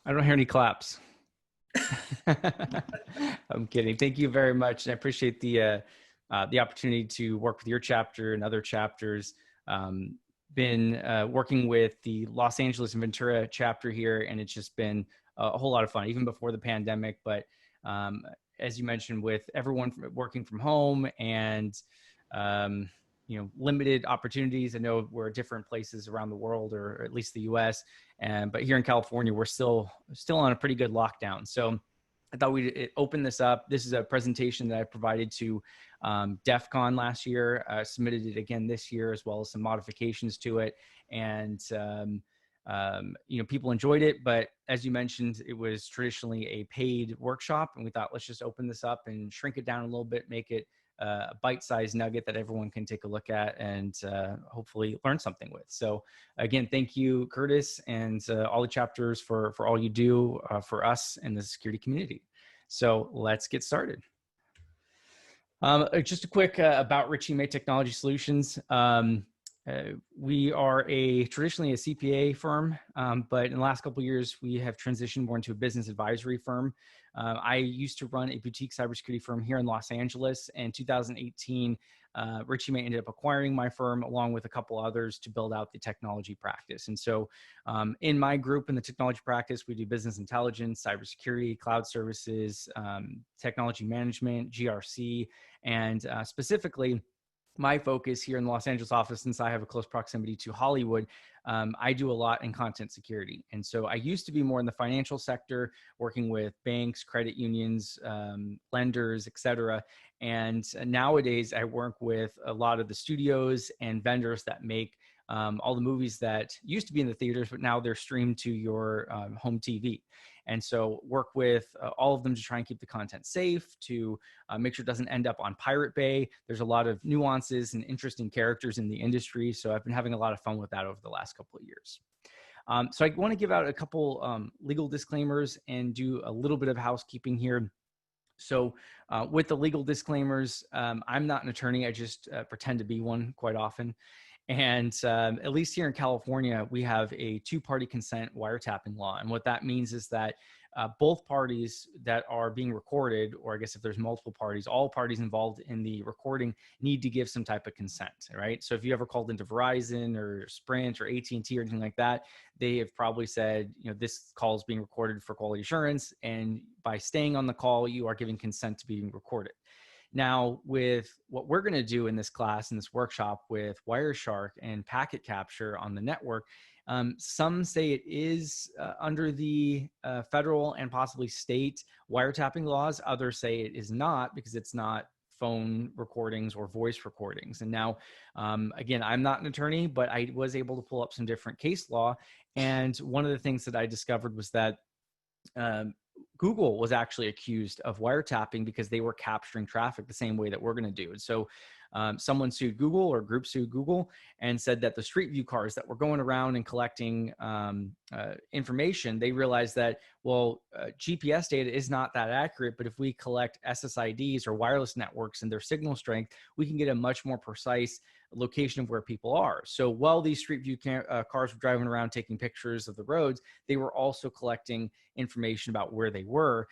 I don't hear any claps. I'm kidding. Thank you very much. And I appreciate the opportunity to work with your chapter and other chapters. Been working with the Los Angeles and Ventura chapter here, and it's just been a whole lot of fun, even before the pandemic. But as you mentioned, with everyone working from home and limited opportunities. I know we're at different places around the world, or at least the U.S. But here in California, we're still on a pretty good lockdown. So I thought we'd open this up. This is a presentation that I provided to DEF CON last year, submitted it again this year, as well as some modifications to it. And, people enjoyed it, but as you mentioned, it was traditionally a paid workshop. And we thought, let's just open this up and shrink it down a little bit, make it a bite-sized nugget that everyone can take a look at and hopefully learn something with. So again, thank you, Curtis, and all the chapters for all you do for us in the security community. So let's get started. Just a quick about Richie May Technology Solutions. We are traditionally a CPA firm, but in the last couple of years, we have transitioned more into a business advisory firm. I used to run a boutique cybersecurity firm here in Los Angeles. In 2018, Richie May ended up acquiring my firm along with a couple others to build out the technology practice. And so in my group in the technology practice, we do business intelligence, cybersecurity, cloud services, technology management, GRC, and specifically, my focus here in the Los Angeles office, since I have a close proximity to Hollywood, I do a lot in content security. And so I used to be more in the financial sector, working with banks, credit unions, lenders, et cetera. And nowadays I work with a lot of the studios and vendors that make all the movies that used to be in the theaters, but now they're streamed to your home TV. And so work with all of them to try and keep the content safe, to make sure it doesn't end up on Pirate Bay. There's a lot of nuances and interesting characters in the industry. So I've been having a lot of fun with that over the last couple of years. So I want to give out a couple legal disclaimers and do a little bit of housekeeping here. So with the legal disclaimers, I'm not an attorney. I just pretend to be one quite often. And at least here in California, we have a two-party consent wiretapping law. And what that means is that both parties that are being recorded, or I guess if there's multiple parties, all parties involved in the recording need to give some type of consent, right? So if you ever called into Verizon or Sprint or AT&T or anything like that, they have probably said, this call is being recorded for quality assurance. And by staying on the call, you are giving consent to being recorded. Now, with what we're going to do in this class, in this workshop with Wireshark and packet capture on the network, some say it is under the federal and possibly state wiretapping laws. Others say it is not because it's not phone recordings or voice recordings. And now, again, I'm not an attorney, but I was able to pull up some different case law. And one of the things that I discovered was that Google was actually accused of wiretapping because they were capturing traffic the same way that we're going to do. And so someone sued Google, or a group sued Google, and said that the Street View cars that were going around and collecting information, they realized that, well, GPS data is not that accurate, but if we collect SSIDs or wireless networks and their signal strength, we can get a much more precise location of where people are. So while these Street View cars were driving around taking pictures of the roads, they were also collecting information about where they were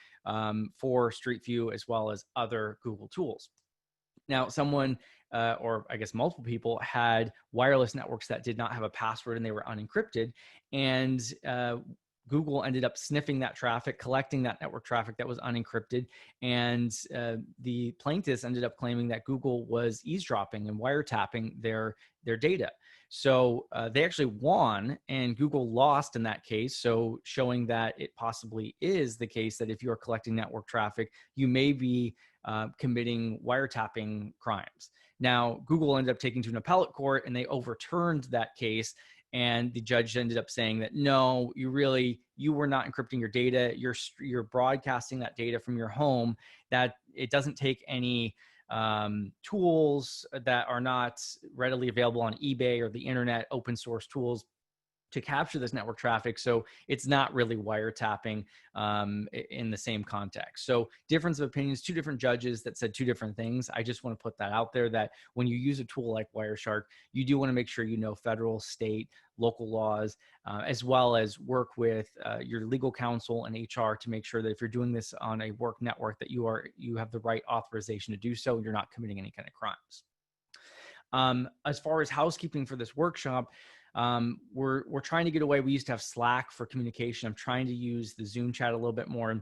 for Street View as well as other Google tools. Now, someone, or I guess multiple people, had wireless networks that did not have a password and they were unencrypted. And Google ended up sniffing that traffic, collecting that network traffic that was unencrypted. And the plaintiffs ended up claiming that Google was eavesdropping and wiretapping their data. So they actually won, and Google lost in that case. So showing that it possibly is the case that if you are collecting network traffic, you may be committing wiretapping crimes. Now, Google ended up taking to an appellate court, and they overturned that case. And the judge ended up saying that, no, you were not encrypting your data. You're broadcasting that data from your home, that it doesn't take any tools that are not readily available on eBay or the internet, open source tools, to capture this network traffic. So it's not really wiretapping in the same context. So difference of opinions, two different judges that said two different things. I just want to put that out there, that when you use a tool like Wireshark, you do want to make sure you know federal, state, local laws, as well as work with your legal counsel and HR to make sure that if you're doing this on a work network, that you have the right authorization to do so and you're not committing any kind of crimes. As far as housekeeping for this workshop, we're trying to get away. We used to have Slack for communication. I'm trying to use the Zoom chat a little bit more.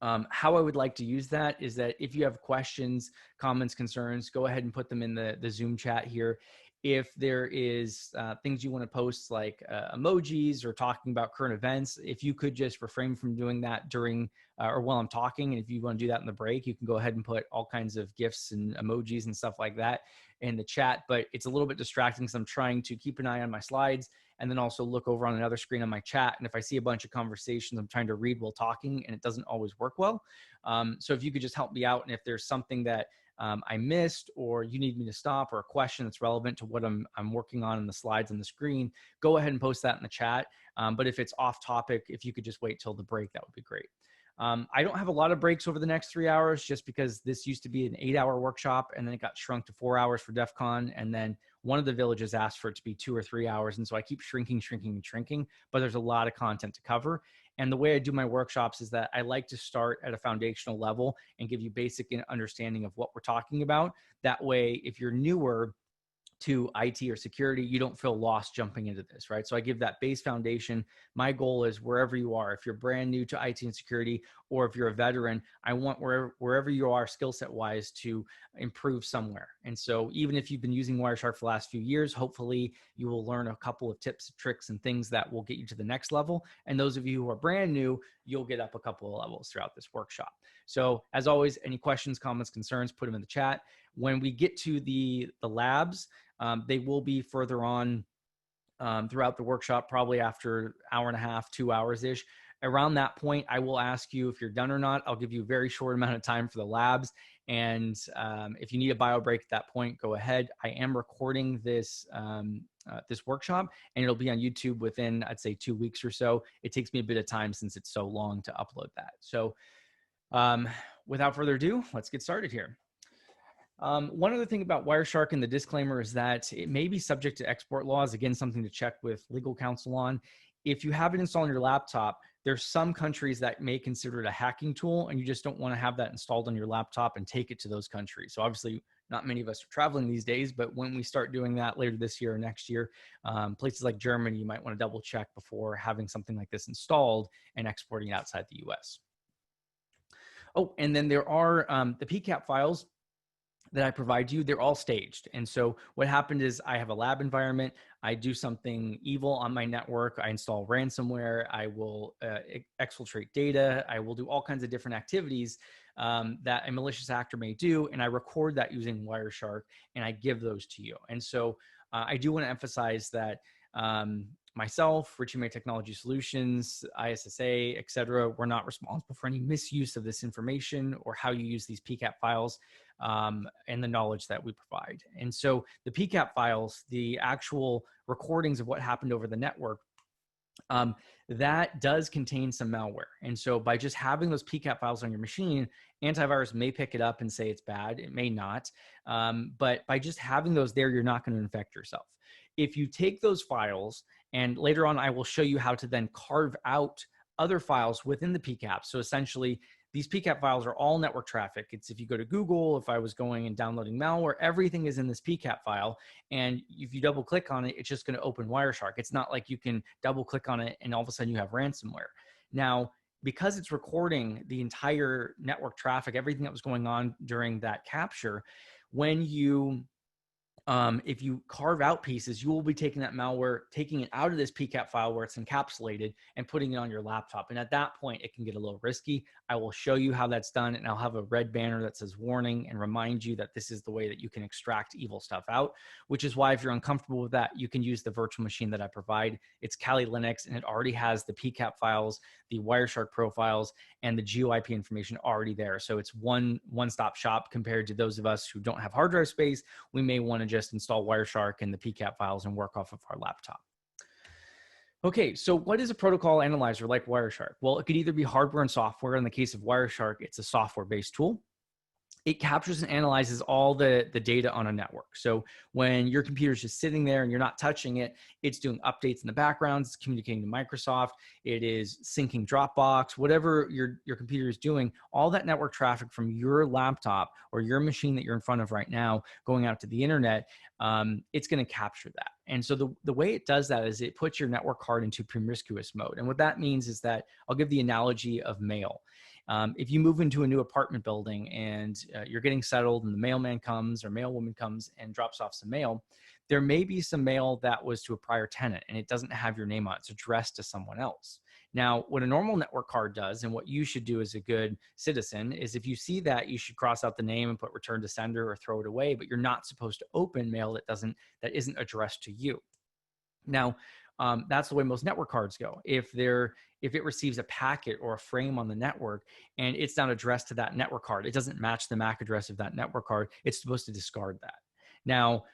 How I would like to use that is that if you have questions, comments, concerns, go ahead and put them in the Zoom chat here. If there is things you want to post like emojis or talking about current events, if you could just refrain from doing that during or while I'm talking, and if you want to do that in the break, you can go ahead and put all kinds of GIFs and emojis and stuff like that in the chat. But it's a little bit distracting, so I'm trying to keep an eye on my slides and then also look over on another screen on my chat. And if I see a bunch of conversations, I'm trying to read while talking, and it doesn't always work well. So if you could just help me out, and if there's something that I missed, or you need me to stop, or a question that's relevant to what I'm working on in the slides on the screen, go ahead and post that in the chat. But if it's off topic, if you could just wait till the break, that would be great. I don't have a lot of breaks over the next 3 hours, just because this used to be an 8-hour workshop, and then it got shrunk to 4 hours for DEF CON. And then one of the villages asked for it to be 2 or 3 hours. And so I keep shrinking, but there's a lot of content to cover. And the way I do my workshops is that I like to start at a foundational level and give you basic understanding of what we're talking about. That way, if you're newer to IT or security, you don't feel lost jumping into this, right? So I give that base foundation. My goal is wherever you are, if you're brand new to IT and security, or if you're a veteran, I want wherever you are skill set wise to improve somewhere. And so even if you've been using Wireshark for the last few years, hopefully you will learn a couple of tips, tricks, and things that will get you to the next level. And those of you who are brand new, you'll get up a couple of levels throughout this workshop. So as always, any questions, comments, concerns, put them in the chat. When we get to the labs, they will be further on throughout the workshop, probably after hour and a half, 2 hours-ish. Around that point, I will ask you if you're done or not. I'll give you a very short amount of time for the labs. And if you need a bio break at that point, go ahead. I am recording this this workshop, and it'll be on YouTube within, I'd say, 2 weeks or so. It takes me a bit of time since it's so long to upload that. So without further ado, let's get started here. One other thing about Wireshark and the disclaimer is that it may be subject to export laws. Again, something to check with legal counsel on. If you have it installed on your laptop, there's some countries that may consider it a hacking tool, and you just don't want to have that installed on your laptop and take it to those countries. So obviously, not many of us are traveling these days, but when we start doing that later this year or next year, places like Germany, you might want to double check before having something like this installed and exporting it outside the US. Oh, and then there are the PCAP files that I provide you. They're all staged. And so what happened is I have a lab environment. I do something evil on my network. I install ransomware. I will exfiltrate data. I will do all kinds of different activities that a malicious actor may do. And I record that using Wireshark, and I give those to you. And so I do want to emphasize that myself, Richie May Technology Solutions, ISSA, et cetera, we're not responsible for any misuse of this information or how you use these PCAP files and the knowledge that we provide. And so the PCAP files, the actual recordings of what happened over the network, that does contain some malware. And so by just having those PCAP files on your machine, antivirus may pick it up and say it's bad. It may not. But by just having those there, you're not going to infect yourself. If you take those files, and later on, I will show you how to then carve out other files within the PCAP. So essentially, these PCAP files are all network traffic. It's if you go to Google, if I was going and downloading malware, everything is in this PCAP file. And if you double click on it, it's just going to open Wireshark. It's not like you can double click on it and all of a sudden you have ransomware. Now, because it's recording the entire network traffic, everything that was going on during that capture, when you if you carve out pieces, you will be taking that malware, taking it out of this PCAP file where it's encapsulated and putting it on your laptop. And at that point, it can get a little risky. I will show you how that's done, and I'll have a red banner that says warning and remind you that this is the way that you can extract evil stuff out, which is why if you're uncomfortable with that, you can use the virtual machine that I provide. It's Kali Linux, and it already has the PCAP files, the Wireshark profiles, and the GeoIP information already there. So it's one-stop shop compared to those of us who don't have hard drive space. We may want to just install Wireshark and the PCAP files and work off of our laptop. Okay, so what is a protocol analyzer like Wireshark? Well, it could either be hardware and software. In the case of Wireshark, it's a software-based tool. It captures and analyzes all the data on a network. So when your computer's just sitting there and you're not touching it, it's doing updates in the background, it's communicating to Microsoft, it is syncing Dropbox, whatever your computer is doing, all that network traffic from your laptop or your machine that you're in front of right now going out to the internet, it's going to capture that. And so the way it does that is it puts your network card into promiscuous mode. And what that means is that I'll give the analogy of mail. If you move into a new apartment building and you're getting settled and the mailman comes or mailwoman comes and drops off some mail, there may be some mail that was to a prior tenant and it doesn't have your name on it. It's addressed to someone else. Now, what a normal network card does and what you should do as a good citizen is if you see that, you should cross out the name and put return to sender or throw it away, but you're not supposed to open mail that isn't addressed to you. Now, that's the way most network cards go. If it receives a packet or a frame on the network and it's not addressed to that network card, it doesn't match the MAC address of that network card, it's supposed to discard that. Now,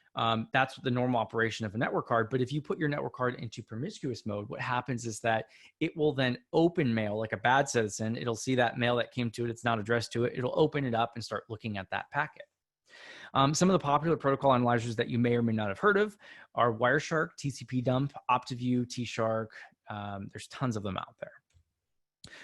that's the normal operation of a network card. But if you put your network card into promiscuous mode, what happens is that it will then open mail like a bad citizen. It'll see that mail that came to it, it's not addressed to it. It'll open it up and start looking at that packet. Some of the popular protocol analyzers that you may or may not have heard of are Wireshark, TCP dump, OptiView, T-Shark. There's tons of them out there.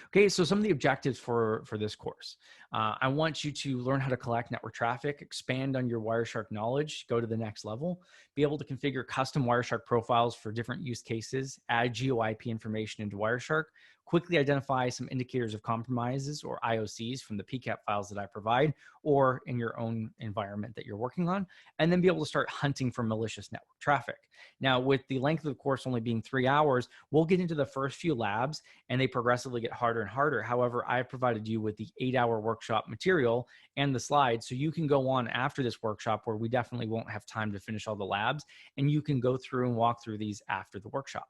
Okay, so some of the objectives for this course. I want you to learn how to collect network traffic, expand on your Wireshark knowledge, go to the next level, be able to configure custom Wireshark profiles for different use cases, add GeoIP information into Wireshark, quickly identify some indicators of compromises or IOCs from the PCAP files that I provide or in your own environment that you're working on, and then be able to start hunting for malicious network traffic. Now, with the length of the course only being 3 hours, we'll get into the first few labs and they progressively get harder and harder. However, I've provided you with the 8-hour workshop material and the slides so you can go on after this workshop where we definitely won't have time to finish all the labs, and you can go through and walk through these after the workshop.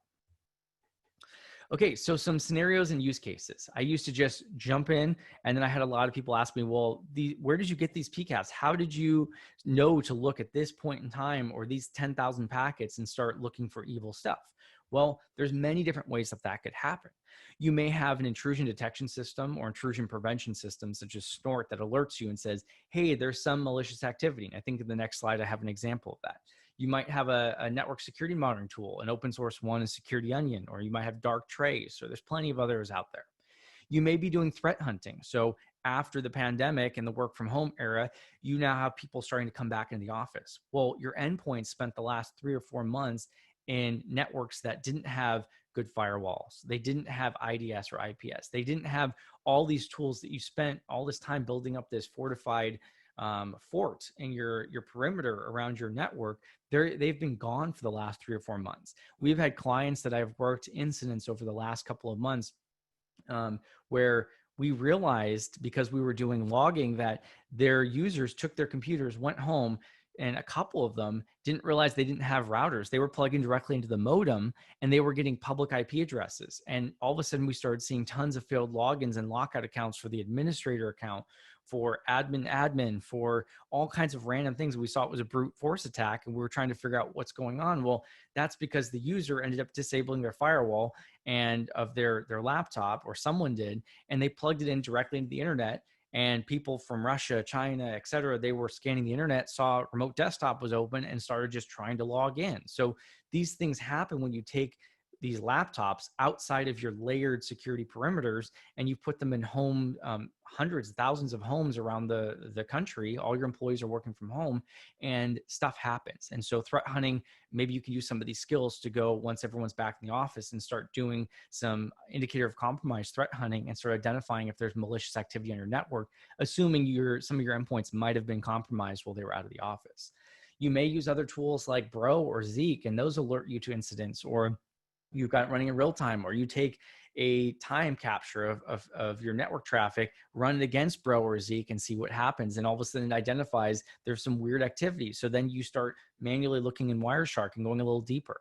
Okay, so some scenarios and use cases. I used to just jump in, and then I had a lot of people ask me, well, where did you get these PCAPs? How did you know to look at this point in time or these 10,000 packets and start looking for evil stuff? Well, there's many different ways that could happen. You may have an intrusion detection system or intrusion prevention system, such as Snort, that alerts you and says, hey, there's some malicious activity. And I think in the next slide, I have an example of that. You might have a network security monitoring tool. An open source one is Security Onion, or you might have Dark Trace, or there's plenty of others out there. You may be doing threat hunting. So after the pandemic and the work from home era, you now have people starting to come back into the office. Well, your endpoints spent the last 3 or 4 months in networks that didn't have good firewalls. They didn't have IDS or IPS. They didn't have all these tools that you spent all this time building up this fortified fort in your perimeter around your network. They've been gone for the last 3 or 4 months. We've had clients that I've worked incidents over the last couple of months where we realized, because we were doing logging, that their users took their computers, went home, and a couple of them didn't realize they didn't have routers. They were plugging directly into the modem and they were getting public IP addresses. And all of a sudden we started seeing tons of failed logins and lockout accounts for the administrator account, for admin, for all kinds of random things. We saw it was a brute force attack and we were trying to figure out what's going on. Well, that's because the user ended up disabling their firewall and of their laptop, or someone did, and they plugged it in directly into the internet. And people from Russia, China, et cetera, they were scanning the internet, saw remote desktop was open and started just trying to log in. So these things happen when you take these laptops outside of your layered security perimeters and you put them in home, hundreds, thousands of homes around the country. All your employees are working from home and stuff happens. And so threat hunting, maybe you can use some of these skills to go, once everyone's back in the office, and start doing some indicator of compromise threat hunting and start identifying if there's malicious activity on your network, assuming some of your endpoints might have been compromised while they were out of the office. You may use other tools like Bro or Zeek, and those alert you to incidents, or you've got it running in real time, or you take a time capture of your network traffic, run it against Bro or Zeek and see what happens. And all of a sudden it identifies there's some weird activity. So then you start manually looking in Wireshark and going a little deeper.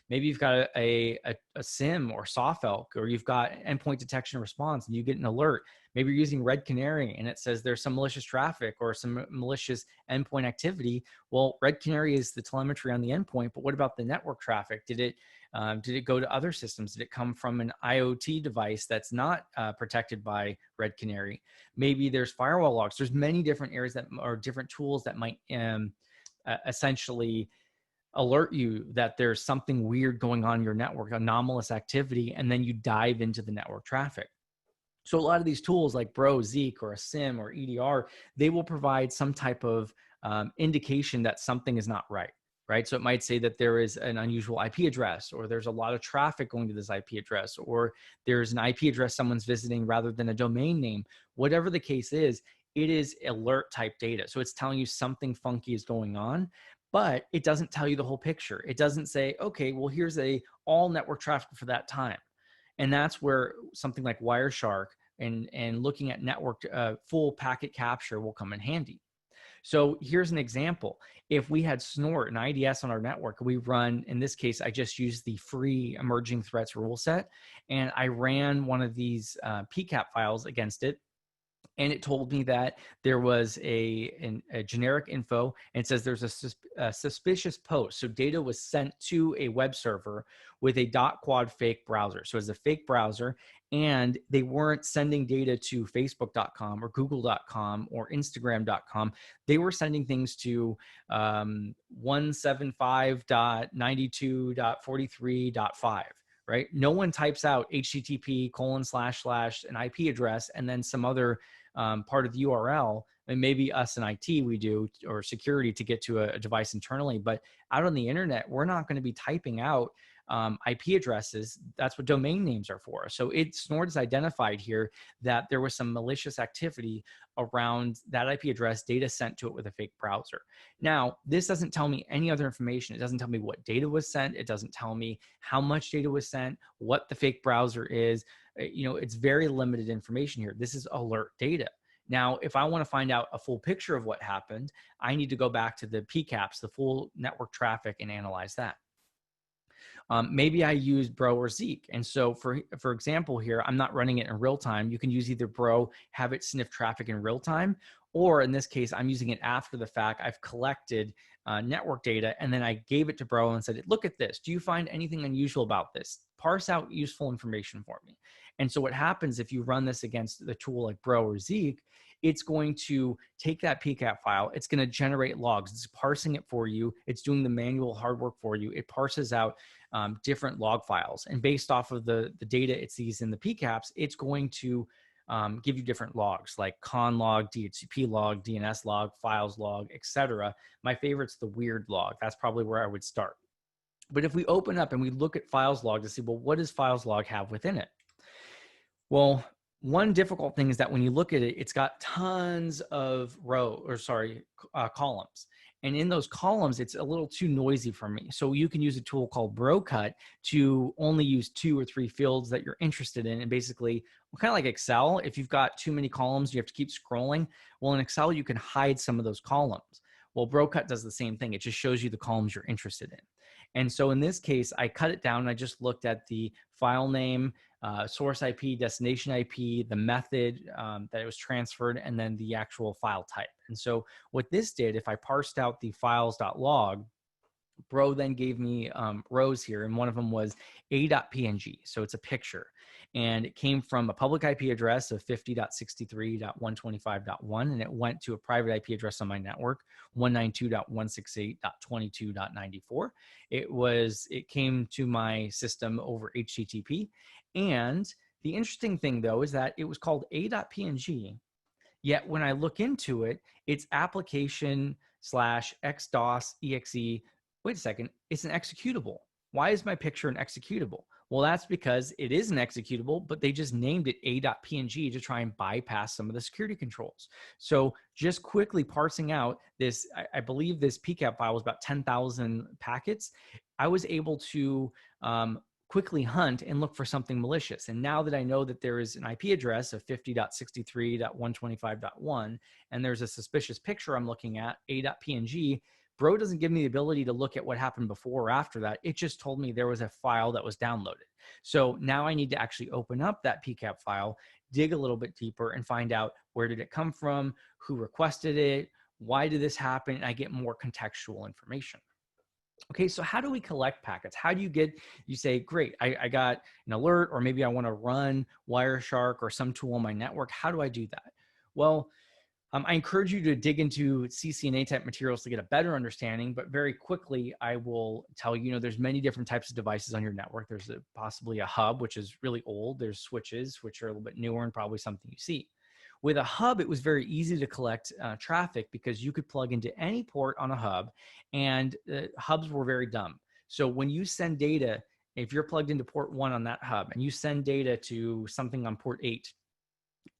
Maybe you've got a SIM or SOFELK, or you've got endpoint detection and response and you get an alert. Maybe you're using Red Canary and it says there's some malicious traffic or some malicious endpoint activity. Well, Red Canary is the telemetry on the endpoint, but what about the network traffic? Did it Did it go to other systems? Did it come from an IoT device that's not protected by Red Canary? Maybe there's firewall logs. There's many different areas that are different tools that might essentially alert you that there's something weird going on in your network, anomalous activity, and then you dive into the network traffic. So a lot of these tools like Bro, Zeek, or a SIM or EDR, they will provide some type of indication that something is not right, right? So it might say that there is an unusual IP address, or there's a lot of traffic going to this IP address, or there's an IP address someone's visiting rather than a domain name. Whatever the case is, it is alert type data. So it's telling you something funky is going on, but it doesn't tell you the whole picture. It doesn't say, okay, well, here's all network traffic for that time. And that's where something like Wireshark and looking at network full packet capture will come in handy. So here's an example. If we had Snort and IDS on our network, we run, in this case, I just used the free emerging threats rule set, and I ran one of these PCAP files against it. And it told me that there was a generic info, and it says there's a suspicious post. So data was sent to a web server with a .quad fake browser. So it's a fake browser, and they weren't sending data to Facebook.com or Google.com or Instagram.com. They were sending things to 175.92.43.5. Right? No one types out HTTP:// an IP address and then some other part of the URL, and maybe us in IT we do, or security, to get to a device internally. But out on the internet, we're not going to be typing out IP addresses. That's what domain names are for. So Snort has identified here that there was some malicious activity around that IP address, data sent to it with a fake browser. Now, this doesn't tell me any other information. It doesn't tell me what data was sent. It doesn't tell me how much data was sent, what the fake browser is. It's very limited information here. This is alert data. Now, if I want to find out a full picture of what happened, I need to go back to the PCAPs, the full network traffic, and analyze that. Maybe I use Bro or Zeek. And so for example here, I'm not running it in real time. You can use either Bro, have it sniff traffic in real time, or in this case, I'm using it after the fact. I've collected network data, and then I gave it to Bro and said, look at this. Do you find anything unusual about this? Parse out useful information for me. And so what happens if you run this against the tool like Bro or Zeek, it's going to take that PCAP file. It's going to generate logs. It's parsing it for you. It's doing the manual hard work for you. It parses out different log files. And based off of the data it sees in the PCAPs, it's going to give you different logs like con log, DHCP log, DNS log, files log, etc. My favorite's the weird log. That's probably where I would start. But if we open up and we look at files log to see, well, what does files log have within it? Well, one difficult thing is that when you look at it, it's got tons of columns. And in those columns, it's a little too noisy for me. So you can use a tool called BroCut to only use 2 or 3 fields that you're interested in. And basically, kind of like Excel, if you've got too many columns, you have to keep scrolling. Well, in Excel, you can hide some of those columns. Well, BroCut does the same thing. It just shows you the columns you're interested in. And so in this case, I cut it down and I just looked at the file name, source IP, destination IP, the method that it was transferred, and then the actual file type. And so what this did, if I parsed out the files.log, Bro then gave me rows here, and one of them was a.png. So it's a picture. And it came from a public IP address of 50.63.125.1, and it went to a private IP address on my network, 192.168.22.94. It came to my system over HTTP. And the interesting thing, though, is that it was called a.png. Yet when I look into it, it's application/xdos.exe. Wait a second, it's an executable. Why is my picture an executable? Well, that's because it is an executable, but they just named it a.png to try and bypass some of the security controls. So just quickly parsing out this, I believe this PCAP file was about 10,000 packets. I was able to quickly hunt and look for something malicious. And now that I know that there is an IP address of 50.63.125.1, and there's a suspicious picture I'm looking at, a.png, Bro doesn't give me the ability to look at what happened before or after that. It just told me there was a file that was downloaded. So now I need to actually open up that PCAP file, dig a little bit deeper, and find out where did it come from, who requested it, why did this happen, and I get more contextual information. Okay, so how do we collect packets? How do you say, great, I got an alert, or maybe I want to run Wireshark or some tool on my network. How do I do that? Well, I encourage you to dig into CCNA type materials to get a better understanding, but very quickly, I will tell you, there's many different types of devices on your network. There's possibly a hub, which is really old. There's switches, which are a little bit newer and probably something you see. With a hub, it was very easy to collect traffic because you could plug into any port on a hub, and hubs were very dumb. So when you send data, if you're plugged into port 1 on that hub and you send data to something on port 8,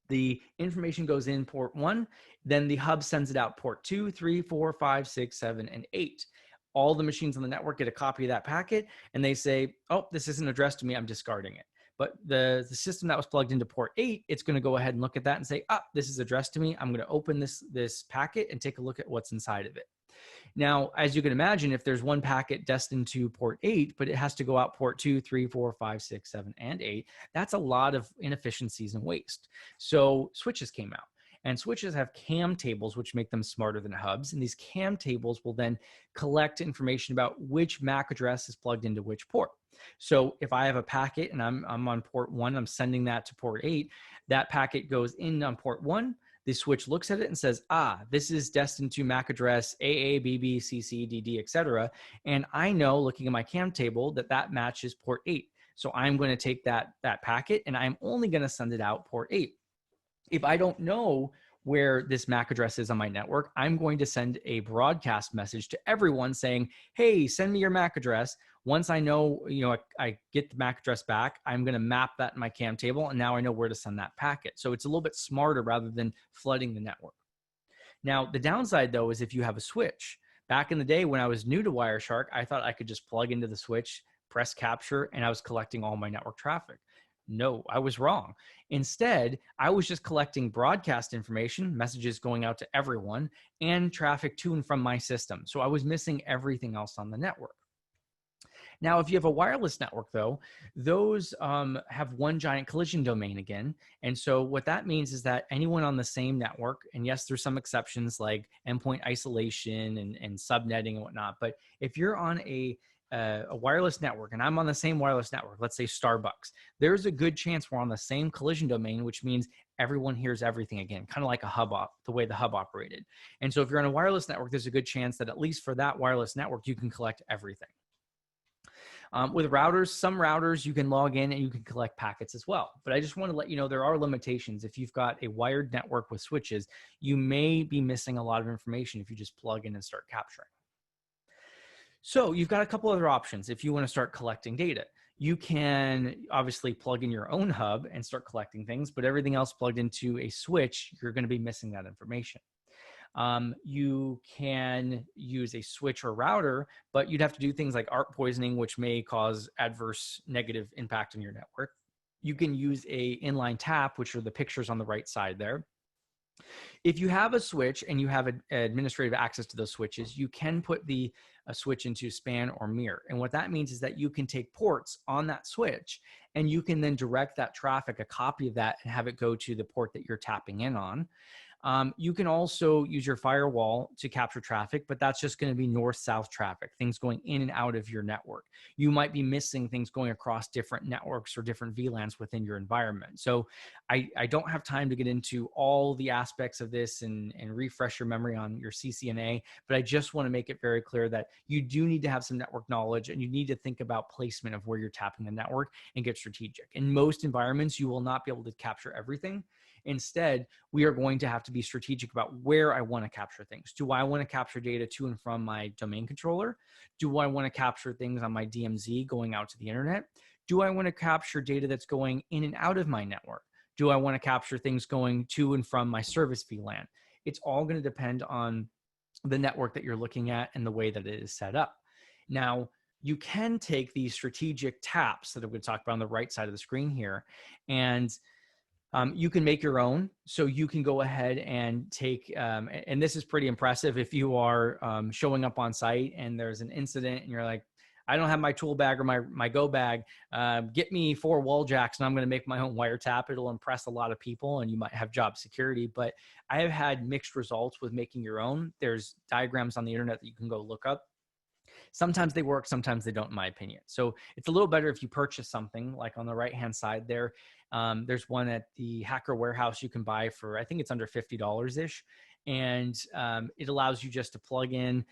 the information goes in port 1, then the hub sends it out port 2, 3, 4, 5, 6, 7, and 8. All the machines on the network get a copy of that packet, and they say, oh, this isn't addressed to me, I'm discarding it. But the system that was plugged into port 8, it's going to go ahead and look at that and say, this is addressed to me. I'm going to open this packet and take a look at what's inside of it. Now, as you can imagine, if there's one packet destined to port 8, but it has to go out port 2, 3, 4, 5, 6, 7, and 8, that's a lot of inefficiencies and waste. So switches came out. And switches have CAM tables, which make them smarter than hubs. And these CAM tables will then collect information about which MAC address is plugged into which port. So if I have a packet and I'm on port 1, I'm sending that to port 8, that packet goes in on port 1. The switch looks at it and says, this is destined to MAC address AA, BB, CC, DD, etc. And I know, looking at my CAM table, that matches port 8. So I'm going to take that packet and I'm only going to send it out port 8. If I don't know where this MAC address is on my network, I'm going to send a broadcast message to everyone saying, hey, send me your MAC address. Once I know, I get the MAC address back, I'm going to map that in my CAM table, and now I know where to send that packet. So it's a little bit smarter rather than flooding the network. Now, the downside, though, is if you have a switch. Back in the day when I was new to Wireshark, I thought I could just plug into the switch, press capture, and I was collecting all my network traffic. No, I was wrong. Instead, I was just collecting broadcast information, messages going out to everyone, and traffic to and from my system. So I was missing everything else on the network. Now, if you have a wireless network, though, those have one giant collision domain again. And so what that means is that anyone on the same network, and yes, there's some exceptions like endpoint isolation and subnetting and whatnot, but if you're on a wireless network and I'm on the same wireless network, let's say Starbucks, there's a good chance we're on the same collision domain, which means everyone hears everything again, kind of like a hub the way the hub operated. And so if you're on a wireless network, there's a good chance that at least for that wireless network, you can collect everything. With routers, some routers you can log in and you can collect packets as well. But I just want to let you know there are limitations. If you've got a wired network with switches, you may be missing a lot of information if you just plug in and start capturing. So you've got a couple other options if you want to start collecting data. You can obviously plug in your own hub and start collecting things, but everything else plugged into a switch, you're going to be missing that information. You can use a switch or router, but you'd have to do things like ARP poisoning, which may cause adverse negative impact on your network. You can use a inline tap, which are the pictures on the right side there. If you have a switch and you have administrative access to those switches, you can put the switch into span or mirror. And what that means is that you can take ports on that switch and you can then direct that traffic, a copy of that, and have it go to the port that you're tapping in on. You can also use your firewall to capture traffic, but that's just going to be north-south traffic, things going in and out of your network. You might be missing things going across different networks or different VLANs within your environment. So I don't have time to get into all the aspects of this and refresh your memory on your CCNA, but I just want to make it very clear that you do need to have some network knowledge and you need to think about placement of where you're tapping the network and get strategic. In most environments, you will not be able to capture everything. Instead, we are going to have to be strategic about where I want to capture things. Do I want to capture data to and from my domain controller? Do I want to capture things on my DMZ going out to the internet? Do I want to capture data that's going in and out of my network? Do I want to capture things going to and from my service VLAN? It's all going to depend on the network that you're looking at and the way that it is set up. Now, you can take these strategic taps that I'm going to talk about on the right side of the screen here, and you can make your own. So you can go ahead and take, and this is pretty impressive if you are showing up on site and there's an incident and you're like, I don't have my tool bag or my go bag. Get me 4 wall jacks and I'm going to make my own wiretap. It'll impress a lot of people and you might have job security, but I have had mixed results with making your own. There's diagrams on the internet that you can go look up. Sometimes they work, sometimes they don't, in my opinion. So it's a little better if you purchase something like on the right-hand side there. There's one at the Hacker Warehouse you can buy for, I think it's under $50-ish. And it allows you just to plug in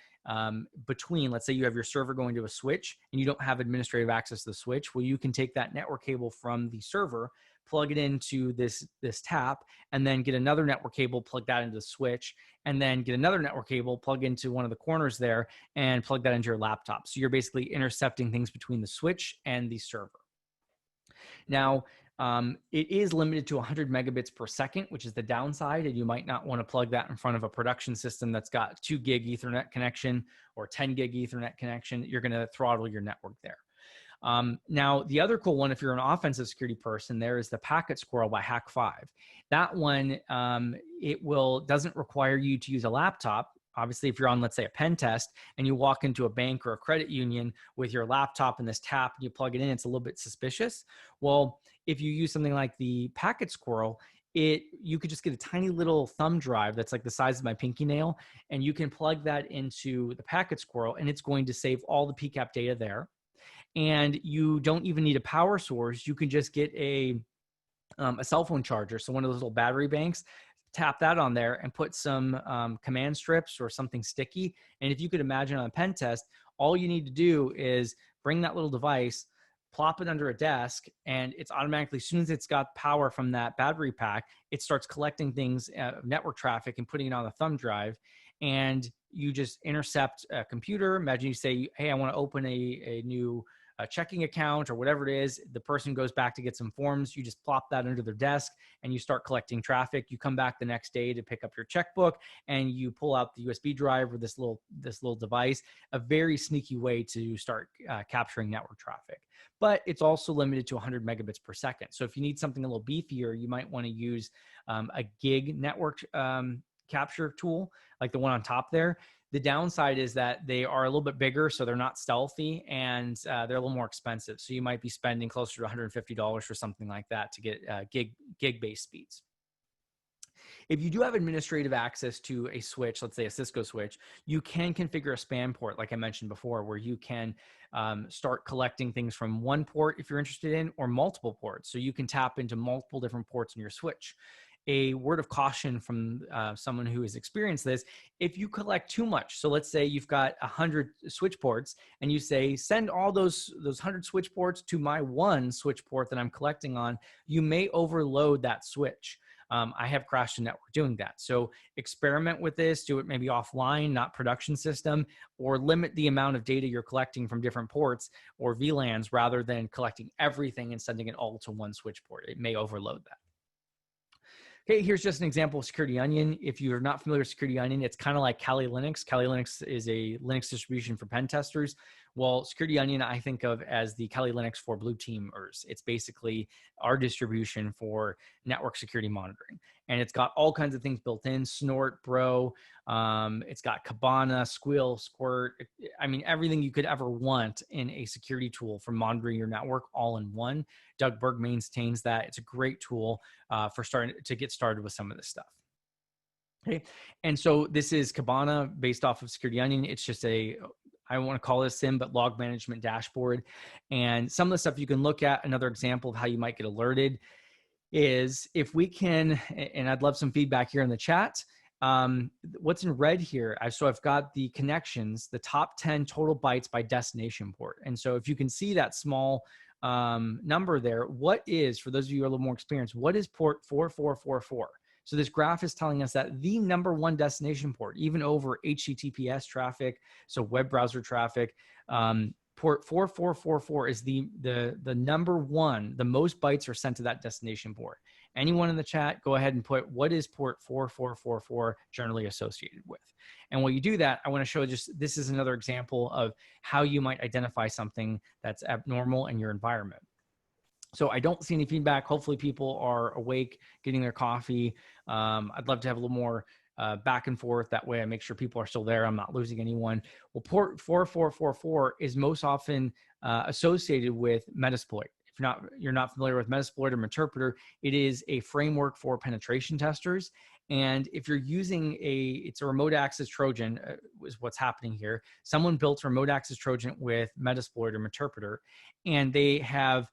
between, let's say you have your server going to a switch and you don't have administrative access to the switch. Well, you can take that network cable from the server, plug it into this tap, and then get another network cable, plug that into the switch, and then get another network cable, plug into one of the corners there, and plug that into your laptop. So you're basically intercepting things between the switch and the server. Now, it is limited to 100 megabits per second, which is the downside, and you might not want to plug that in front of a production system that's got 2 gig Ethernet connection or 10 gig Ethernet connection. You're going to throttle your network there. Now, the other cool one, if you're an offensive security person, there is the Packet Squirrel by Hack5. That one, doesn't require you to use a laptop. Obviously, if you're on, let's say, a pen test and you walk into a bank or a credit union with your laptop and this tap and you plug it in, it's a little bit suspicious. Well, if you use something like the Packet Squirrel, you could just get a tiny little thumb drive that's like the size of my pinky nail, and you can plug that into the Packet Squirrel, and it's going to save all the PCAP data there. And you don't even need a power source. You can just get a cell phone charger, so one of those little battery banks, tap that on there and put some command strips or something sticky. And if you could imagine on a pen test, all you need to do is bring that little device, plop it under a desk, and it's automatically, as soon as it's got power from that battery pack, it starts collecting things, network traffic, and putting it on the thumb drive. And you just intercept a computer. Imagine you say, hey, I want to open a new checking account or whatever it is. The person goes back to get some forms. You just plop that under their desk and you start collecting traffic. You come back the next day to pick up your checkbook and you pull out the USB drive or this little device. A very sneaky way to start capturing network traffic. But it's also limited to 100 megabits per second. So if you need something a little beefier, you might want to use a gig network capture tool like the one on top there. The downside is that they are a little bit bigger, so they're not stealthy, and they're a little more expensive. So you might be spending closer to $150 for something like that to get gig-based speeds. If you do have administrative access to a switch, let's say a Cisco switch, you can configure a spam port, like I mentioned before, where you can start collecting things from one port if you're interested in, or multiple ports. So you can tap into multiple different ports in your switch. A word of caution from someone who has experienced this: if you collect too much, so let's say you've got 100 switch ports and you say, send all those 100 switch ports to my one switch port that I'm collecting on, you may overload that switch. I have crashed a network doing that. So experiment with this, do it maybe offline, not production system, or limit the amount of data you're collecting from different ports or VLANs rather than collecting everything and sending it all to one switch port. It may overload that. Okay, here's just an example of Security Onion. If you're not familiar with Security Onion, it's kind of like Kali Linux. Kali Linux is a Linux distribution for pen testers. Well, Security Onion I think of as the Kali Linux for blue teamers. It's basically our distribution for network security monitoring. And it's got all kinds of things built in: Snort, Bro. It's got Kibana, Squeal, Squirt. I mean, everything you could ever want in a security tool for monitoring your network all in one. Doug Berg maintains that. It's a great tool for starting to get started with some of this stuff. Okay, and so this is Kibana based off of Security Onion. It's just I don't want to call it a SIM, but log management dashboard. And some of the stuff you can look at, another example of how you might get alerted is if we can, and I'd love some feedback here in the chat. What's in red here? So I've got the connections, the top 10 total bytes by destination port. And so if you can see that small number there, what is, for those of you who are a little more experienced, what is port 4444? So this graph is telling us that the number one destination port, even over HTTPS traffic, so web browser traffic, port 4444 is the number one. The most bytes are sent to that destination port. Anyone in the chat, go ahead and put what is port 4444 generally associated with. And while you do that, I want to show just, this is another example of how you might identify something that's abnormal in your environment. So I don't see any feedback. Hopefully people are awake, getting their coffee. I'd love to have a little more back and forth. That way I make sure people are still there. I'm not losing anyone. Well, port 4444 is most often associated with Metasploit. you're not familiar with Metasploit or Interpreter, it is a framework for penetration testers. And if you're using it's a remote access Trojan, is what's happening here. Someone built a remote access Trojan with Metasploit or Interpreter, and they have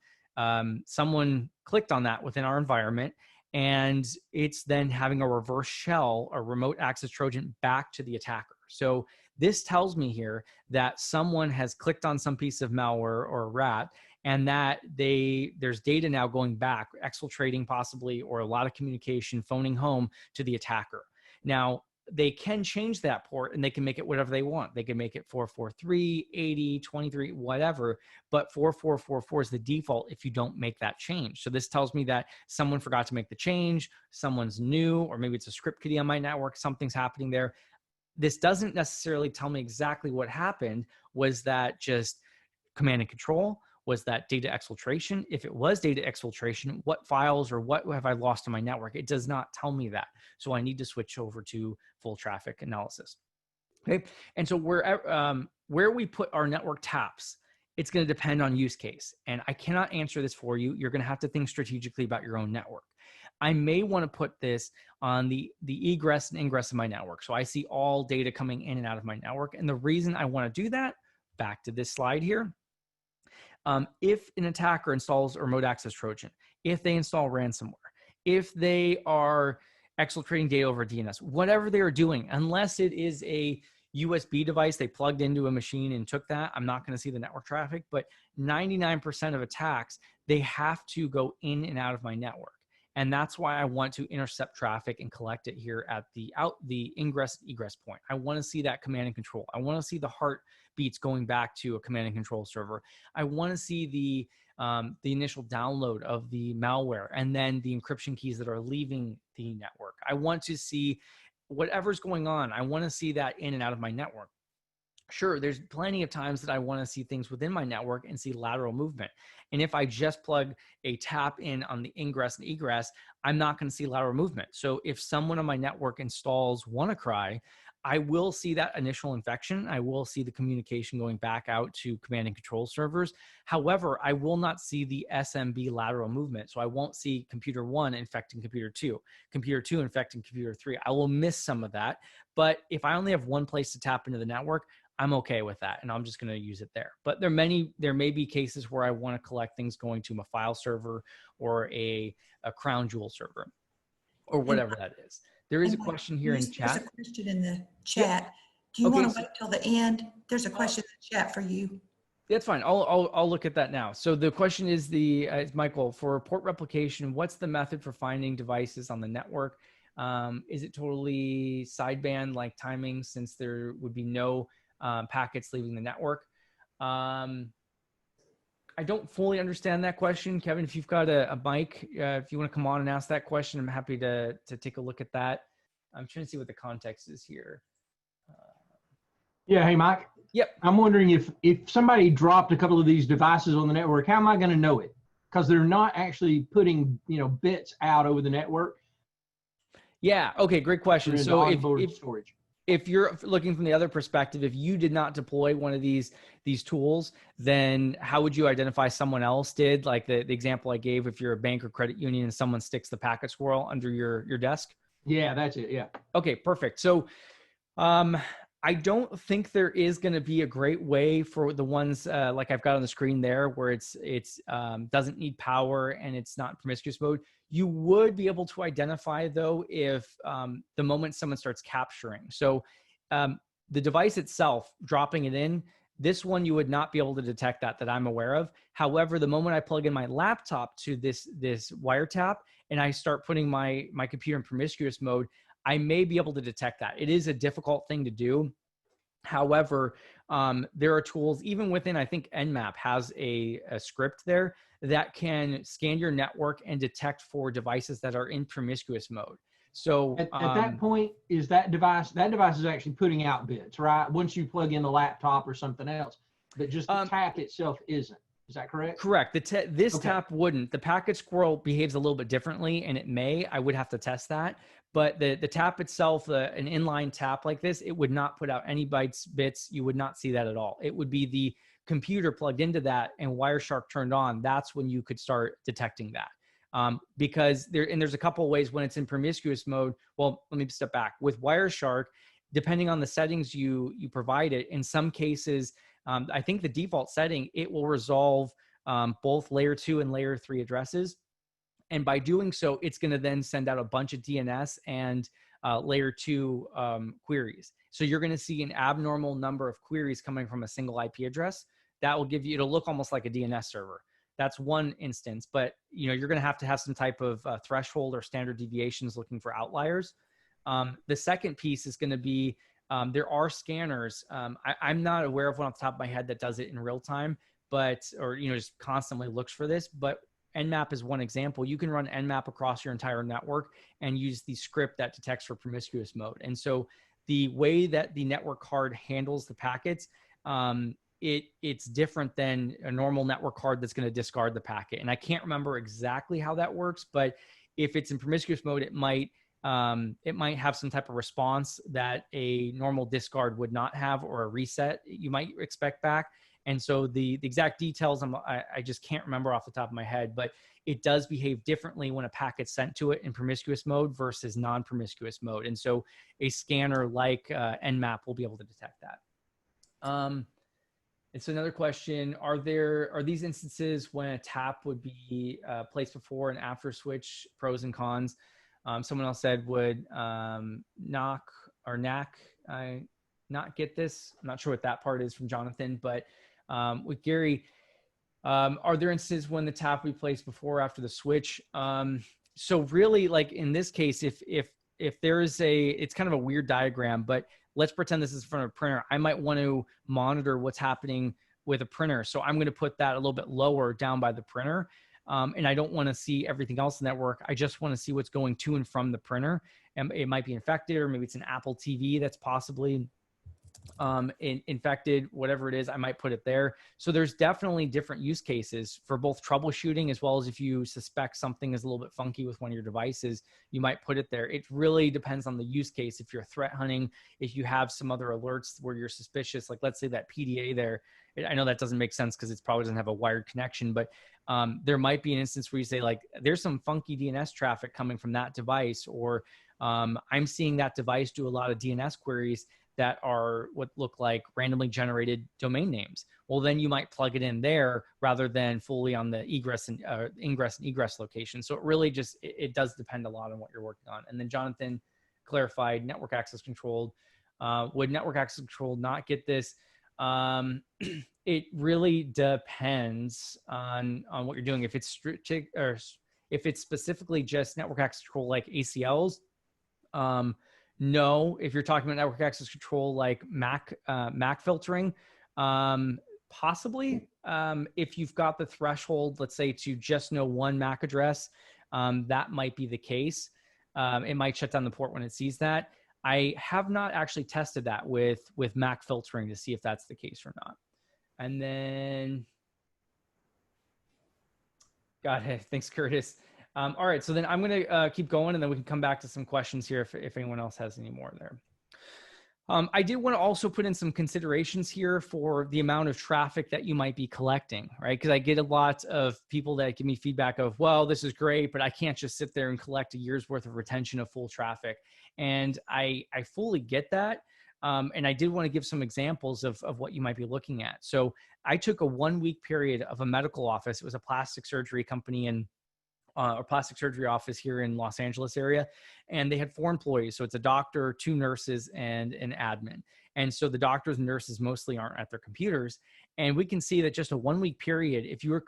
someone clicked on that within our environment, and it's then having a reverse shell, a remote access Trojan, back to the attacker. So this tells me here that someone has clicked on some piece of malware or rat, and that there's data now going back, exfiltrating possibly, or a lot of communication, phoning home to the attacker. Now, they can change that port and they can make it whatever they want. They can make it 443, 80, 23, whatever, but 4444 is the default if you don't make that change. So this tells me that someone forgot to make the change, someone's new, or maybe it's a script kiddie on my network, something's happening there. This doesn't necessarily tell me exactly what happened. Was that just command and control? Was that data exfiltration? If it was data exfiltration, what files or what have I lost on my network? It does not tell me that. So I need to switch over to full traffic analysis. Okay. And so where we put our network taps, it's going to depend on use case. And I cannot answer this for you. You're going to have to think strategically about your own network. I may want to put this on the egress and ingress of my network. So I see all data coming in and out of my network. And the reason I want to do that, back to this slide here, if an attacker installs a remote access Trojan, if they install ransomware, if they are exfiltrating data over DNS, whatever they are doing, unless it is a USB device they plugged into a machine and took that, I'm not going to see the network traffic. But 99% of attacks, they have to go in and out of my network. And that's why I want to intercept traffic and collect it here at the ingress and egress point. I want to see that command and control. I want to see the heartbeats going back to a command and control server. I want to see the initial download of the malware and then the encryption keys that are leaving the network. I want to see whatever's going on. I want to see that in and out of my network. Sure, there's plenty of times that I want to see things within my network and see lateral movement. And if I just plug a tap in on the ingress and egress, I'm not going to see lateral movement. So if someone on my network installs WannaCry, I will see that initial infection. I will see the communication going back out to command and control servers. However, I will not see the SMB lateral movement. So I won't see computer 1 infecting computer 2, computer 2 infecting computer 3. I will miss some of that. But if I only have one place to tap into the network, I'm okay with that, and I'm just going to use it there. But there may be cases where I want to collect things going to a file server or a crown jewel server or whatever that is. There is a question here in chat. There's a question in the chat. Yep. Do you want to wait till the end? There's a question in the chat for you. That's fine. I'll look at that now. So the question is Michael, for port replication, what's the method for finding devices on the network? Is it totally sideband like timing, since there would be no packets leaving the network? I don't fully understand that question. Kevin, if you've got a mic, if you want to come on and ask that question, I'm happy to take a look at that. I'm trying to see what the context is here. Yeah, hey, Mike. Yep. I'm wondering if somebody dropped a couple of these devices on the network, how am I going to know it? Because they're not actually putting, bits out over the network. Yeah. Okay. Great question. So if you're looking from the other perspective, if you did not deploy one of these tools, then how would you identify someone else did? Like the example I gave, if you're a bank or credit union and someone sticks the packet squirrel under your desk. Yeah, that's it. Yeah. Okay, perfect. So I don't think there is going to be a great way for the ones like I've got on the screen there, where it's doesn't need power and it's not promiscuous mode. You would be able to identify, though, if the moment someone starts capturing. So the device itself, dropping it in, this one you would not be able to detect that I'm aware of. However, the moment I plug in my laptop to this wiretap and I start putting my computer in promiscuous mode, I may be able to detect that. It is a difficult thing to do. However, there are tools, even within, I think Nmap has a script there that can scan your network and detect for devices that are in promiscuous mode. So at that point, is that device is actually putting out bits, right? Once you plug in the laptop or something else, but just the tap itself isn't. Is that correct? Correct. This tap wouldn't. The packet squirrel behaves a little bit differently, and it may. I would have to test that. But the tap itself, an inline tap like this, it would not put out any bits. You would not see that at all. It would be the computer plugged into that and Wireshark turned on, that's when you could start detecting that. Because there's a couple of ways when it's in promiscuous mode. Well, let me step back. With Wireshark, depending on the settings you provide it, in some cases, I think the default setting, it will resolve both layer 2 and layer 3 addresses. And by doing so, it's going to then send out a bunch of DNS and layer 2 queries. So you're going to see an abnormal number of queries coming from a single IP address. That will give you, it'll look almost like a DNS server. That's one instance, but you're going to have some type of threshold or standard deviations looking for outliers. The second piece is going to be, there are scanners. I'm not aware of one off the top of my head that does it in real time, or just constantly looks for this, but Nmap is one example. You can run Nmap across your entire network and use the script that detects for promiscuous mode. And so the way that the network card handles the packets, it's different than a normal network card that's going to discard the packet. And I can't remember exactly how that works, but if it's in promiscuous mode, it might have some type of response that a normal discard would not have, or a reset you might expect back. And so the exact details, I just can't remember off the top of my head, but it does behave differently when a packet's sent to it in promiscuous mode versus non-promiscuous mode. And so a scanner like Nmap will be able to detect that. And so another question, are these instances when a tap would be placed before and after switch, pros and cons? Someone else said, would knock or knack not get this? I'm not sure what that part is from Jonathan, but with Gary, are there instances when the tap will be placed before or after the switch? So really, like in this case, if there is it's kind of a weird diagram, but let's pretend this is in front of a printer. I might want to monitor what's happening with a printer. So I'm going to put that a little bit lower down by the printer. And I don't want to see everything else in the network. I just want to see what's going to and from the printer. And it might be infected, or maybe it's an Apple TV that's possibly infected, whatever it is, I might put it there. So there's definitely different use cases for both troubleshooting, as well as if you suspect something is a little bit funky with one of your devices, you might put it there. It really depends on the use case. If you're threat hunting, if you have some other alerts where you're suspicious, like let's say that PDA there, I know that doesn't make sense because it probably doesn't have a wired connection, but there might be an instance where you say like, there's some funky DNS traffic coming from that device, or I'm seeing that device do a lot of DNS queries that are what look like randomly generated domain names. Well, then you might plug it in there rather than fully on the ingress and egress location. So it really just, it does depend a lot on what you're working on. And then Jonathan clarified network access controlled. Would network access controlled not get this? It really depends on what you're doing. If it's strategic, or if it's specifically just network access control like ACLs, no. If you're talking about network access control like MAC filtering, possibly. If you've got the threshold, let's say to just know one MAC address, that might be the case. It might shut down the port when it sees that. I have not actually tested that with MAC filtering to see if that's the case or not. And then, got it. Thanks, Curtis. All right, so then I'm going to keep going, and then we can come back to some questions here if anyone else has any more there. I did want to also put in some considerations here for the amount of traffic that you might be collecting, right? Because I get a lot of people that give me feedback of, well, this is great, but I can't just sit there and collect a year's worth of retention of full traffic. And I fully get that. And I did want to give some examples of what you might be looking at. So I took a 1 week period of a medical office. It was a plastic surgery company or plastic surgery office here in Los Angeles area. And they had 4 employees. So it's a doctor, 2 nurses, and an admin. And so the doctors and nurses mostly aren't at their computers. And we can see that just a 1 week period, if you were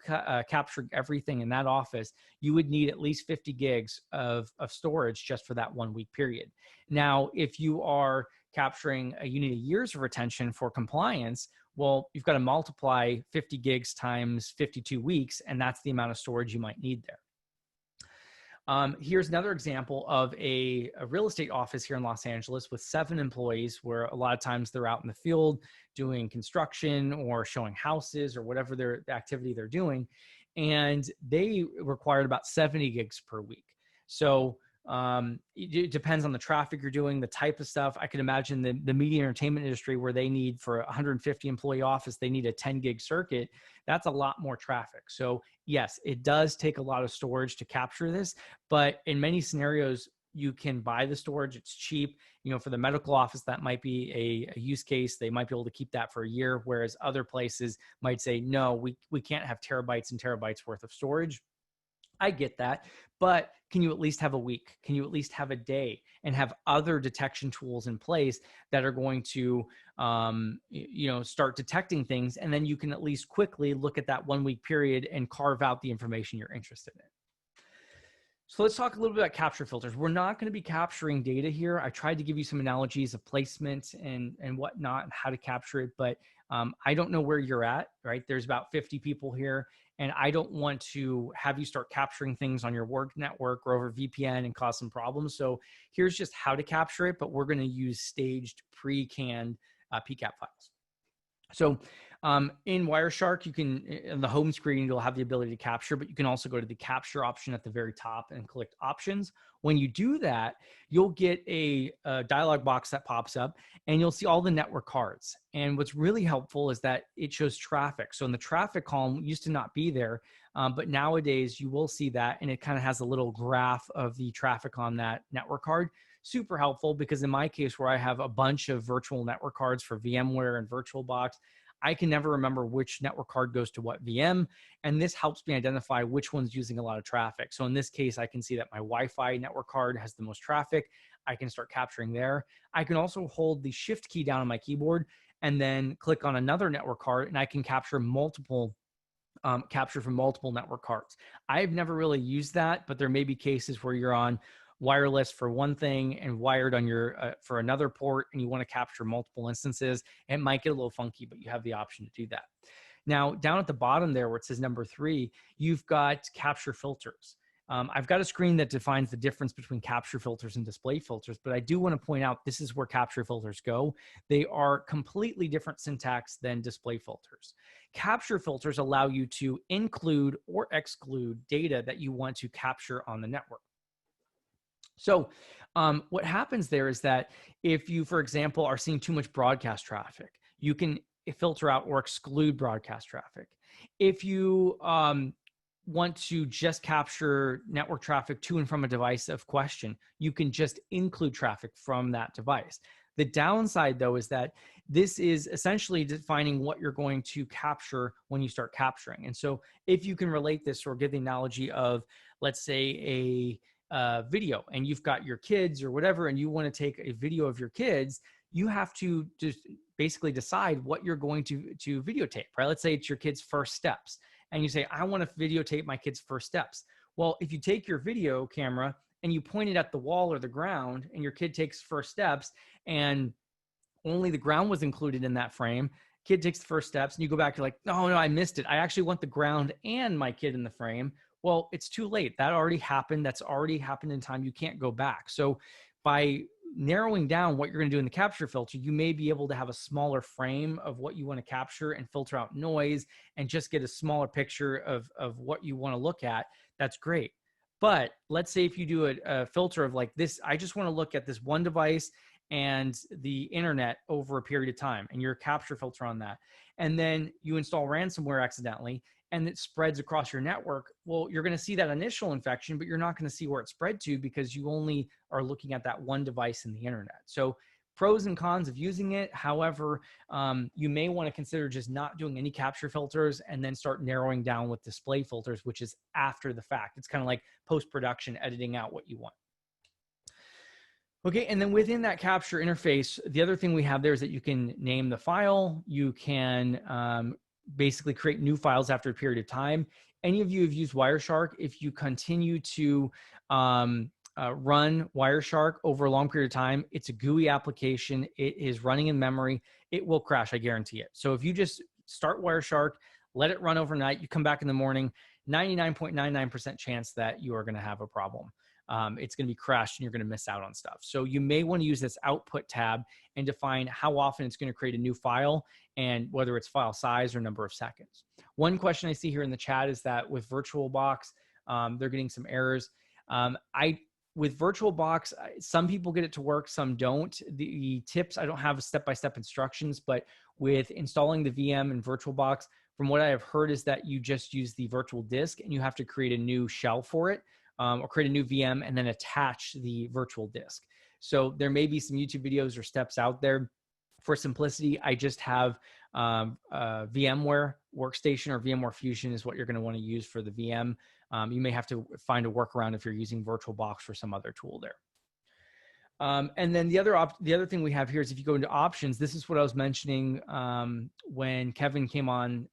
capturing everything in that office, you would need at least 50 gigs of storage just for that 1 week period. Now, if you are capturing you need a year's of retention for compliance, well, you've got to multiply 50 gigs times 52 weeks, and that's the amount of storage you might need there. Here's another example of a real estate office here in Los Angeles with 7 employees, where a lot of times they're out in the field doing construction or showing houses or whatever the activity they're doing. And they required about 70 gigs per week. So It depends on the traffic you're doing, the type of stuff. I could imagine the media entertainment industry where they need, for a 150 employee office, they need a 10 gig circuit. That's a lot more traffic. So yes, it does take a lot of storage to capture this, but in many scenarios, you can buy the storage. It's cheap. You know, for the medical office, that might be a use case. They might be able to keep that for a year, whereas other places might say, no, we can't have terabytes and terabytes worth of storage. I get that, but can you at least have a week? Can you at least have a day and have other detection tools in place that are going to, start detecting things? And then you can at least quickly look at that 1 week period and carve out the information you're interested in. So let's talk a little bit about capture filters. We're not going to be capturing data here. I tried to give you some analogies of placement and whatnot and how to capture it, but I don't know where you're at, right? There's about 50 people here, and I don't want to have you start capturing things on your work network or over VPN and cause some problems. So here's just how to capture it, but we're going to use staged pre-canned PCAP files. So in Wireshark, you can, in the home screen, you'll have the ability to capture, but you can also go to the capture option at the very top and click options. When you do that, you'll get a dialog box that pops up and you'll see all the network cards. And what's really helpful is that it shows traffic. So in the traffic column, used to not be there, but nowadays you will see that, and it kind of has a little graph of the traffic on that network card. Super helpful, because in my case, where I have a bunch of virtual network cards for VMware and VirtualBox, I can never remember which network card goes to what VM. And this helps me identify which one's using a lot of traffic. So in this case, I can see that my Wi-Fi network card has the most traffic. I can start capturing there. I can also hold the shift key down on my keyboard and then click on another network card, and I can capture from multiple network cards. I've never really used that, but there may be cases where you're on wireless for one thing and wired on your for another port, and you want to capture multiple instances. It might get a little funky, but you have the option to do that. Now, down at the bottom there where it says number 3, you've got capture filters. I've got a screen that defines the difference between capture filters and display filters, but I do want to point out this is where capture filters go. They are completely different syntax than display filters. Capture filters allow you to include or exclude data that you want to capture on the network. So what happens there is that if you, for example, are seeing too much broadcast traffic, you can filter out or exclude broadcast traffic. If you want to just capture network traffic to and from a device of question, you can just include traffic from that device. The downside, though, is that this is essentially defining what you're going to capture when you start capturing. And so if you can relate this or give the analogy of, let's say, a video, and you've got your kids or whatever, and you want to take a video of your kids, you have to just basically decide what you're going to videotape, right? Let's say it's your kid's first steps, and you say, I want to videotape my kid's first steps. Well, if you take your video camera and you point it at the wall or the ground, and your kid takes first steps, and only the ground was included in that frame, kid takes the first steps, and you go back, you're like, no, I missed it. I actually want the ground and my kid in the frame. Well, it's too late. That already happened. That's already happened in time. You can't go back. So by narrowing down what you're going to do in the capture filter, you may be able to have a smaller frame of what you want to capture and filter out noise and just get a smaller picture of what you want to look at. That's great. But let's say if you do a filter of like this, I just want to look at this one device and the internet over a period of time, and your capture filter on that. And then you install ransomware accidentally, and it spreads across your network. Well, you're going to see that initial infection, but you're not going to see where it spread to because you only are looking at that one device in the internet. So pros and cons of using it. However, you may want to consider just not doing any capture filters and then start narrowing down with display filters, which is after the fact. It's kind of like post-production, editing out what you want. Okay, and then within that capture interface, the other thing we have there is that you can name the file. You can basically create new files after a period of time. Any of you have used Wireshark, if you continue to run Wireshark over a long period of time, it's a GUI application. It is running in memory. It will crash, I guarantee it. So if you just start Wireshark, let it run overnight, you come back in the morning, 99.99% chance that you are going to have a problem. It's going to be crashed and you're going to miss out on stuff. So you may want to use this output tab and define how often it's going to create a new file and whether it's file size or number of seconds. One question I see here in the chat is that with VirtualBox, they're getting some errors. I with VirtualBox, some people get it to work, some don't. The tips, I don't have step-by-step instructions, but with installing the VM in VirtualBox, from what I have heard is that you just use the virtual disk and you have to create a new shell for it, or create a new VM and then attach the virtual disk. So there may be some YouTube videos or steps out there. For simplicity, I just have VMware Workstation, or VMware Fusion is what you're going to want to use for the VM. You may have to find a workaround if you're using VirtualBox or some other tool there. And then the other thing we have here is if you go into options, this is what I was mentioning when Kevin came on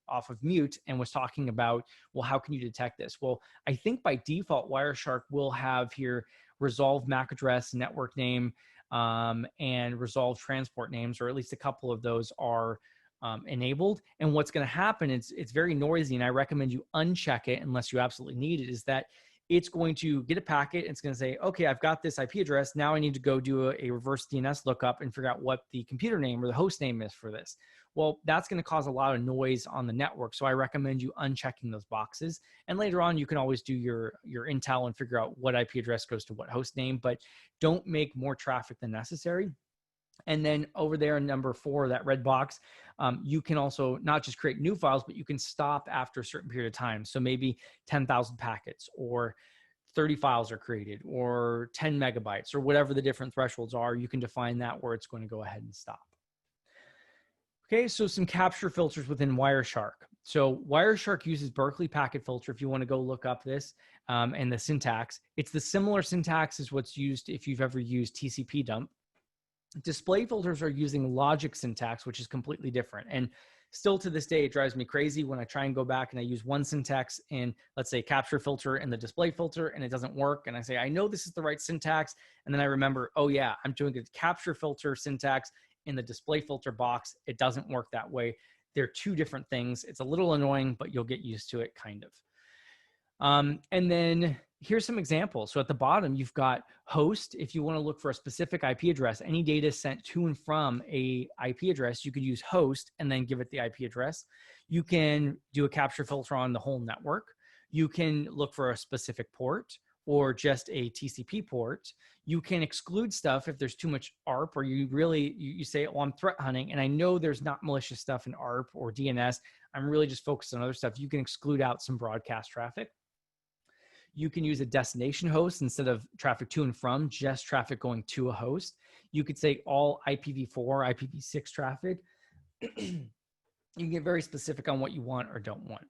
off of mute and was talking about, well, how can you detect this? Well, I think by default, Wireshark will have here resolve MAC address, network name, and resolve transport names, or at least a couple of those are enabled. And what's going to happen, it's very noisy, and I recommend you uncheck it unless you absolutely need it, is that it's going to get a packet. It's going to say, okay, I've got this IP address. Now I need to go do a reverse DNS lookup and figure out what the computer name or the host name is for this. Well, that's going to cause a lot of noise on the network. So I recommend you unchecking those boxes. And later on, you can always do your intel and figure out what IP address goes to what host name, but don't make more traffic than necessary. And then over there in number 4, that red box, you can also not just create new files, but you can stop after a certain period of time. So maybe 10,000 packets or 30 files are created or 10 megabytes or whatever the different thresholds are. You can define that where it's going to go ahead and stop. Okay, so some capture filters within Wireshark. So Wireshark uses Berkeley packet filter if you want to go look up this and the syntax. It's the similar syntax as what's used if you've ever used TCP dump. Display filters are using logic syntax, which is completely different. And still to this day, it drives me crazy when I try and go back and I use one syntax in, let's say, capture filter and the display filter, and it doesn't work. And I say, I know this is the right syntax. And then I remember, oh yeah, I'm doing a capture filter syntax in the display filter box. It doesn't work that way. They're two different things. It's a little annoying, but you'll get used to it, kind of. And then here's some examples. So at the bottom, you've got host. If you want to look for a specific IP address, any data sent to and from a IP address, you could use host and then give it the IP address. You can do a capture filter on the whole network. You can look for a specific port or just a TCP port. You can exclude stuff if there's too much ARP, or you say, oh, I'm threat hunting and I know there's not malicious stuff in ARP or DNS. I'm really just focused on other stuff. You can exclude out some broadcast traffic. You can use a destination host instead of traffic to and from, just traffic going to a host. You could say all IPv4, IPv6 traffic. You can get very specific on what you want or don't want.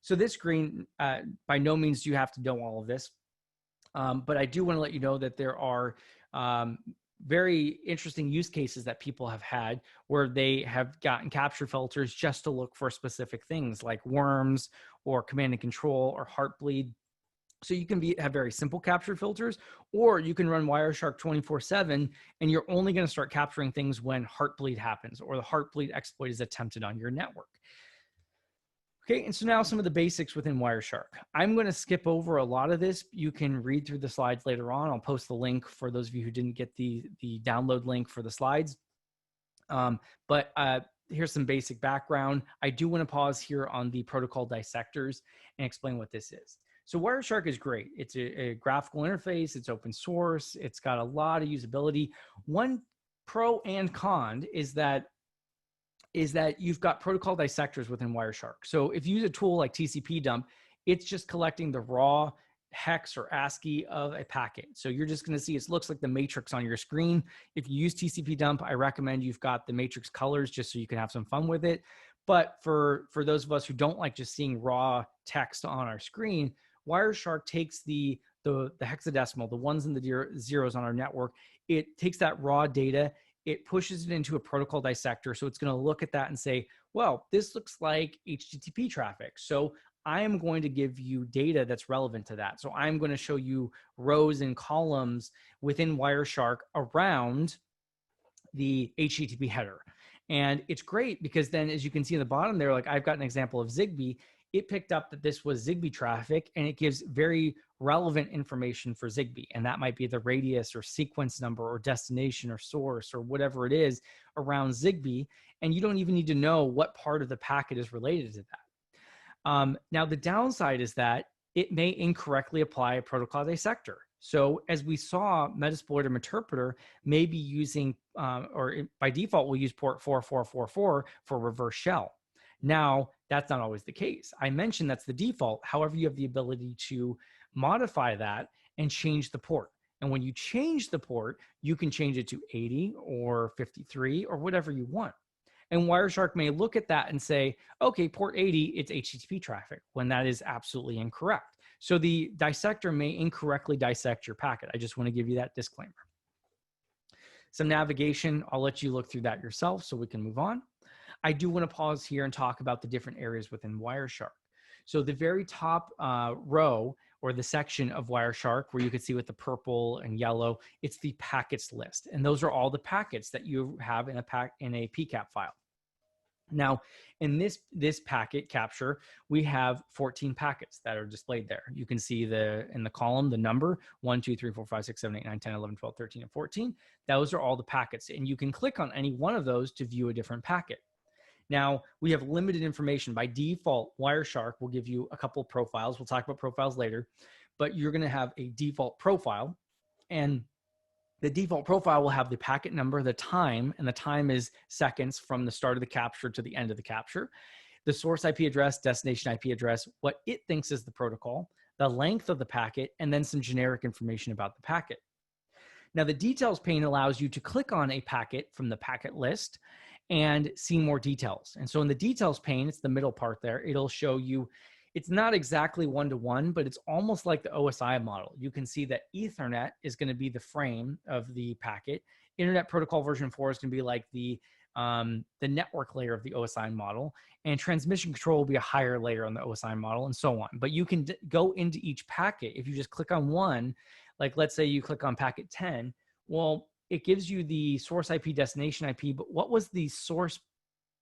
So this screen, by no means do you have to know all of this. But I do want to let you know that there are very interesting use cases that people have had where they have gotten capture filters just to look for specific things like worms or command and control or heartbleed. So you can have very simple capture filters, or you can run Wireshark 24/7 and you're only going to start capturing things when heartbleed happens or the heartbleed exploit is attempted on your network. Okay, and so now some of the basics within Wireshark. I'm going to skip over a lot of this. You can read through the slides later on. I'll post the link for those of you who didn't get the download link for the slides. But here's some basic background. I do want to pause here on the protocol dissectors and explain what this is. So Wireshark is great. It's a graphical interface. It's open source. It's got a lot of usability. One pro and con is that you've got protocol dissectors within Wireshark. So if you use a tool like TCP dump, it's just collecting the raw hex or ASCII of a packet. So you're just going to see it looks like the matrix on your screen. If you use TCP dump, I recommend you've got the matrix colors just so you can have some fun with it. But for those of us who don't like just seeing raw text on our screen, Wireshark takes the hexadecimal, the ones and the zeros on our network. It takes that raw data, it pushes it into a protocol dissector. So it's going to look at that and say, well, this looks like HTTP traffic. So I am going to give you data that's relevant to that. So I'm going to show you rows and columns within Wireshark around the HTTP header. And it's great because then, as you can see in the bottom there, like I've got an example of Zigbee. It picked up that this was Zigbee traffic, and it gives very relevant information for Zigbee. And that might be the radius or sequence number or destination or source or whatever it is around Zigbee. And you don't even need to know what part of the packet is related to that. Now, the downside is that it may incorrectly apply a protocol dissector. So as we saw, Metasploiter interpreter may be using, by default, we'll use port 4444 for reverse shell. Now, that's not always the case. I mentioned that's the default. However, you have the ability to modify that and change the port. And when you change the port, you can change it to 80 or 53 or whatever you want. And Wireshark may look at that and say, okay, port 80, it's HTTP traffic, when that is absolutely incorrect. So the dissector may incorrectly dissect your packet. I just want to give you that disclaimer. Some navigation, I'll let you look through that yourself so we can move on. I do want to pause here and talk about the different areas within Wireshark. So the very top row, or the section of Wireshark where you can see with the purple and yellow, it's the packets list. And those are all the packets that you have in a PCAP file. Now, in this packet capture, we have 14 packets that are displayed there. You can see in the column, the number 1, 2, 3, 4, 5, 6, 7, 8, 9, 10, 11, 12, 13, and 14. Those are all the packets. And you can click on any one of those to view a different packet. Now, we have limited information. By default, Wireshark will give you a couple of profiles. We'll talk about profiles later, but you're going to have a default profile, and the default profile will have the packet number, the time, and the time is seconds from the start of the capture to the end of the capture, the source IP address, destination IP address, what it thinks is the protocol, the length of the packet, and then some generic information about the packet. Now, the details pane allows you to click on a packet from the packet list and see more details. And so in the details pane, it's the middle part there, it'll show you, it's not exactly one-to-one, but it's almost like the OSI model. You can see that Ethernet is going to be the frame of the packet. Internet Protocol version 4 is going to be like the network layer of the OSI model, and transmission control will be a higher layer on the OSI model, and so on. But you can go into each packet. If you just click on one, like let's say you click on packet 10, well, it gives you the source IP, destination IP, but what was the source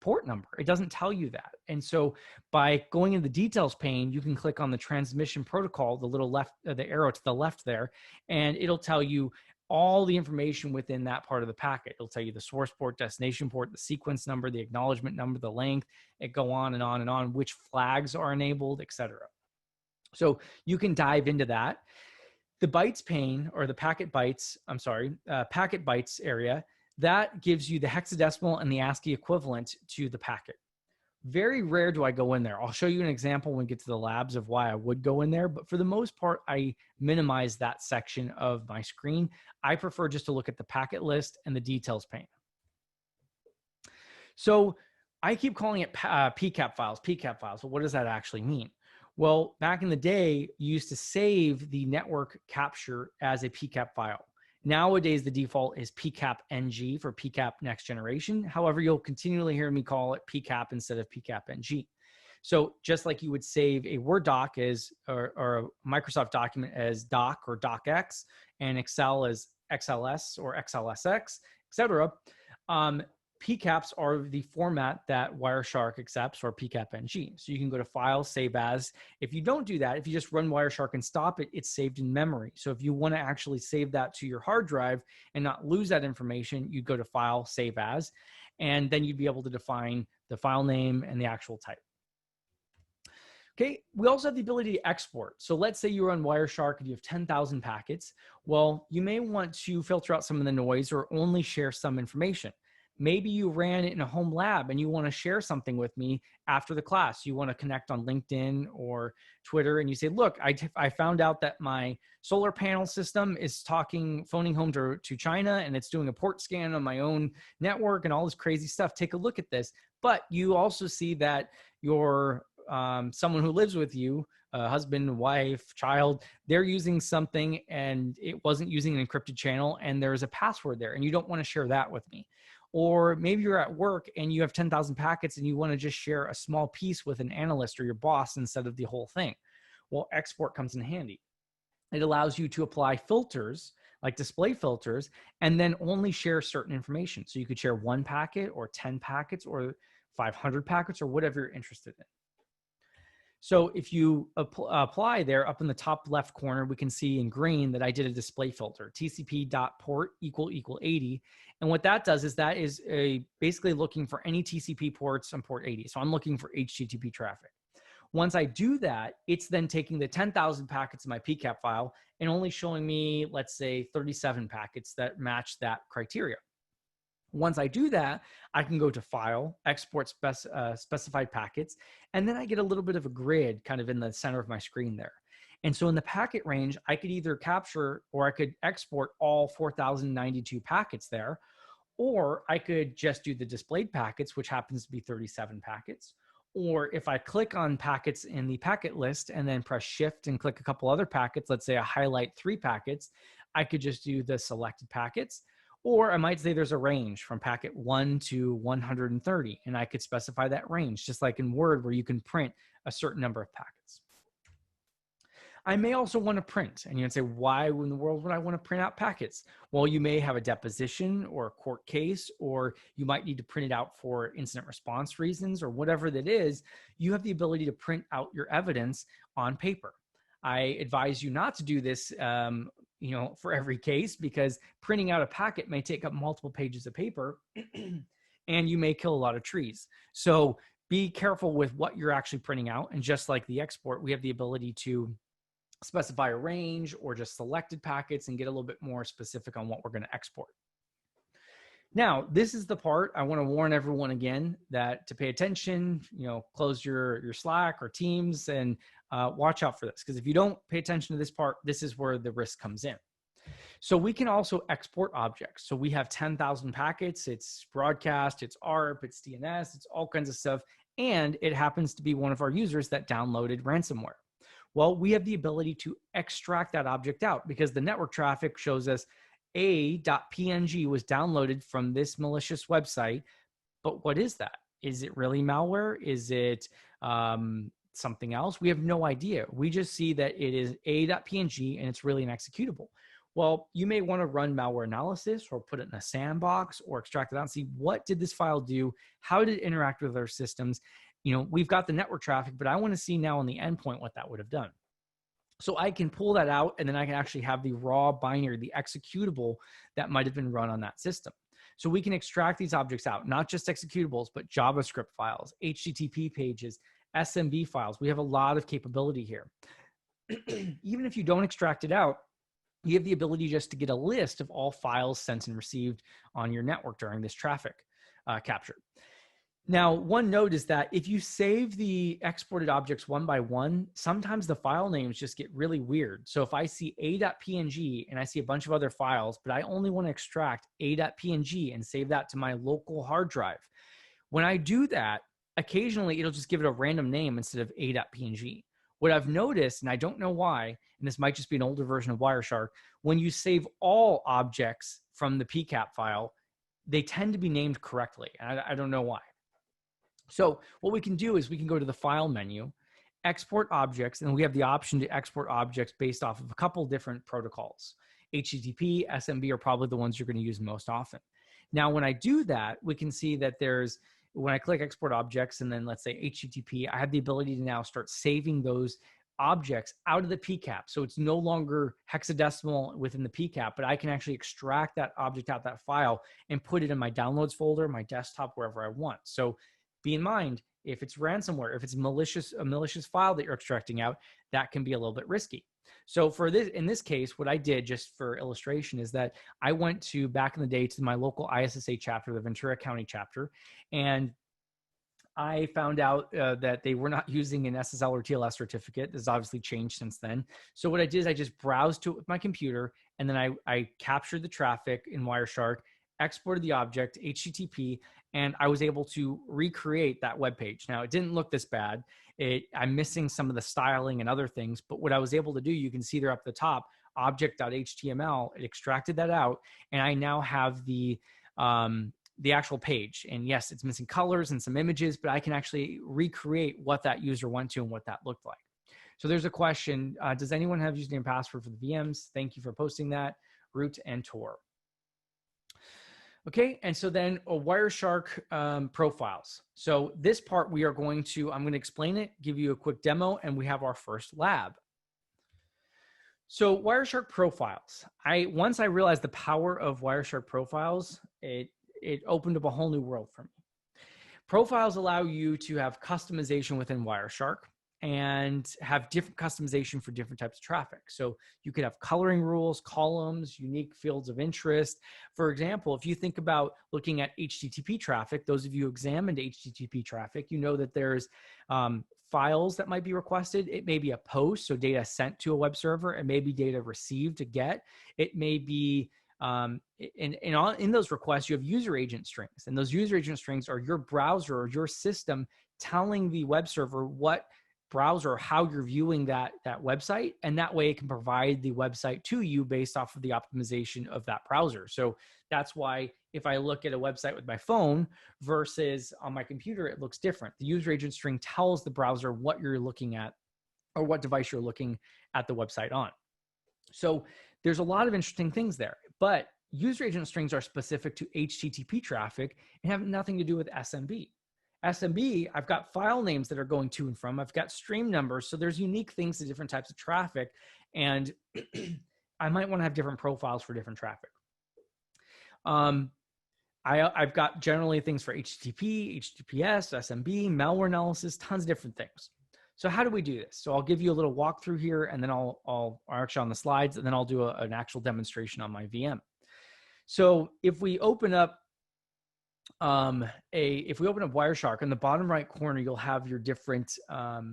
port number? It doesn't tell you that. And so by going in the details pane, you can click on the transmission protocol, the little left, the arrow to the left there, and it'll tell you all the information within that part of the packet. It'll tell you the source port, destination port, the sequence number, the acknowledgement number, the length, it go on and on and on, which flags are enabled, etc. So you can dive into that. The bytes pane, or the packet bytes, packet bytes area, that gives you the hexadecimal and the ASCII equivalent to the packet. Very rare do I go in there. I'll show you an example when we get to the labs of why I would go in there, but for the most part, I minimize that section of my screen. I prefer just to look at the packet list and the details pane. So I keep calling it PCAP files. Well, what does that actually mean? Well, back in the day, you used to save the network capture as a PCAP file. Nowadays, the default is PCAP-NG for PCAP Next Generation. However, you'll continually hear me call it PCAP instead of PCAP-NG. So just like you would save a Word doc as, or a Microsoft document as doc or docx, and Excel as XLS or XLSX, etc., PCAPs are the format that Wireshark accepts, or PCAP-NG. So you can go to File, Save As. If you don't do that, if you just run Wireshark and stop it, it's saved in memory. So if you want to actually save that to your hard drive and not lose that information, you go to File, Save As, and then you'd be able to define the file name and the actual type. Okay, we also have the ability to export. So let's say you run Wireshark and you have 10,000 packets. Well, you may want to filter out some of the noise or only share some information. Maybe you ran it in a home lab and you want to share something with me after the class. You want to connect on LinkedIn or Twitter and you say, look, I found out that my solar panel system is phoning home to China, and it's doing a port scan on my own network and all this crazy stuff. Take a look at this. But you also see that your someone who lives with you, husband, wife, child, they're using something and it wasn't using an encrypted channel and there's a password there and you don't want to share that with me. Or maybe you're at work and you have 10,000 packets and you want to just share a small piece with an analyst or your boss instead of the whole thing. Well, export comes in handy. It allows you to apply filters, like display filters, and then only share certain information. So you could share 1 packet or 10 packets or 500 packets or whatever you're interested in. So if you apply there, up in the top left corner, we can see in green that I did a display filter, tcp.port = 80. And what that does is that is basically looking for any TCP ports on port 80. So I'm looking for HTTP traffic. Once I do that, it's then taking the 10,000 packets in my PCAP file and only showing me, let's say, 37 packets that match that criteria. Once I do that, I can go to File, Export Specified Packets, and then I get a little bit of a grid kind of in the center of my screen there. And so in the packet range, I could either capture or I could export all 4,092 packets there, or I could just do the displayed packets, which happens to be 37 packets. Or if I click on packets in the packet list and then press shift and click a couple other packets, let's say I highlight 3 packets, I could just do the selected packets. Or I might say there's a range from packet 1 to 130, and I could specify that range, just like in Word where you can print a certain number of packets. I may also want to print, and you'd say, why in the world would I want to print out packets? Well, you may have a deposition or a court case, or you might need to print it out for incident response reasons or whatever that is. You have the ability to print out your evidence on paper. I advise you not to do this for every case, because printing out a packet may take up multiple pages of paper and you may kill a lot of trees. So be careful with what you're actually printing out. And just like the export, we have the ability to specify a range or just selected packets and get a little bit more specific on what we're going to export. Now, this is the part I want to warn everyone again that to pay attention, close your Slack or Teams and watch out for this, because if you don't pay attention to this part, this is where the risk comes in. So we can also export objects. So we have 10,000 packets. It's broadcast, it's ARP, it's DNS, it's all kinds of stuff. And it happens to be one of our users that downloaded ransomware. Well, we have the ability to extract that object out because the network traffic shows us a.png was downloaded from this malicious website. But what is that? Is it really malware? Is it something else? We have no idea. We just see that it is a.png and it's really an executable. Well, you may want to run malware analysis or put it in a sandbox or extract it out and see what did this file do? How did it interact with our systems? We've got the network traffic, but I want to see now on the endpoint what that would have done. So I can pull that out and then I can actually have the raw binary, the executable that might have been run on that system. So we can extract these objects out, not just executables, but JavaScript files, HTTP pages, SMB files. We have a lot of capability here. Even if you don't extract it out, you have the ability just to get a list of all files sent and received on your network during this traffic capture. Now, one note is that if you save the exported objects one by one, sometimes the file names just get really weird. So if I see a.png and I see a bunch of other files, but I only want to extract a.png and save that to my local hard drive, when I do that, occasionally it'll just give it a random name instead of a.png. What I've noticed, and I don't know why, and this might just be an older version of Wireshark, when you save all objects from the PCAP file, they tend to be named correctly. And I don't know why. So what we can do is we can go to the File menu, Export Objects, and we have the option to export objects based off of a couple different protocols. HTTP, SMB are probably the ones you're going to use most often. Now, when I do that, we can see that when I click Export Objects and then let's say HTTP, I have the ability to now start saving those objects out of the PCAP. So it's no longer hexadecimal within the PCAP, but I can actually extract that object out, that file, and put it in my downloads folder, my desktop, wherever I want. So be in mind, if it's ransomware, if it's a malicious file that you're extracting out, that can be a little bit risky. So in this case, what I did just for illustration is that I went back in the day to my local ISSA chapter, the Ventura County chapter, and I found out that they were not using an SSL or TLS certificate. This has obviously changed since then. So what I did is I just browsed to it with my computer, and then I captured the traffic in Wireshark, exported the object, HTTP, and I was able to recreate that web page. Now, it didn't look this bad. I'm missing some of the styling and other things, but what I was able to do, you can see there up at the top, object.html, it extracted that out, and I now have the actual page. And yes, it's missing colors and some images, but I can actually recreate what that user went to and what that looked like. So there's a question, does anyone have username and password for the VMs? Thank you for posting that, root and Tor. Okay, and so then Wireshark profiles. So this part I'm going to explain it, give you a quick demo, and we have our first lab. So Wireshark profiles. Once I realized the power of Wireshark profiles, it opened up a whole new world for me. Profiles allow you to have customization within Wireshark. and have different customization for different types of traffic. So you could have coloring rules, columns, unique fields of interest. For example, if you think about looking at HTTP traffic, those of you who examined HTTP traffic, you know that there's files that might be requested. It may be a post, so data sent to a web server. It may be data received to get. It may be in those requests, you have user agent strings, and those user agent strings are your browser or your system telling the web server what browser, how you're viewing that website, and that way it can provide the website to you based off of the optimization of that browser. So that's why if I look at a website with my phone versus on my computer, it looks different. The user agent string tells the browser what you're looking at or what device you're looking at the website on. So there's a lot of interesting things there, but user agent strings are specific to HTTP traffic and have nothing to do with SMB. SMB, I've got file names that are going to and from. I've got stream numbers. So there's unique things to different types of traffic. And I might want to have different profiles for different traffic. I've got generally things for HTTP, HTTPS, SMB, malware analysis, tons of different things. So how do we do this? So I'll give you a little walkthrough here, and then I'll actually on the slides, and then I'll do an actual demonstration on my VM. So if we open up Wireshark, in the bottom right corner, you'll have your different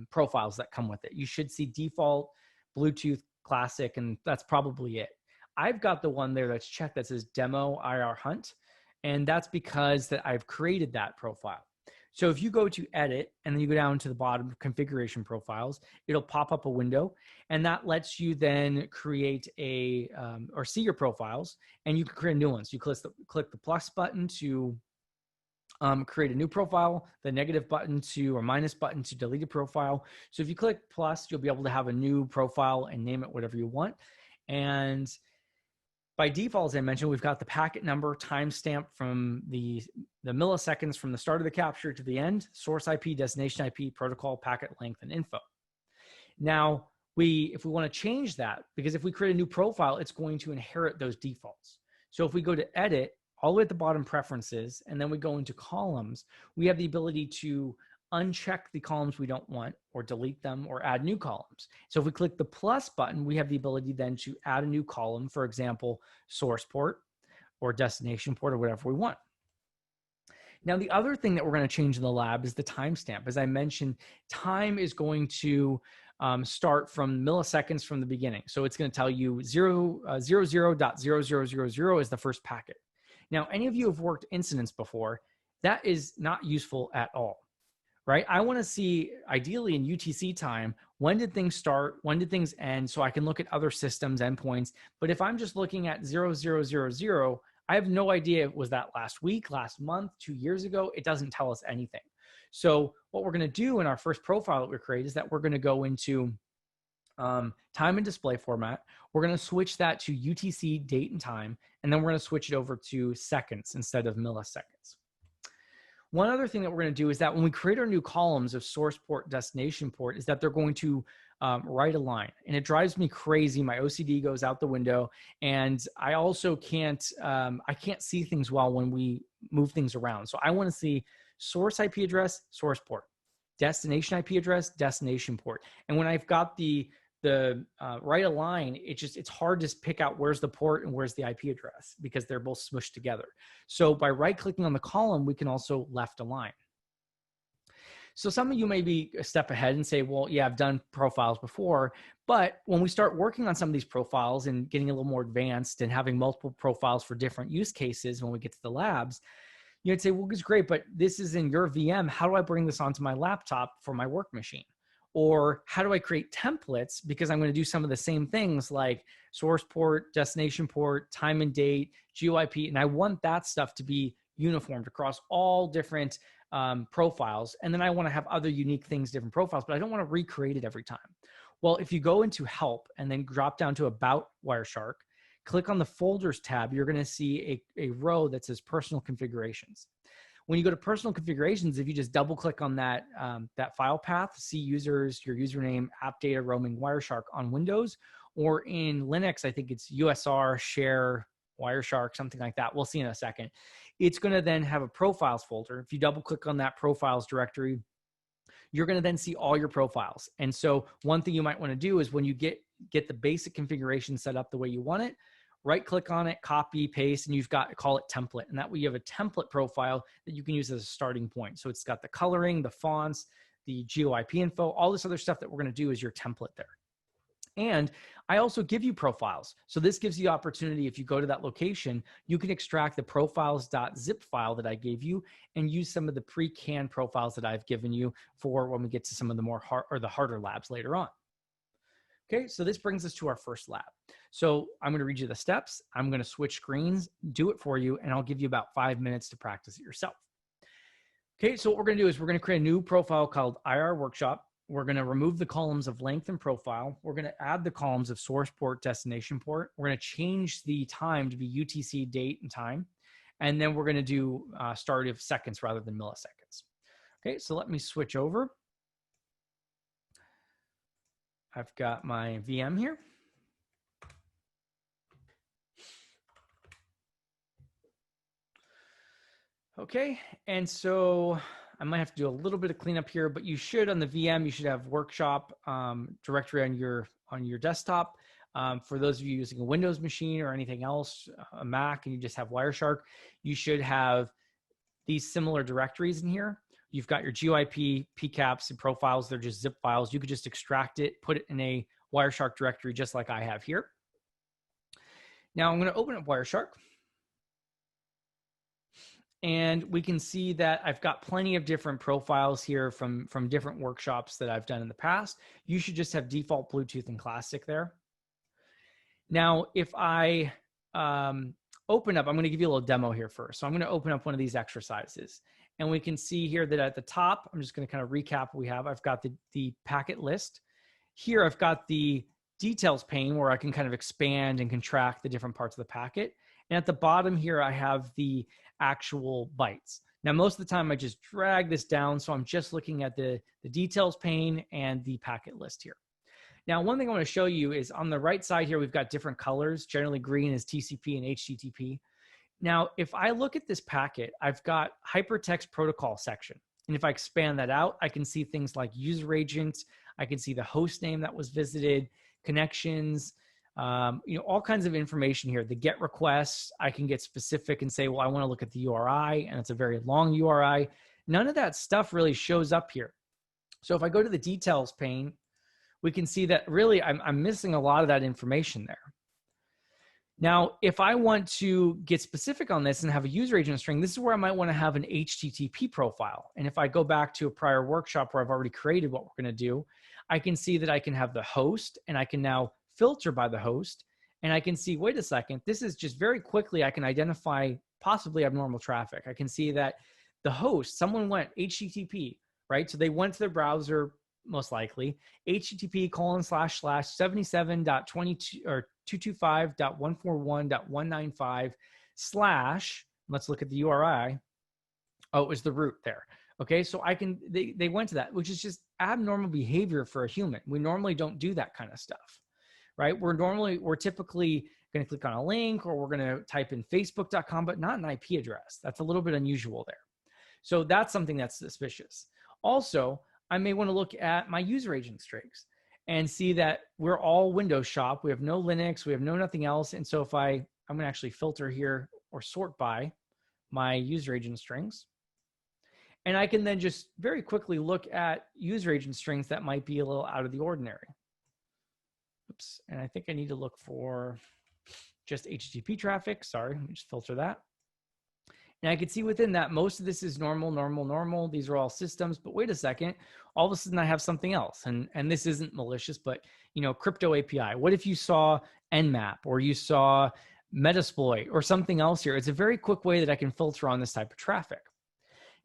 profiles that come with it. You should see default, Bluetooth, classic, and that's probably it. I've got the one there that's checked that says demo IR hunt, and that's because that I've created that profile. So if you go to edit and then you go down to the bottom configuration profiles, it'll pop up a window, and that lets you then create or see your profiles, and you can create new ones. You click the plus button to create a new profile, the negative button or minus button to delete a profile. So if you click plus, you'll be able to have a new profile and name it whatever you want. And by default, as I mentioned, we've got the packet number timestamp from the milliseconds from the start of the capture to the end, source IP, destination IP, protocol, packet length, and info. Now, if we want to change that, because if we create a new profile, it's going to inherit those defaults. So if we go to edit, all the way at the bottom, preferences, and then we go into columns, we have the ability to uncheck the columns we don't want or delete them or add new columns. So if we click the plus button, we have the ability then to add a new column, for example, source port or destination port or whatever we want. Now, the other thing that we're going to change in the lab is the timestamp. As I mentioned, time is going to start from milliseconds from the beginning. So it's going to tell you 00.0000 is the first packet. Now, any of you have worked incidents before, that is not useful at all, right? I want to see, ideally in UTC time, when did things start? When did things end? So I can look at other systems endpoints. But if I'm just looking at 0000, I have no idea, was that last week, last month, 2 years ago? It doesn't tell us anything. So what we're going to do in our first profile that we create is that we're going to go into time and display format. We're going to switch that to UTC date and time, and then we're going to switch it over to seconds instead of milliseconds. One other thing that we're going to do is that when we create our new columns of source port, destination port, is that they're going to write a line, and it drives me crazy. My OCD goes out the window, and I also can't see things well when we move things around. So I want to see source IP address, source port, destination IP address, destination port. And when I've got the write a line, it's hard to pick out where's the port and where's the IP address because they're both smushed together. So by right clicking on the column, we can also left align. So some of you may be a step ahead and say, well, yeah, I've done profiles before, but when we start working on some of these profiles and getting a little more advanced and having multiple profiles for different use cases, when we get to the labs, you'd say, well, it's great, but this is in your VM. How do I bring this onto my laptop for my work machine? Or how do I create templates? Because I'm going to do some of the same things like source port, destination port, time and date, GeoIP, and I want that stuff to be uniformed across all different profiles. And then I want to have other unique things, different profiles, but I don't want to recreate it every time. Well, if you go into help and then drop down to about Wireshark, click on the folders tab, you're going to see a row that says personal configurations. When you go to personal configurations, if you just double click on that file path, see users, your username, app data, roaming, Wireshark on Windows, or in Linux, I think it's USR, share, Wireshark, something like that. We'll see in a second. It's going to then have a profiles folder. If you double click on that profiles directory, you're going to then see all your profiles. And so one thing you might want to do is when you get the basic configuration set up the way you want it, right click on it, copy, paste, and you've got, call it template. And that way you have a template profile that you can use as a starting point. So it's got the coloring, the fonts, the GeoIP info, all this other stuff that we're going to do is your template there. And I also give you profiles. So this gives you the opportunity, if you go to that location, you can extract the profiles.zip file that I gave you and use some of the pre-canned profiles that I've given you for when we get to some of the more the harder labs later on. Okay, so this brings us to our first lab. So I'm going to read you the steps. I'm going to switch screens, do it for you, and I'll give you about 5 minutes to practice it yourself. Okay, so what we're going to do is we're going to create a new profile called IR Workshop. We're going to remove the columns of length and profile. We're going to add the columns of source port, destination port. We're going to change the time to be UTC date and time. And then we're going to do start of seconds rather than milliseconds. Okay, so let me switch over. I've got my VM here. Okay, and so I might have to do a little bit of cleanup here, but you should on the VM, you should have workshop directory on your desktop. For those of you using a Windows machine or anything else, a Mac, and you just have Wireshark, you should have these similar directories in here. You've got your GeoIP, PCAPs, and profiles. They're just zip files. You could just extract it, put it in a Wireshark directory just like I have here. Now I'm going to open up Wireshark. And we can see that I've got plenty of different profiles here from different workshops that I've done in the past. You should just have default Bluetooth and Classic there. Now, if I open up, I'm going to give you a little demo here first. So I'm going to open up one of these exercises. And we can see here that at the top, I'm just going to kind of recap what we have. I've got the packet list. Here, I've got the details pane where I can kind of expand and contract the different parts of the packet. And at the bottom here, I have the actual bytes. Now, most of the time I just drag this down. So I'm just looking at the details pane and the packet list here. Now, one thing I want to show you is on the right side here, we've got different colors. Generally green is TCP and HTTP. Now, if I look at this packet, I've got hypertext protocol section. And if I expand that out, I can see things like user agent. I can see the host name that was visited, connections, all kinds of information here. The GET requests, I can get specific and say, well, I want to look at the URI, and it's a very long URI. None of that stuff really shows up here. So if I go to the details pane, we can see that really I'm missing a lot of that information there. Now, if I want to get specific on this and have a user agent string, this is where I might want to have an HTTP profile. And if I go back to a prior workshop where I've already created what we're going to do, I can see that I can have the host, and I can now filter by the host, and I can see, wait a second, this is just very quickly, I can identify possibly abnormal traffic. I can see that the host, someone went HTTP, right? So they went to their browser, most likely, http://77.22 or 225.141.195/ let's look at the URI. Oh, it was the root there. Okay, so they went to that, which is just abnormal behavior for a human. We normally don't do that kind of stuff, right? We're typically going to click on a link, or we're going to type in facebook.com, but not an IP address. That's a little bit unusual there. So that's something that's suspicious. Also, I may want to look at my user agent strings and see that we're all Windows shop. We have no Linux, we have no nothing else. And so if I'm going to actually filter here or sort by my user agent strings. And I can then just very quickly look at user agent strings that might be a little out of the ordinary. Oops, and I think I need to look for just HTTP traffic. Sorry, let me just filter that. And I can see within that, most of this is normal, normal, normal. These are all systems, but wait a second, all of a sudden I have something else. And this isn't malicious, but crypto API. What if you saw Nmap, or you saw Metasploit or something else here? It's a very quick way that I can filter on this type of traffic.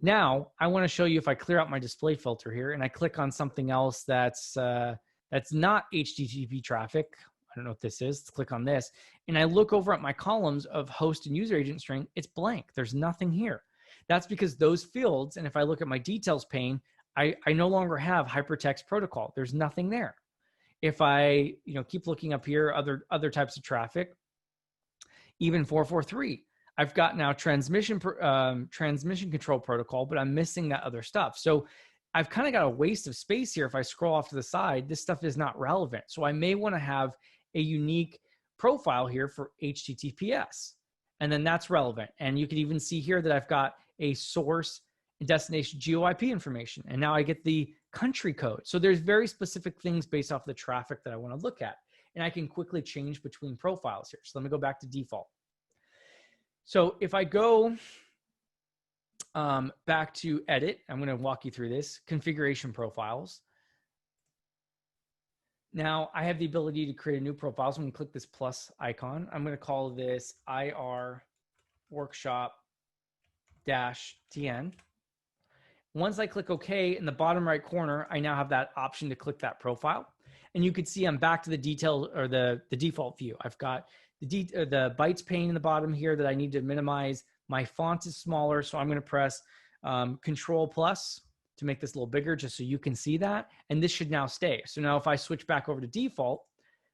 Now, I want to show you if I clear out my display filter here and I click on something else that's not HTTP traffic. I don't know what this is. Let's click on this. And I look over at my columns of host and user agent string. It's blank. There's nothing here. That's because those fields, and if I look at my details pane, I no longer have hypertext protocol. There's nothing there. If I keep looking up here, other types of traffic, even 443. I've got now transmission control protocol, but I'm missing that other stuff. So I've kind of got a waste of space here. If I scroll off to the side, this stuff is not relevant. So I may want to have a unique profile here for HTTPS. And then that's relevant. And you can even see here that I've got a source and destination GeoIP information. And now I get the country code. So there's very specific things based off the traffic that I want to look at. And I can quickly change between profiles here. So let me go back to default. So if I go back to edit, I'm going to walk you through this, configuration profiles. Now I have the ability to create a new profile. So I'm going to click this plus icon. I'm going to call this IR workshop-TN. Once I click OK, in the bottom right corner, I now have that option to click that profile. And you can see I'm back to the detail or the default view. I've got the bytes pane in the bottom here that I need to minimize. My font is smaller, so I'm going to press Control plus to make this a little bigger just so you can see that. And this should now stay. So now if I switch back over to default,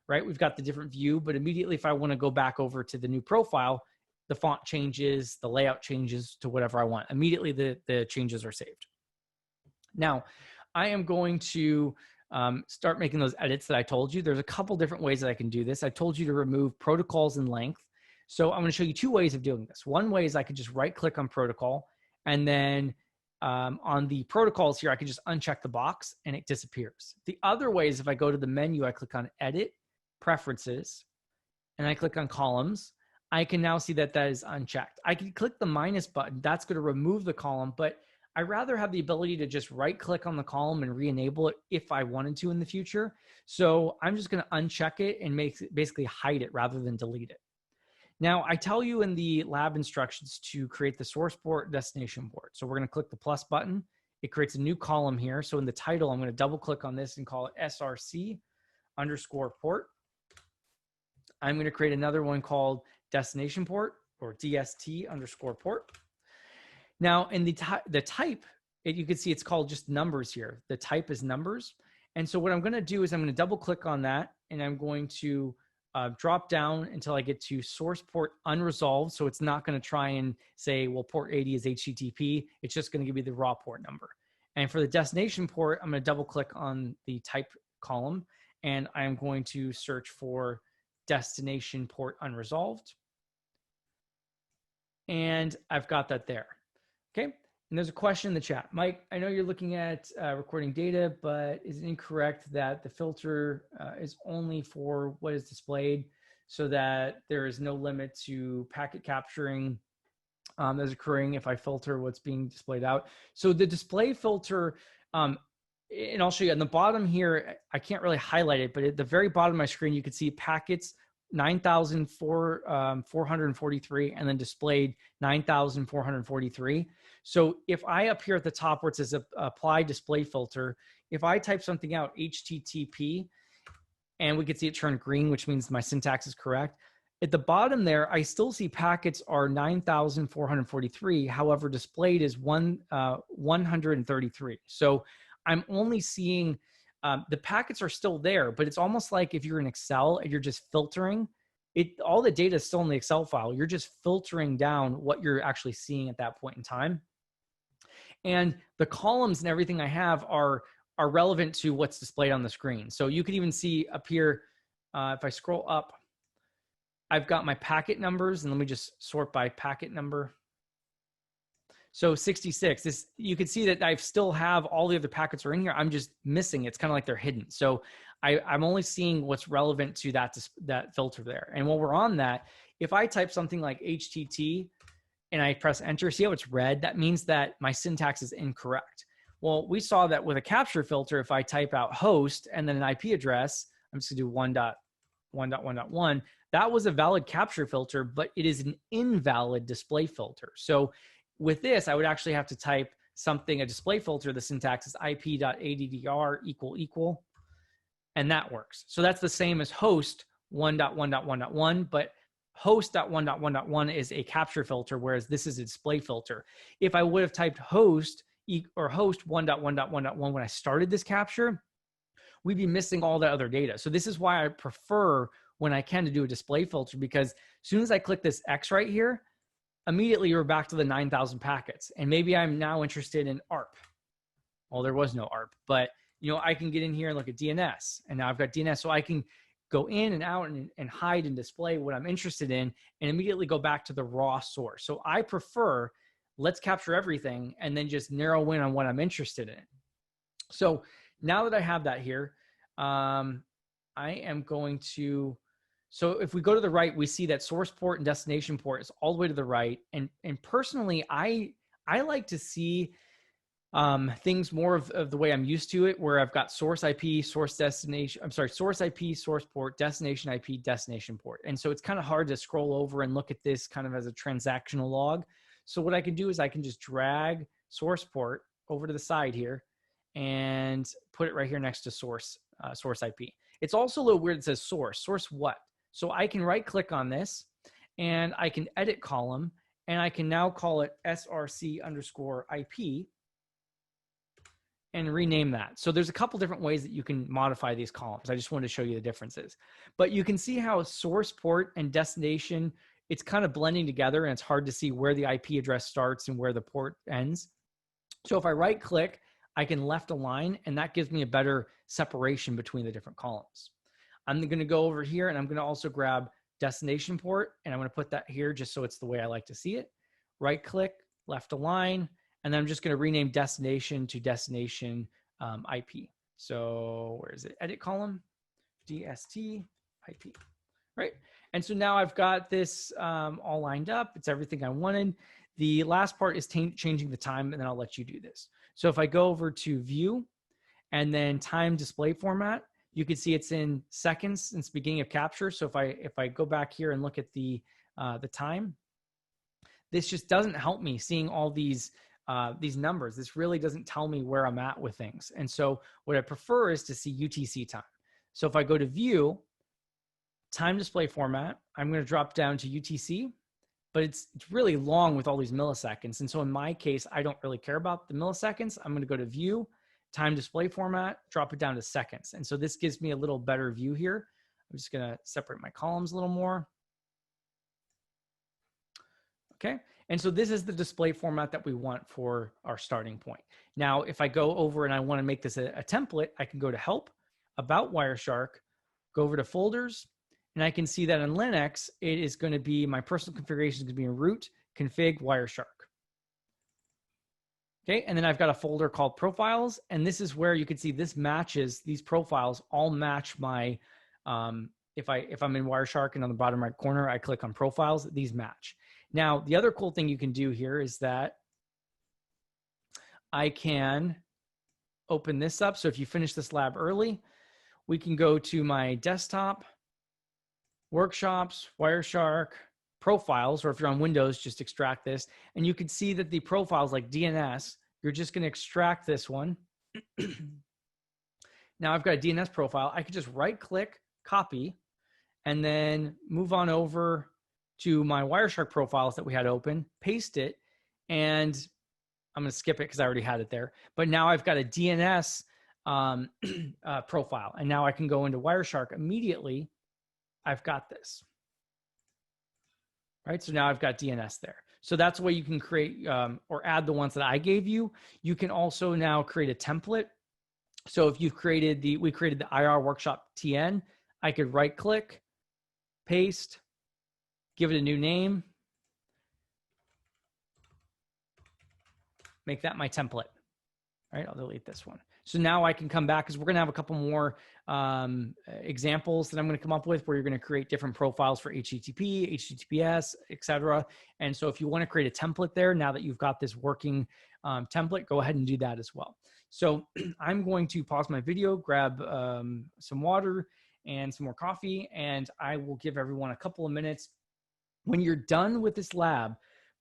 right, we've got the different view, but immediately if I want to go back over to the new profile, the font changes, the layout changes to whatever I want. Immediately the changes are saved. Now, I am going to start making those edits that I told you. There's a couple different ways that I can do this. I told you to remove protocols and length. So I'm going to show you two ways of doing this. One way is I could just right click on protocol, and then on the protocols here, I could just uncheck the box and it disappears. The other way is if I go to the menu, I click on edit, preferences, and I click on columns. I can now see that that is unchecked. I can click the minus button. That's going to remove the column, but I rather have the ability to just right click on the column and re-enable it if I wanted to in the future. So I'm just going to uncheck it and basically hide it rather than delete it. Now I tell you in the lab instructions to create the source port, destination port. So we're going to click the plus button. It creates a new column here. So in the title, I'm going to double click on this and call it SRC_port. I'm going to create another one called destination port or DST_port. Now in the type, you can see it's called just numbers here. The type is numbers. And so what I'm going to do is I'm going to double click on that and I'm going to drop down until I get to source port unresolved. So it's not going to try and say, well, port 80 is HTTP. It's just going to give me the raw port number. And for the destination port, I'm going to double click on the type column and I'm going to search for destination port unresolved. And I've got that there. Okay. And there's a question in the chat. Mike, I know you're looking at recording data, but is it incorrect that the filter is only for what is displayed so that there is no limit to packet capturing that's occurring if I filter what's being displayed out? So the display filter, and I'll show you on the bottom here, I can't really highlight it, but at the very bottom of my screen, you can see packets 9,443 and then displayed 9,443. So if I up here at the top where it says apply display filter, if I type something out HTTP and we can see it turn green, which means my syntax is correct. At the bottom there, I still see packets are 9,443. However, displayed is 133. So I'm only seeing the packets are still there, but it's almost like if you're in Excel and you're just filtering it, all the data is still in the Excel file. You're just filtering down what you're actually seeing at that point in time. And the columns and everything I have are relevant to what's displayed on the screen. So you can even see up here, if I scroll up, I've got my packet numbers, and let me just sort by packet number. So 66, you can see that I still have all the other packets are in here. I'm just missing. It's kind of like they're hidden. So I'm only seeing what's relevant to that filter there. And while we're on that, if I type something like HTTP and I press enter, see how it's red? That means that my syntax is incorrect. Well, we saw that with a capture filter, if I type out host and then an IP address, I'm just gonna do 1.1.1.1, that was a valid capture filter, but it is an invalid display filter. So with this, I would actually have to type something, a display filter, the syntax is ip.addr ==, and that works. So that's the same as host 1.1.1.1, but host.1.1.1 is a capture filter, whereas this is a display filter. If I would have typed host or host 1.1.1.1 when I started this capture, we'd be missing all that other data. So this is why I prefer when I can to do a display filter, because as soon as I click this X right here, immediately you're back to the 9,000 packets. And maybe I'm now interested in ARP. Well, there was no ARP, but you know, I can get in here and look at DNS, and now I've got DNS, so I can go in and out and hide and display what I'm interested in and immediately go back to the raw source. So I prefer, let's capture everything and then just narrow in on what I'm interested in. So now that I have that here, I am going to, so if we go to the right, we see that source port and destination port is all the way to the right. And personally, I like to see things more of the way I'm used to it, where I've got source IP, source destination, I'm sorry, source IP, source port, destination IP, destination port. And so it's kind of hard to scroll over and look at this kind of as a transactional log. So what I can do is I can just drag source port over to the side here and put it right here next to source IP. It's also a little weird. It says source what? So I can right click on this and I can edit column, and I can now call it src_IP and rename that. So there's a couple different ways that you can modify these columns. I just wanted to show you the differences. But you can see how source port and destination, it's kind of blending together, and it's hard to see where the IP address starts and where the port ends. So if I right click, I can left align, and that gives me a better separation between the different columns. I'm going to go over here, and I'm going to also grab destination port, and I'm going to put that here just so it's the way I like to see it. Right click, left align, and then I'm just going to rename destination to destination IP. So where is it? Edit column, DST IP, right? And so now I've got this all lined up. It's everything I wanted. The last part is changing the time, and then I'll let you do this. So if I go over to view and then time display format, you can see it's in seconds since the beginning of capture. So if I go back here and look at the time, this just doesn't help me seeing all these numbers. This really doesn't tell me where I'm at with things. And so what I prefer is to see UTC time. So if I go to view, time display format, I'm going to drop down to UTC, but it's really long with all these milliseconds. And so in my case, I don't really care about the milliseconds. I'm going to go to view, time display format, drop it down to seconds. And so this gives me a little better view here. I'm just going to separate my columns a little more. Okay. And so this is the display format that we want for our starting point. Now, if I go over and I want to make this a template, I can go to help, about Wireshark, go over to folders, and I can see that in Linux, it is going to be, my personal configuration is going to be in root, config, Wireshark. Okay. And then I've got a folder called profiles. And this is where you can see this matches, these profiles all match my, if I'm in Wireshark and on the bottom right corner, I click on profiles, these match. Now, the other cool thing you can do here is that I can open this up. So if you finish this lab early, we can go to my desktop, workshops, Wireshark, profiles, or if you're on Windows, just extract this. And you can see that the profiles like DNS, you're just going to extract this one. Now I've got a DNS profile. I could just right click, copy, and then move on over to my Wireshark profiles that we had open, paste it, and I'm going to skip it because I already had it there. But now I've got a DNS profile, and now I can go into Wireshark immediately. I've got this, right? So now I've got DNS there. So that's the way you can create or add the ones that I gave you. You can also now create a template. So if you've created we created the IR workshop TN, I could right click, paste, give it a new name, make that my template. All right, I'll delete this one. So now I can come back because we're going to have a couple more examples that I'm going to come up with where you're going to create different profiles for HTTP, HTTPS, etc. And so if you want to create a template there, now that you've got this working template, go ahead and do that as well. So I'm going to pause my video, grab some water and some more coffee, and I will give everyone a couple of minutes. When you're done with this lab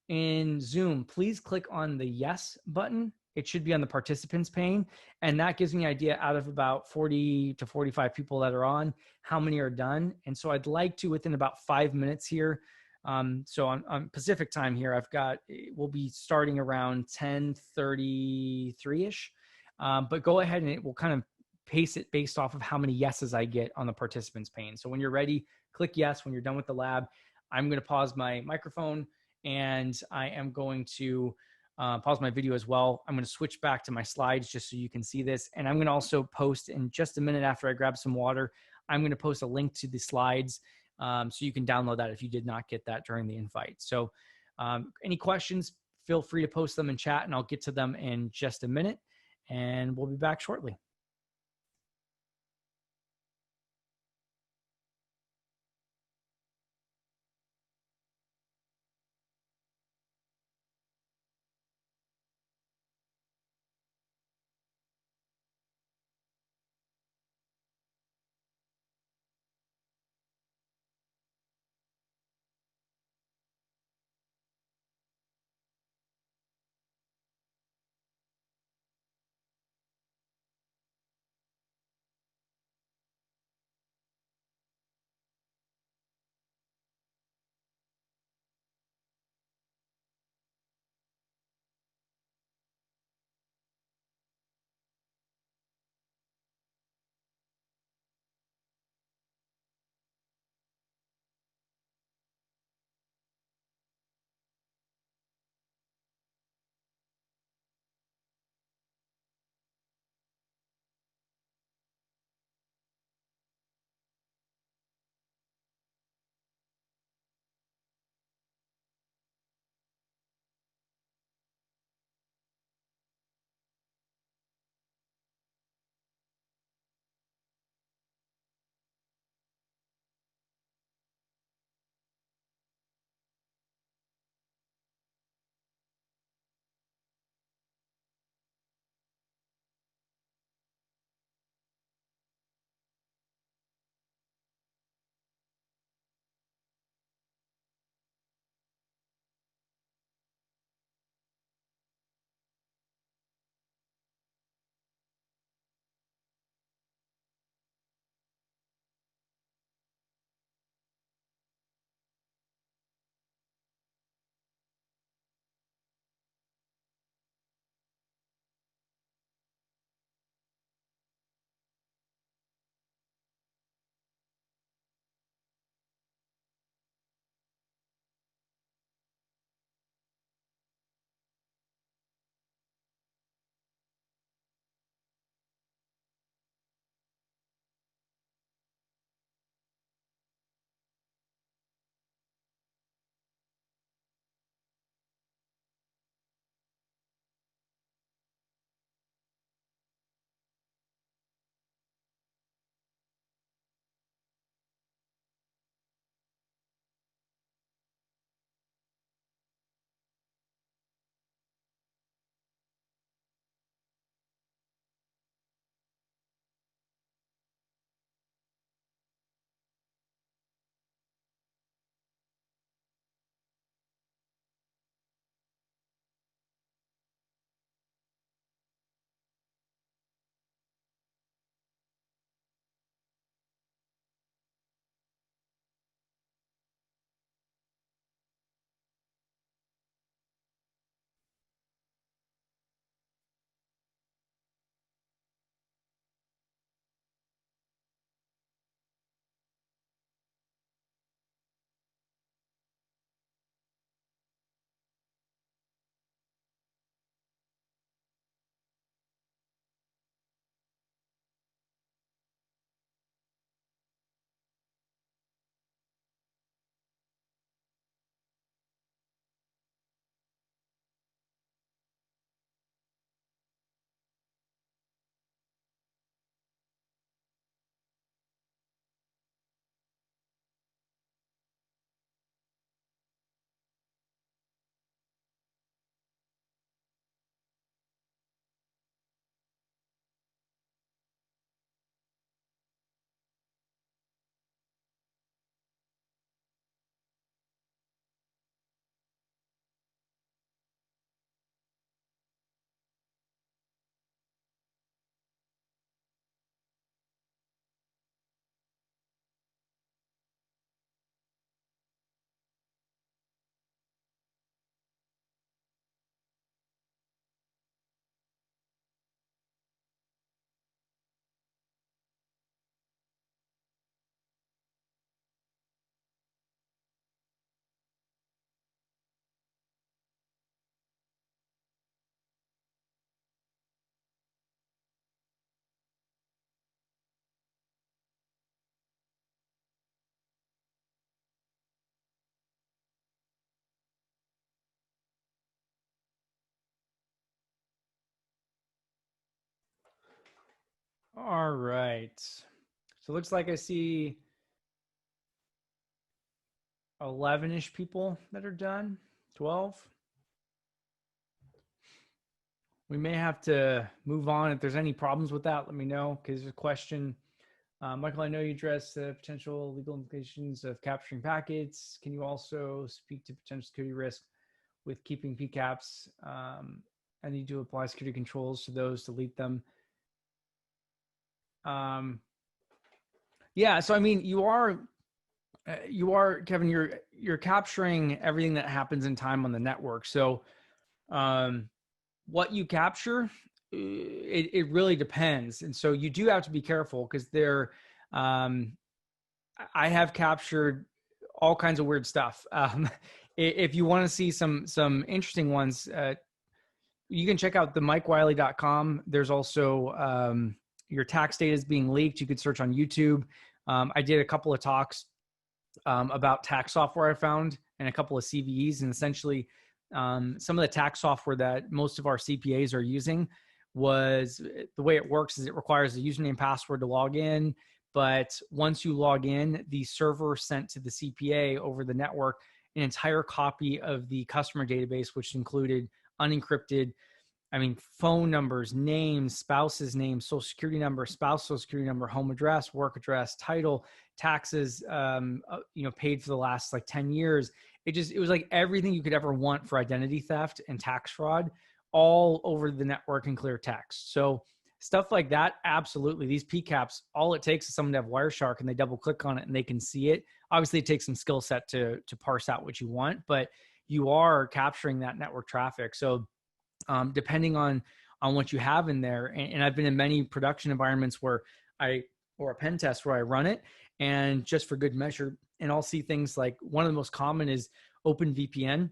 in Zoom, please click on the yes button. It should be on the participants pane. And that gives me an idea out of about 40 to 45 people that are on, how many are done. And so I'd like to, within about 5 minutes here, so on Pacific time here, we'll be starting around 10:33-ish. But go ahead and it will kind of pace it based off of how many yeses I get on the participants pane. So when you're ready, click yes. When you're done with the lab, I'm going to pause my microphone and I am going to pause my video as well. I'm going to switch back to my slides just so you can see this. And I'm going to also post in just a minute after I grab some water, I'm going to post a link to the slides so you can download that if you did not get that during the invite. So any questions, feel free to post them in chat and I'll get to them in just a minute. And we'll be back shortly. All right. So it looks like I see 11-ish people that are done, 12. We may have to move on. If there's any problems with that, let me know, because there's a question. Michael, I know you addressed the potential legal implications of capturing packets. Can you also speak to potential security risk with keeping PCAPs? I need to apply security controls to those, delete them. Yeah, so I mean, you are, Kevin, you're capturing everything that happens in time on the network. So what you capture, it really depends. And so you do have to be careful, because I have captured all kinds of weird stuff. If you want to see some interesting ones, you can check out the MikeWiley.com. There's also your tax data is being leaked. You could search on YouTube. I did a couple of talks about tax software I found, and a couple of CVEs, and essentially some of the tax software that most of our CPAs are using, was the way it works is it requires a username and password to log in. But once you log in, the server sent to the CPA over the network an entire copy of the customer database, which included unencrypted, phone numbers, names, spouse's name, social security number, spouse social security number, home address, work address, title, taxes, paid for the last like 10 years. It was like everything you could ever want for identity theft and tax fraud, all over the network in clear text. So stuff like that, absolutely. These PCAPs, all it takes is someone to have Wireshark and they double click on it and they can see it. Obviously, it takes some skill set to parse out what you want, but you are capturing that network traffic. So depending on what you have in there, and I've been in many production environments or a pen test where I run it, and just for good measure, and I'll see things like, one of the most common is OpenVPN.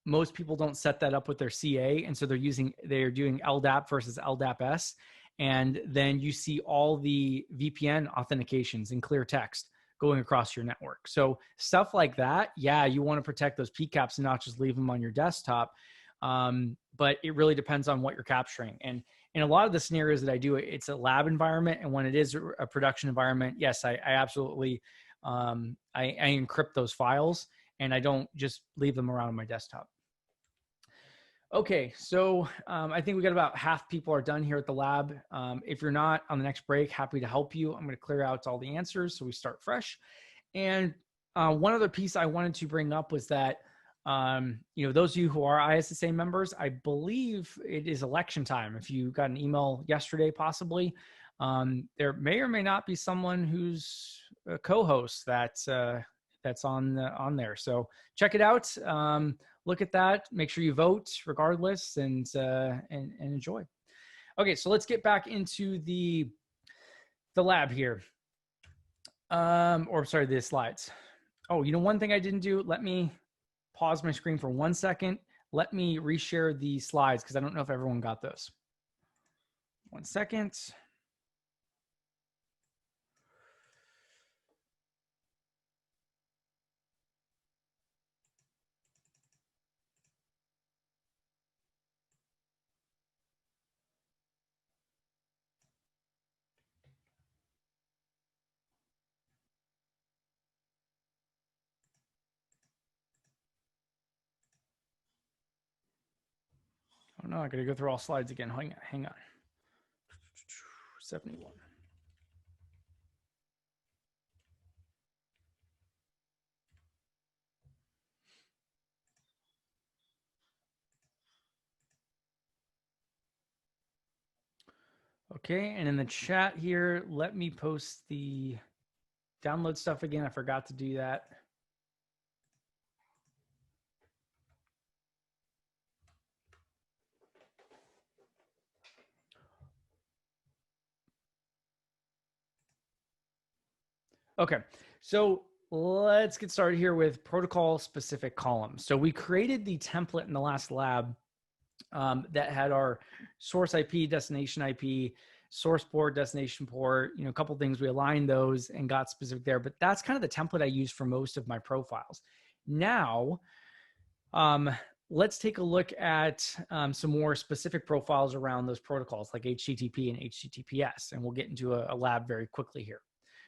Most people don't set that up with their CA, and so they're doing LDAP versus LDAP-S, and then you see all the VPN authentications in clear text going across your network. So stuff like that, yeah, you want to protect those PCAPs and not just leave them on your desktop. But it really depends on what you're capturing. And in a lot of the scenarios that I do, it's a lab environment, and when it is a production environment, yes, I absolutely I encrypt those files, and I don't just leave them around on my desktop. Okay, so I think we got about half people are done here at the lab. If you're not, on the next break, happy to help you. I'm going to clear out all the answers so we start fresh. And one other piece I wanted to bring up was that, those of you who are ISSA members, I believe it is election time. If you got an email yesterday, possibly, there may or may not be someone who's a co-host that's on there. So check it out. Look at that. Make sure you vote regardless, and enjoy. Okay, so let's get back into the lab here. The slides. Oh, one thing I didn't do. Let me pause my screen for 1 second. Let me reshare the slides, because I don't know if everyone got those. 1 second. Oh no, I gotta go through all slides again. Hang on. 71. Okay, and in the chat here, let me post the download stuff again. I forgot to do that. Okay, so let's get started here with protocol specific columns. So we created the template in the last lab that had our source IP, destination IP, source port, destination port, a couple things. We aligned those and got specific there, but that's kind of the template I use for most of my profiles. Now, let's take a look at some more specific profiles around those protocols like HTTP and HTTPS, and we'll get into a lab very quickly here.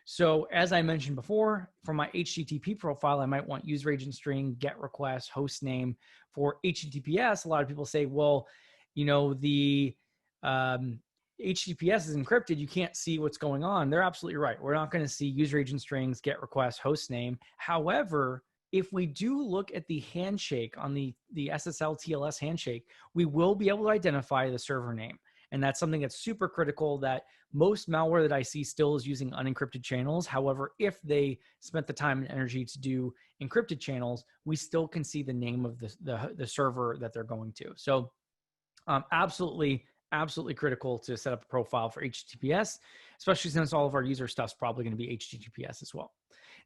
So as I mentioned before, for my HTTP profile, I might want user agent string, get request, host name. For HTTPS, a lot of people say, well, you know, the HTTPS is encrypted. You can't see what's going on. They're absolutely right. We're not going to see user agent strings, get request, host name. However, if we do look at the handshake on the SSL TLS handshake, we will be able to identify the server name. And that's something that's super critical, that most malware that I see still is using unencrypted channels. However, if they spent the time and energy to do encrypted channels, we still can see the name of the server that they're going to. So absolutely critical to set up a profile for HTTPS, especially since all of our user stuff's probably going to be HTTPS as well.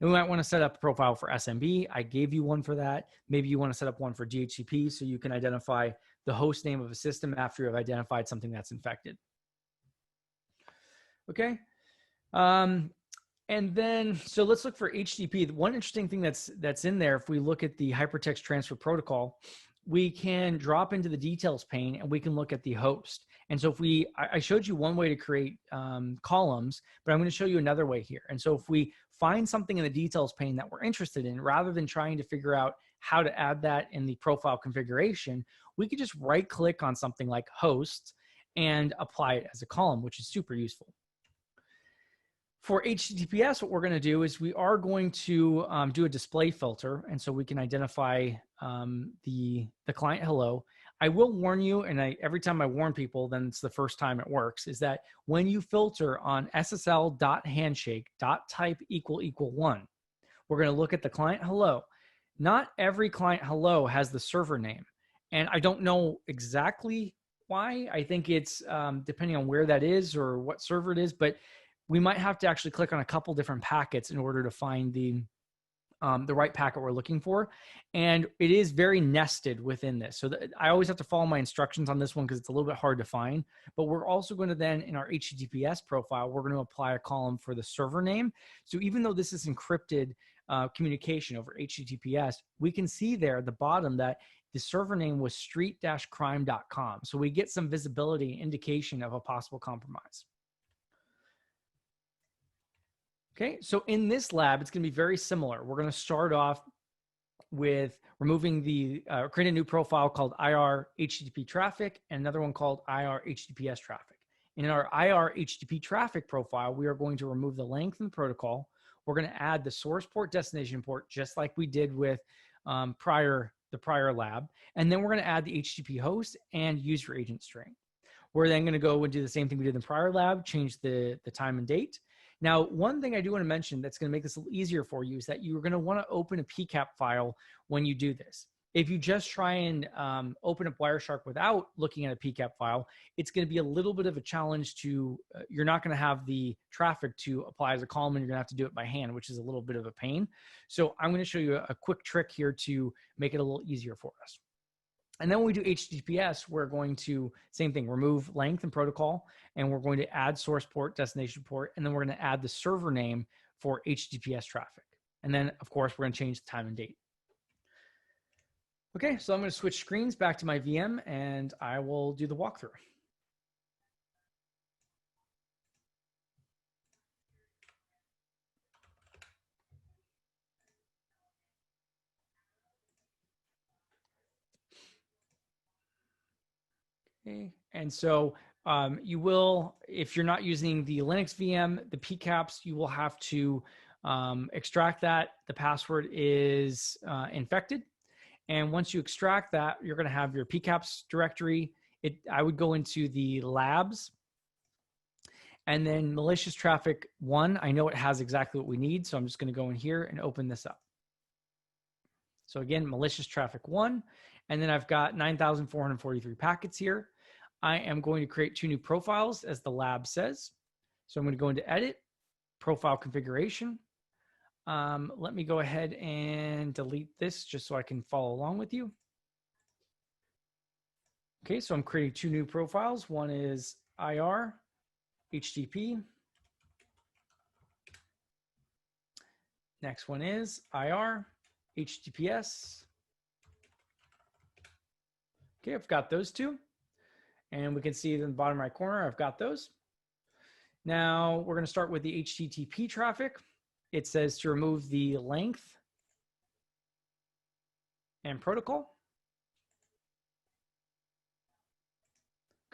And we might want to set up a profile for SMB. I gave you one for that. Maybe you want to set up one for DHCP so you can identify the host name of a system after you've identified something that's infected. Okay. And then, so let's look for HTTP. One interesting thing that's in there, if we look at the hypertext transfer protocol, we can drop into the details pane and we can look at the host. And so if I showed you one way to create columns, but I'm going to show you another way here. And so if we find something in the details pane that we're interested in, rather than trying to figure out how to add that in the profile configuration, we could just right click on something like host and apply it as a column, which is super useful. For HTTPS, what we're going to do is we are going to do a display filter. And so we can identify the client hello. I will warn you, and every time I warn people, then it's the first time it works, is that when you filter on SSL.handshake.type = 1, we're going to look at the client hello. Not every client hello has the server name. And I don't know exactly why. I think it's depending on where that is or what server it is, but we might have to actually click on a couple different packets in order to find the right packet we're looking for. And it is very nested within this. So I always have to follow my instructions on this one because it's a little bit hard to find. But we're also going to then, in our HTTPS profile, we're going to apply a column for the server name. So even though this is encrypted communication over HTTPS, we can see there at the bottom that the server name was street-crime.com. So we get some visibility, indication of a possible compromise. Okay, so in this lab, it's going to be very similar. We're going to start off with removing create a new profile called IR HTTP traffic and another one called IR HTTPS traffic. In our IR HTTP traffic profile, we are going to remove the length in the protocol. We're going to add the source port, destination port, just like we did with the prior lab. And then we're going to add the HTTP host and user agent string. We're then going to go and do the same thing we did in the prior lab, change the time and date. Now, one thing I do want to mention that's going to make this a little easier for you is that you're going to want to open a PCAP file when you do this. If you just try and open up Wireshark without looking at a PCAP file, it's going to be a little bit of a challenge to, you're not going to have the traffic to apply as a column, and you're going to have to do it by hand, which is a little bit of a pain. So I'm going to show you a quick trick here to make it a little easier for us. And then when we do HTTPS, we're going to, same thing, remove length and protocol, and we're going to add source port, destination port, and then we're going to add the server name for HTTPS traffic. And then, of course, we're going to change the time and date. Okay, so I'm going to switch screens back to my VM, and I will do the walkthrough. Okay, and so you will, if you're not using the Linux VM, the PCAPs, you will have to extract that. The password is infected. And once you extract that, you're going to have your PCAPs directory. I would go into the labs and then malicious traffic 1. I know it has exactly what we need. So I'm just going to go in here and open this up. So again, malicious traffic 1. And then I've got 9,443 packets here. I am going to create 2 new profiles as the lab says. So I'm going to go into edit, profile configuration. Let me go ahead and delete this just so I can follow along with you. Okay, so I'm creating 2 new profiles. One is IR, HTTP. Next one is IR, HTTPS. Okay, I've got those two. And we can see in the bottom right corner, I've got those. Now we're going to start with the HTTP traffic. It says to remove the length and protocol.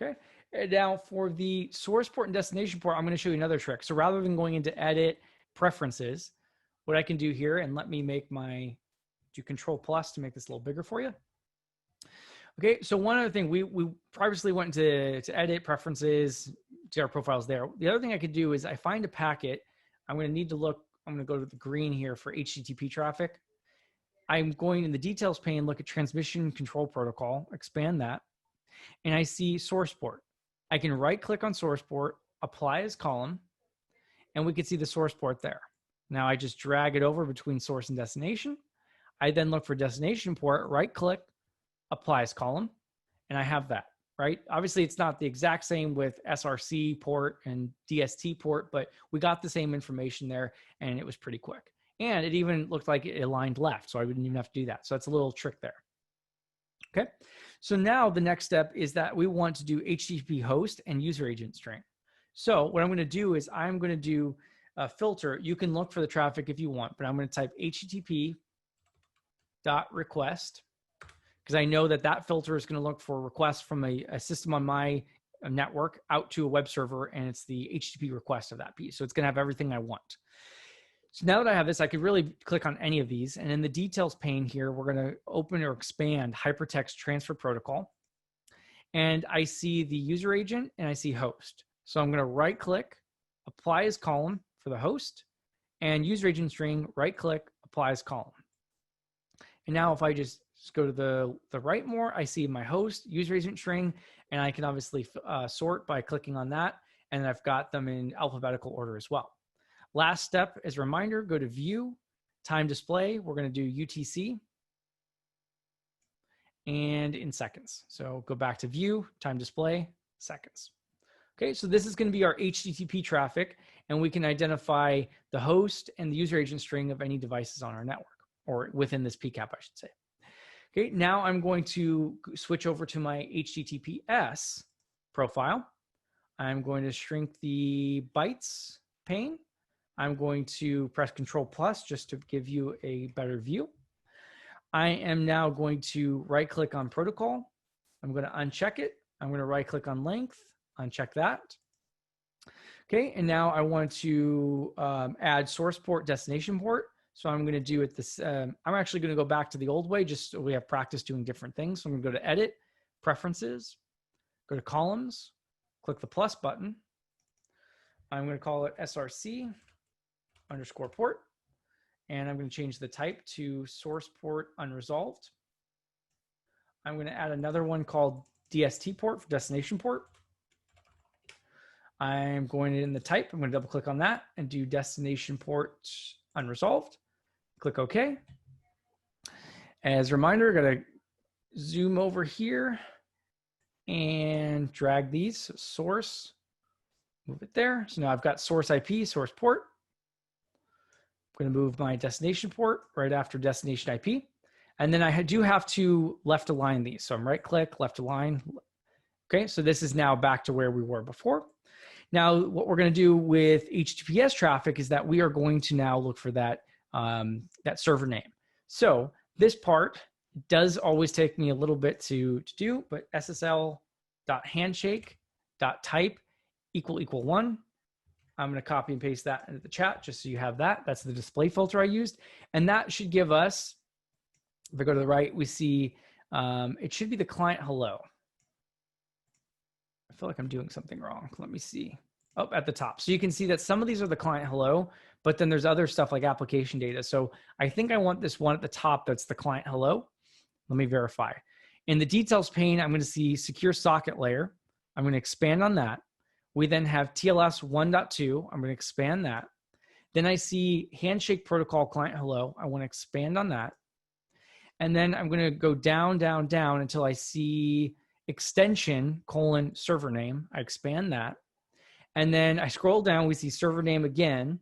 Okay. And now for the source port and destination port, I'm going to show you another trick. So rather than going into edit preferences, what I can do here, and let me make do Control Plus to make this a little bigger for you. Okay, so one other thing, we previously went to edit preferences, to our profiles there. The other thing I could do is I find a packet. I'm going to need to look, I'm going to go to the green here for HTTP traffic. I'm going in the details pane, look at transmission control protocol, expand that, and I see source port. I can right click on source port, apply as column, and we can see the source port there. Now I just drag it over between source and destination. I then look for destination port, right click, apply as column, and I have that, right? Obviously, it's not the exact same with SRC port and DST port, but we got the same information there, and it was pretty quick. And it even looked like it aligned left, so I wouldn't even have to do that. So that's a little trick there. Okay, so now the next step is that we want to do HTTP host and user agent string. So what I'm going to do is I'm going to do a filter. You can look for the traffic if you want, but I'm going to type HTTP.request, because I know that that filter is going to look for requests from a system on my network out to a web server, and it's the HTTP request of that piece. So it's going to have everything I want. So now that I have this, I could really click on any of these. And in the details pane here, we're going to open or expand hypertext transfer protocol. And I see the user agent and I see host. So I'm going to right click, apply as column for the host, and user agent string, right click, apply as column. And now if I just go to the right more, I see my host, user agent string, and I can obviously sort by clicking on that. And I've got them in alphabetical order as well. Last step as a reminder, go to view, time display. We're going to do UTC and in seconds. So go back to view, time display, seconds. Okay, so this is going to be our HTTP traffic, and we can identify the host and the user agent string of any devices on our network, or within this PCAP, I should say. Okay, now I'm going to switch over to my HTTPS profile. I'm going to shrink the bytes pane. I'm going to press Control Plus just to give you a better view. I am now going to right click on protocol. I'm going to uncheck it. I'm going to right click on length, uncheck that. Okay, and now I want to add source port, destination port. So I'm going to do it this, I'm actually going to go back to the old way just so we have practice doing different things. So I'm going to go to edit, preferences, go to columns, click the plus button. I'm going to call it SRC _ port. And I'm going to change the type to source port unresolved. I'm going to add another one called DST port for destination port. I'm going in the type, I'm going to double click on that and do destination port unresolved. Click OK. As a reminder, I got to zoom over here and drag these, source, move it there. So now I've got source IP, source port. I'm going to move my destination port right after destination IP. And then I do have to left align these. So I'm right click, left align. Okay, so this is now back to where we were before. Now, what we're going to do with HTTPS traffic is that we are going to now look for that, that server name. So this part does always take me a little bit to do, but ssl.handshake.type == 1. I'm going to copy and paste that into the chat just so you have that. That's the display filter I used. And that should give us, if I go to the right, we see it should be the client hello. I feel like I'm doing something wrong. Let me see. Oh, at the top. So you can see that some of these are the client hello, but then there's other stuff like application data. So I think I want this one at the top that's the client hello. Let me verify. In the details pane, I'm going to see secure socket layer. I'm going to expand on that. We then have TLS 1.2. I'm going to expand that. Then I see handshake protocol client hello. I want to expand on that. And then I'm going to go down, down, down until I see extension : server name. I expand that. And then I scroll down, we see server name again.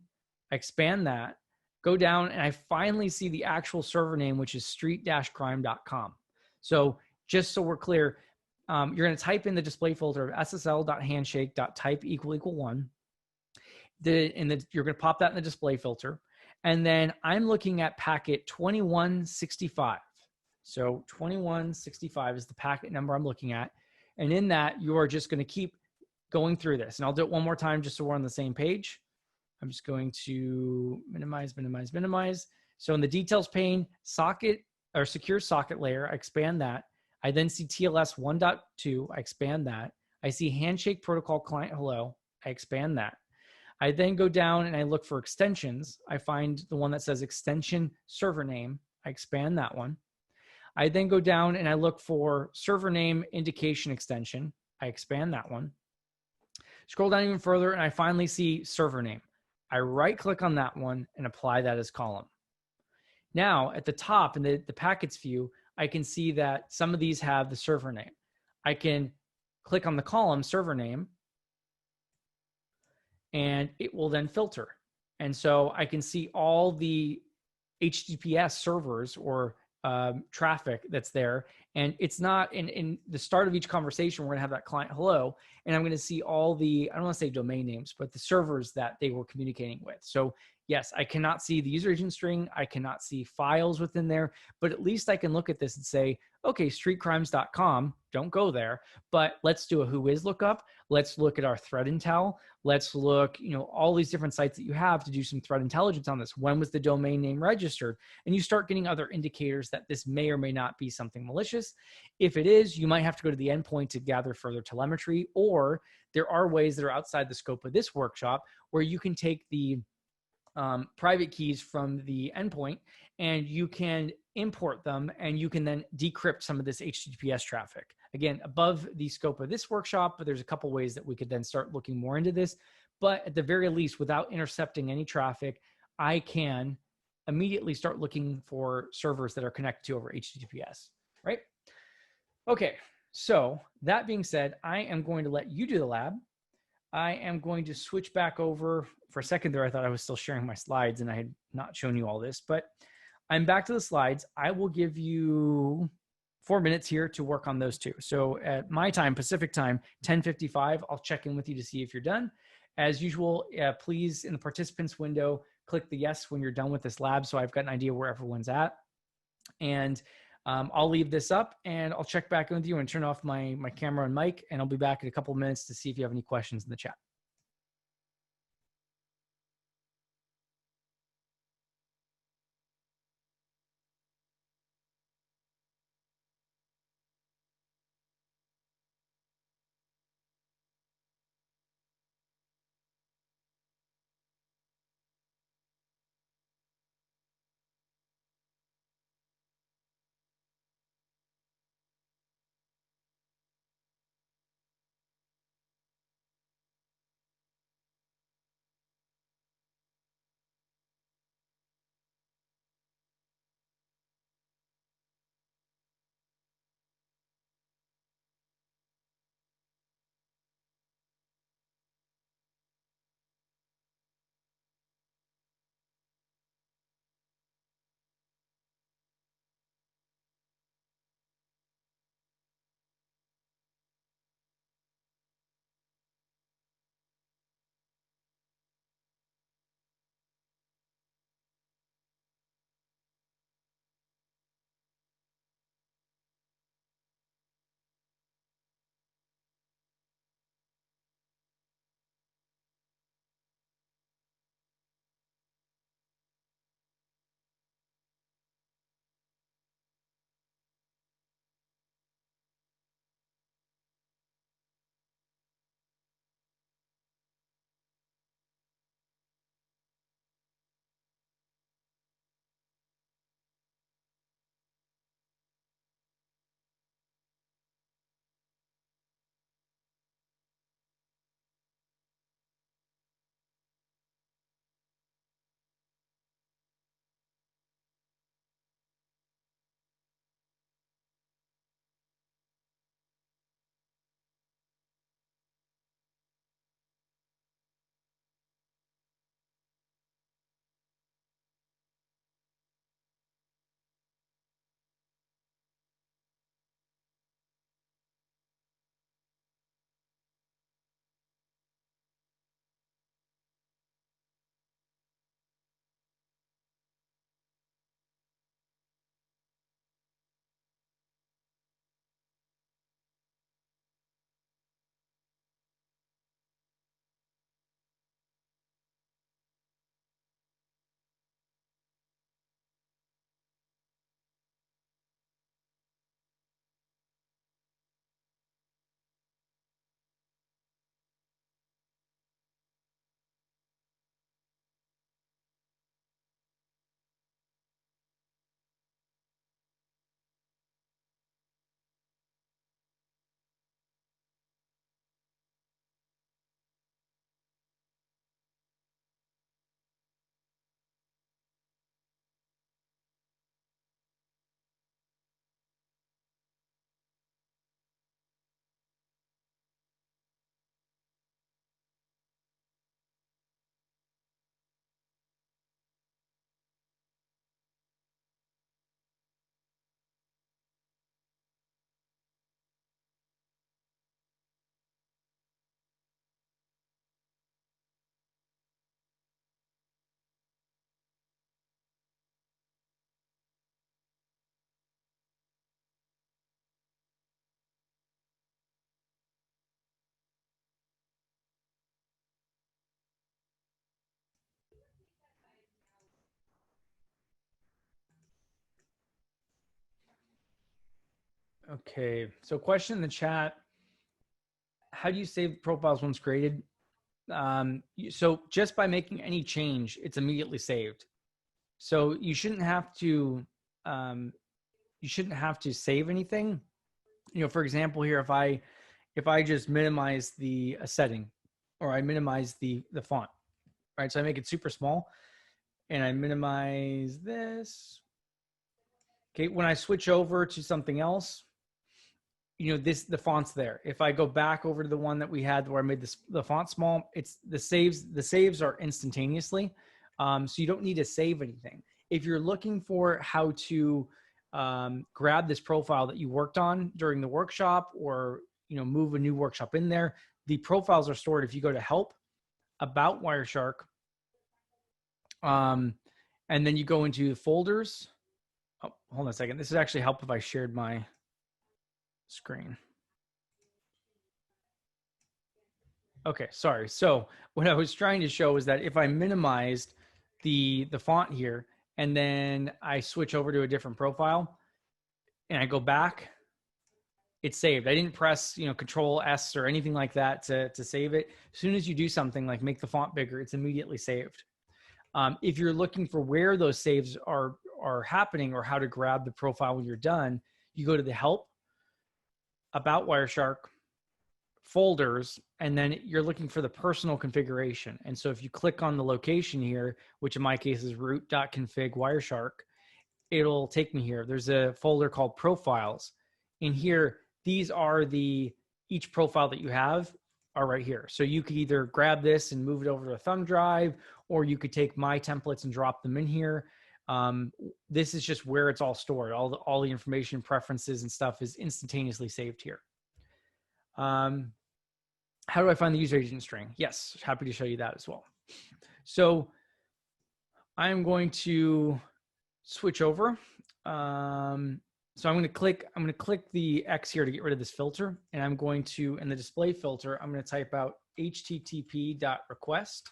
I expand that, go down, and I finally see the actual server name, which is street-crime.com. So just so we're clear, you're going to type in the display filter of ssl.handshake.type == 1. You're going to pop that in the display filter. And then I'm looking at packet 2165. So 2165 is the packet number I'm looking at. And in that, you are just going to keep going through this. And I'll do it one more time just so we're on the same page. I'm just going to minimize, minimize, minimize. So in the details pane, socket or secure socket layer, I expand that. I then see TLS 1.2, I expand that. I see handshake protocol client hello, I expand that. I then go down and I look for extensions. I find the one that says extension server name, I expand that one. I then go down and I look for server name indication extension, I expand that one. Scroll down even further and I finally see server name. I right click on that one and apply that as column. Now at the top in the packets view, I can see that some of these have the server name. I can click on the column server name and it will then filter. And so I can see all the HTTPS servers or traffic that's there. And it's not in the start of each conversation, we're going to have that client hello. And I'm going to see all the, I don't want to say domain names, but the servers that they were communicating with. So yes, I cannot see the user agent string. I cannot see files within there, but at least I can look at this and say, okay, streetcrimes.com, don't go there, but let's do a whois lookup. Let's look at our threat intel. Let's look, all these different sites that you have to do some threat intelligence on this. When was the domain name registered? And you start getting other indicators that this may or may not be something malicious. If it is, you might have to go to the endpoint to gather further telemetry, or there are ways that are outside the scope of this workshop where you can take the private keys from the endpoint and you can import them and you can then decrypt some of this HTTPS traffic. Again, above the scope of this workshop, but there's a couple ways that we could then start looking more into this. But at the very least, without intercepting any traffic, I can immediately start looking for servers that are connected to over HTTPS, right? Okay, so that being said, I am going to let you do the lab. I am going to switch back over. For a second there, I thought I was still sharing my slides and I had not shown you all this, but I'm back to the slides. I will give you 4 minutes here to work on those two. So at my time, Pacific time, 10:55, I'll check in with you to see if you're done. As usual, please, in the participants window, click the yes when you're done with this lab so I've got an idea where everyone's at. And I'll leave this up and I'll check back in with you and turn off my camera and mic, and I'll be back in a couple of minutes to see if you have any questions in the chat. Okay, so question in the chat, how do you save profiles once created? So just by making any change, it's immediately saved. So you shouldn't have to save anything. For example, here, if I just minimize the setting, or I minimize the font, right? So I make it super small and I minimize this. Okay, when I switch over to something else, the font's there. If I go back over to the one that we had where I made the font small, it's the saves are instantaneously. So you don't need to save anything. If you're looking for how to grab this profile that you worked on during the workshop, or move a new workshop in there, the profiles are stored. If you go to help, about Wireshark, and then you go into folders. Oh, hold on a second. This would actually help if I shared my screen. Okay, sorry. So what I was trying to show is that if I minimized the font here, and then I switch over to a different profile and I go back, it's saved. I didn't press, Control S or anything like that to save it. As soon as you do something like make the font bigger, it's immediately saved. If you're looking for where those saves are happening, or how to grab the profile when you're done, you go to the help, about Wireshark, folders, and then you're looking for the personal configuration. And so if you click on the location here, which in my case is root.config Wireshark, it'll take me here. There's a folder called profiles. In here, these are each profile that you have are right here. So you could either grab this and move it over to a thumb drive, or you could take my templates and drop them in here. This is just where it's all stored. All the information, preferences, and stuff is instantaneously saved here. How do I find the user agent string? Yes, happy to show you that as well. So I'm going to switch over. So I'm going to click the X here to get rid of this filter, and I'm going to, in the display filter, I'm going to type out http.request,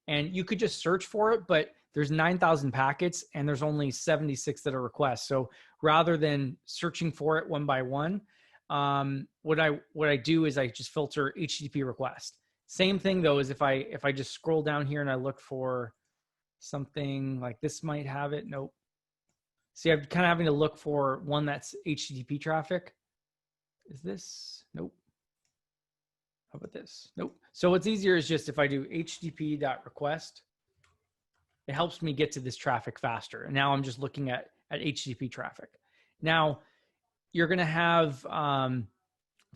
and you could just search for it, but there's 9,000 packets and there's only 76 that are requests. So rather than searching for it one by one, what I do is I just filter HTTP request. Same thing though, is if I just scroll down here and I look for something like this might have it. Nope. See, I'm kind of having to look for one that's HTTP traffic. Is this? Nope. How about this? Nope. So what's easier is just if I do http.request, it helps me get to this traffic faster. And now I'm just looking at HTTP traffic. Now you're going to have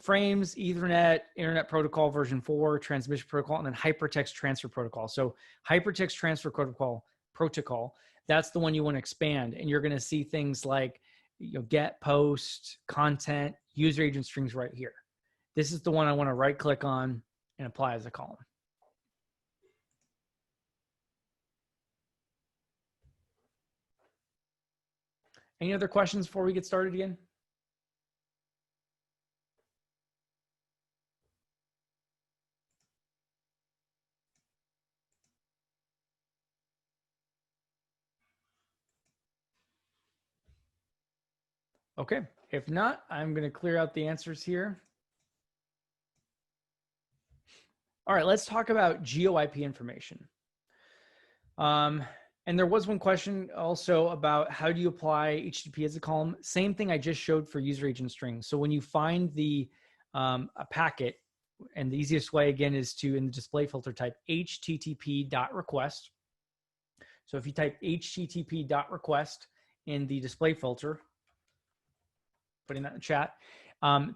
frames, Ethernet, Internet Protocol version 4, transmission protocol, and then hypertext transfer protocol. So hypertext transfer protocol, that's the one you want to expand. And you're going to see things like get, post, content, user agent strings right here. This is the one I want to right click on and apply as a column. Any other questions before we get started again? Okay, if not, I'm going to clear out the answers here. All right, let's talk about GeoIP information. And there was one question also about how do you apply HTTP as a column? Same thing I just showed for user agent string. So when you find a packet, and the easiest way again is to, in the display filter, type http.request. So if you type http.request in the display filter, putting that in the chat,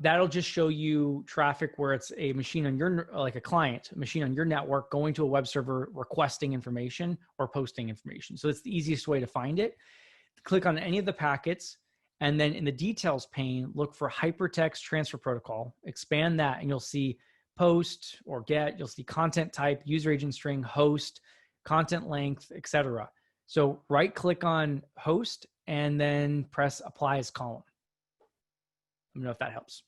that'll just show you traffic where it's a machine on your, like a client, a machine on your network going to a web server requesting information or posting information. So it's the easiest way to find it. Click on any of the packets, and then in the details pane, look for hypertext transfer protocol, expand that, and you'll see post or get, you'll see content type, user agent string, host, content length, etc. So right click on host and then press apply as column. Let me know if that helps.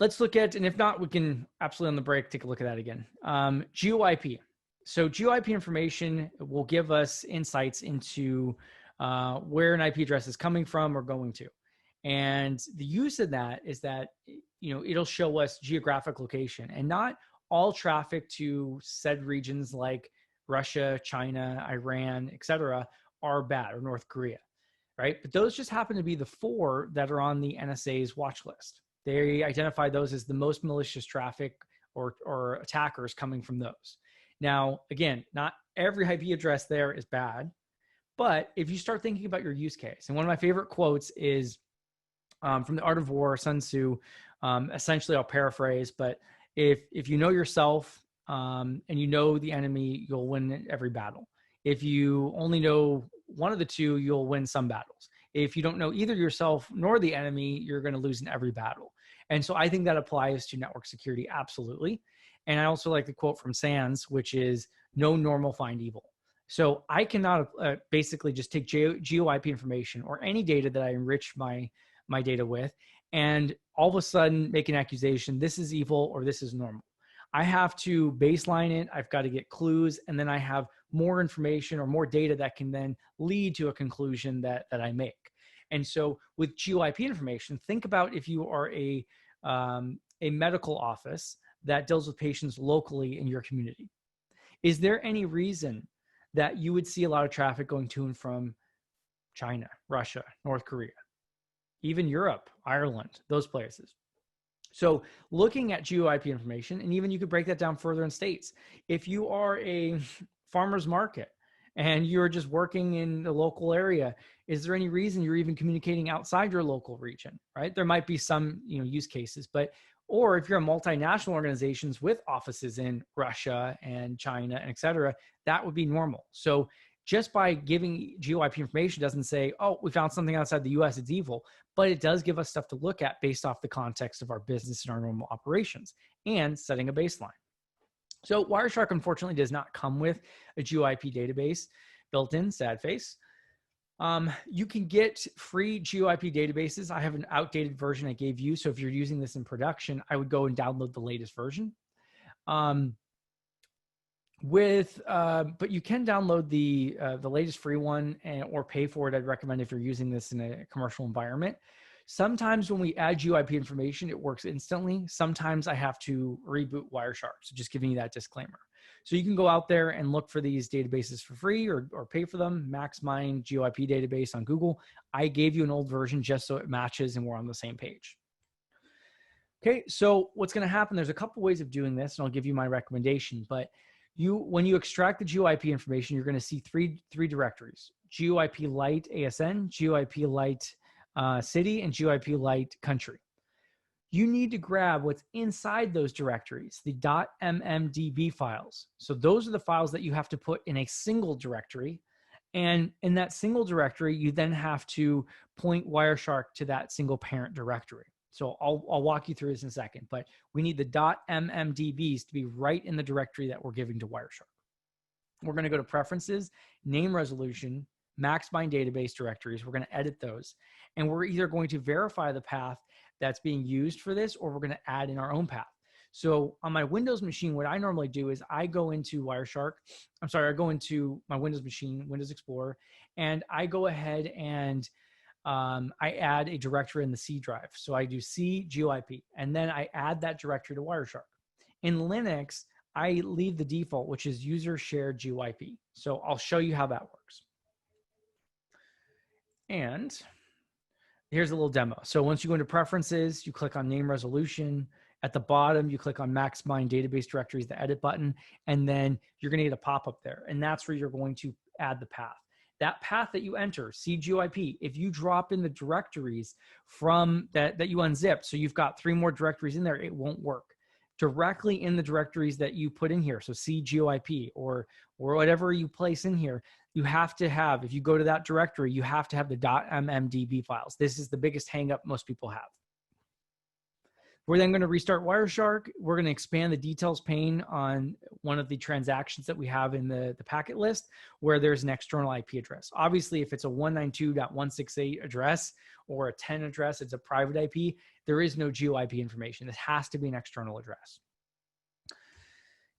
Let's look at, and if not, we can absolutely on the break take a look at that again. GeoIP. So GeoIP information will give us insights into where an IP address is coming from or going to. And the use of that is that, it'll show us geographic location, and not all traffic to said regions like Russia, China, Iran, etc. are bad, or North Korea, right? But those just happen to be the 4 that are on the NSA's watch list. They identify those as the most malicious traffic or attackers coming from those. Now, again, not every IP address there is bad, but if you start thinking about your use case, and one of my favorite quotes is from The Art of War, Sun Tzu. Essentially, I'll paraphrase, but if you know yourself and you know the enemy, you'll win every battle. If you only know one of the two, you'll win some battles. If you don't know either yourself nor the enemy, you're going to lose in every battle. And so I think that applies to network security, absolutely. And I also like the quote from Sands, which is, "No normal, find evil." So I cannot basically just take geo-IP information or any data that I enrich my data with, and all of a sudden make an accusation, this is evil or this is normal. I have to baseline it. I've got to get clues, and then I have more information or more data that can then lead to a conclusion that I make. And so with geo-IP information, think about if you are a medical office that deals with patients locally in your community. Is there any reason that you would see a lot of traffic going to and from China, Russia, North Korea, even Europe, Ireland, those places? So looking at geo-IP information, and even you could break that down further in states. If you are a farmer's market and you're just working in the local area, is there any reason you're even communicating outside your local region, right? There might be some use cases, or if you're a multinational organizations with offices in Russia and China and et cetera, that would be normal. So just by giving geo-IP information doesn't say, oh, we found something outside the US, it's evil, but it does give us stuff to look at based off the context of our business and our normal operations and setting a baseline. So Wireshark, unfortunately, does not come with a geo-IP database built in, sad face. You can get free geo-IP databases. I have an outdated version I gave you. So if you're using this in production, I would go and download the latest version. But you can download the latest free one or pay for it. I'd recommend if you're using this in a commercial environment. Sometimes when we add geo-IP information, it works instantly. Sometimes I have to reboot Wireshark. So just giving you that disclaimer. So you can go out there and look for these databases for free or pay for them. MaxMind geo-IP database on Google. I gave you an old version just so it matches and we're on the same page. Okay, so what's going to happen, there's a couple ways of doing this, and I'll give you my recommendation. But when you extract the geo-IP information, you're going to see three directories: geo-IP Lite ASN, geo-IP Lite city, and geo-IP Lite country. You need to grab what's inside those directories, the .mmdb files. So those are the files that you have to put in a single directory. And in that single directory, you then have to point Wireshark to that single parent directory. So I'll walk you through this in a second, but we need the .mmdbs to be right in the directory that we're giving to Wireshark. We're going to go to preferences, name resolution, MaxMind database directories. We're going to edit those. And we're either going to verify the path that's being used for this, or we're going to add in our own path. So on my Windows machine, what I normally do is I go into I go into my Windows machine, Windows Explorer, and I go ahead and I add a directory in the C drive. So I do C geo-IP, and then I add that directory to Wireshark. In Linux, I leave the default, which is user shared geo-IP. So I'll show you how that works. And here's a little demo. So once you go into preferences, you click on name resolution. At the bottom, you click on MaxMind database directories, the edit button, and then you're going to get a pop-up there. And that's where you're going to add the path. That path that you enter, C geo-IP, if you drop in the directories from that you unzip, so you've got 3 more directories in there, it won't work. Directly in the directories that you put in here, so C geo-IP or whatever you place in here, you have to have, if you go to that directory, you have to have the .mmdb files. This is the biggest hang up most people have. We're then going to restart Wireshark. We're going to expand the details pane on one of the transactions that we have in the packet list where there's an external IP address. Obviously, if it's a 192.168 address or a 10 address, it's a private IP, there is no geo-IP information. It has to be an external address.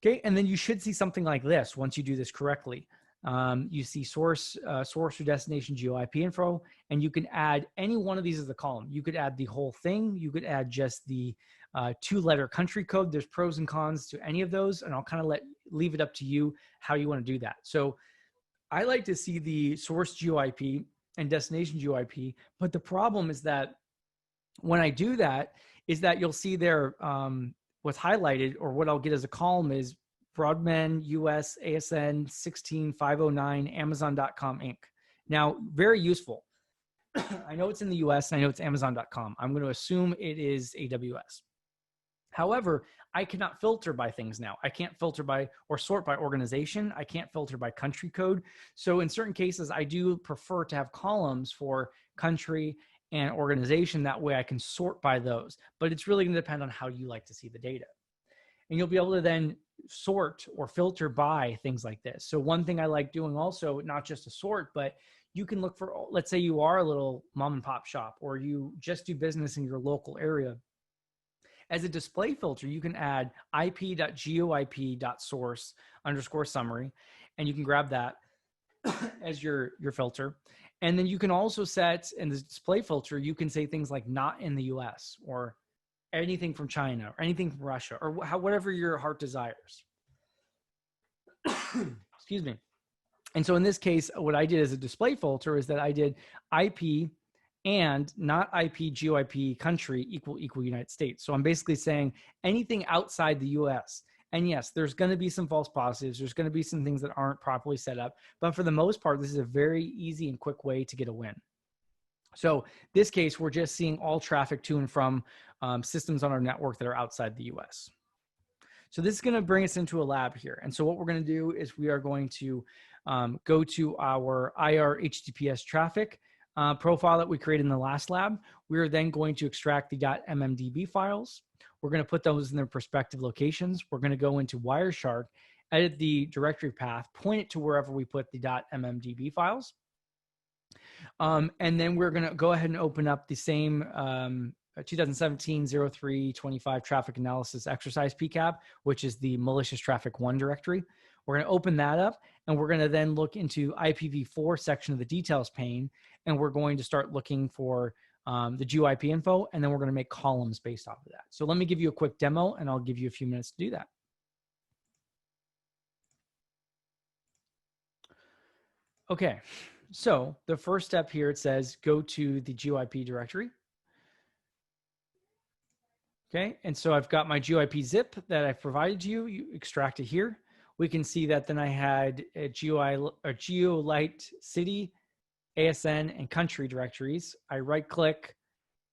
Okay, and then you should see something like this once you do this correctly. You see source or destination geo-IP info, and you can add any one of these as a column. You could add the whole thing. You could add just the 2-letter country code. There's pros and cons to any of those, and I'll kind of leave it up to you how you want to do that. So I like to see the source geo-IP and destination geo-IP, but the problem is that when I do that, is that you'll see there what's highlighted, or what I'll get as a column is Broadman US ASN 16509 Amazon.com Inc. Now, very useful. I know it's in the US, I know it's Amazon.com. I'm going to assume it is AWS. However, I cannot filter by things now. I can't filter by or sort by organization. I can't filter by country code. So in certain cases, I do prefer to have columns for country and organization. That way I can sort by those. But it's really going to depend on how you like to see the data. And you'll be able to then sort or filter by things like this. So one thing I like doing also, not just to sort, but you can look for, let's say you are a little mom and pop shop, or you just do business in your local area. As a display filter, you can add ip.geoip.source_summary, and you can grab that as your filter. And then you can also set, in the display filter, you can say things like not in the US, or anything from China, or anything from Russia, or whatever your heart desires. Excuse me. And so in this case, what I did as a display filter is that I did IP and not IP GeoIP country equal United States. So I'm basically saying anything outside the US. And yes, there's going to be some false positives. There's going to be some things that aren't properly set up. But for the most part, this is a very easy and quick way to get a win. So this case, we're just seeing all traffic to and from systems on our network that are outside the US. So this is going to bring us into a lab here. And so what we're going to do is we are going to go to our IR HTTPS traffic profile that we created in the last lab. We're then going to extract the .mmdb files. We're going to put those in their respective locations. We're going to go into Wireshark, edit the directory path, point it to wherever we put the .mmdb files. And then we're going to go ahead and open up the same 2017-03-25 traffic analysis exercise PCAP, which is the malicious traffic 1 directory. We're going to open that up, and we're going to then look into IPv4 section of the details pane, and we're going to start looking for the GeoIP info, and then we're going to make columns based off of that. So let me give you a quick demo, and I'll give you a few minutes to do that. Okay, so the first step here, it says go to the GeoIP directory. Okay, and so I've got my GeoIP zip that I've provided you. You extract it here. We can see that then I had a GeoLite city, ASN, and country directories. I right-click,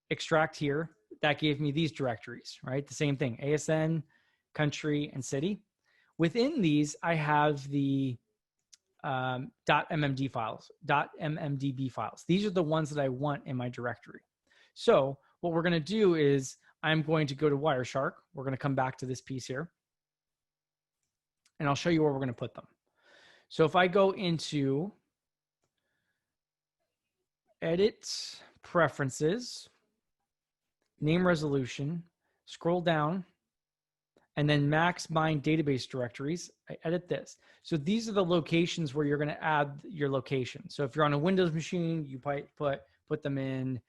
extract here. That gave me these directories, right? The same thing, ASN, country, and city. Within these, I have the .mmd files, .mmdb files. These are the ones that I want in my directory. So what we're going to do is I'm going to go to Wireshark. We're going to come back to this piece here, and I'll show you where we're going to put them. So if I go into Edit, Preferences, Name Resolution, scroll down, and then Max Bind Database Directories, I edit this. So these are the locations where you're going to add your location. So if you're on a Windows machine, you put them in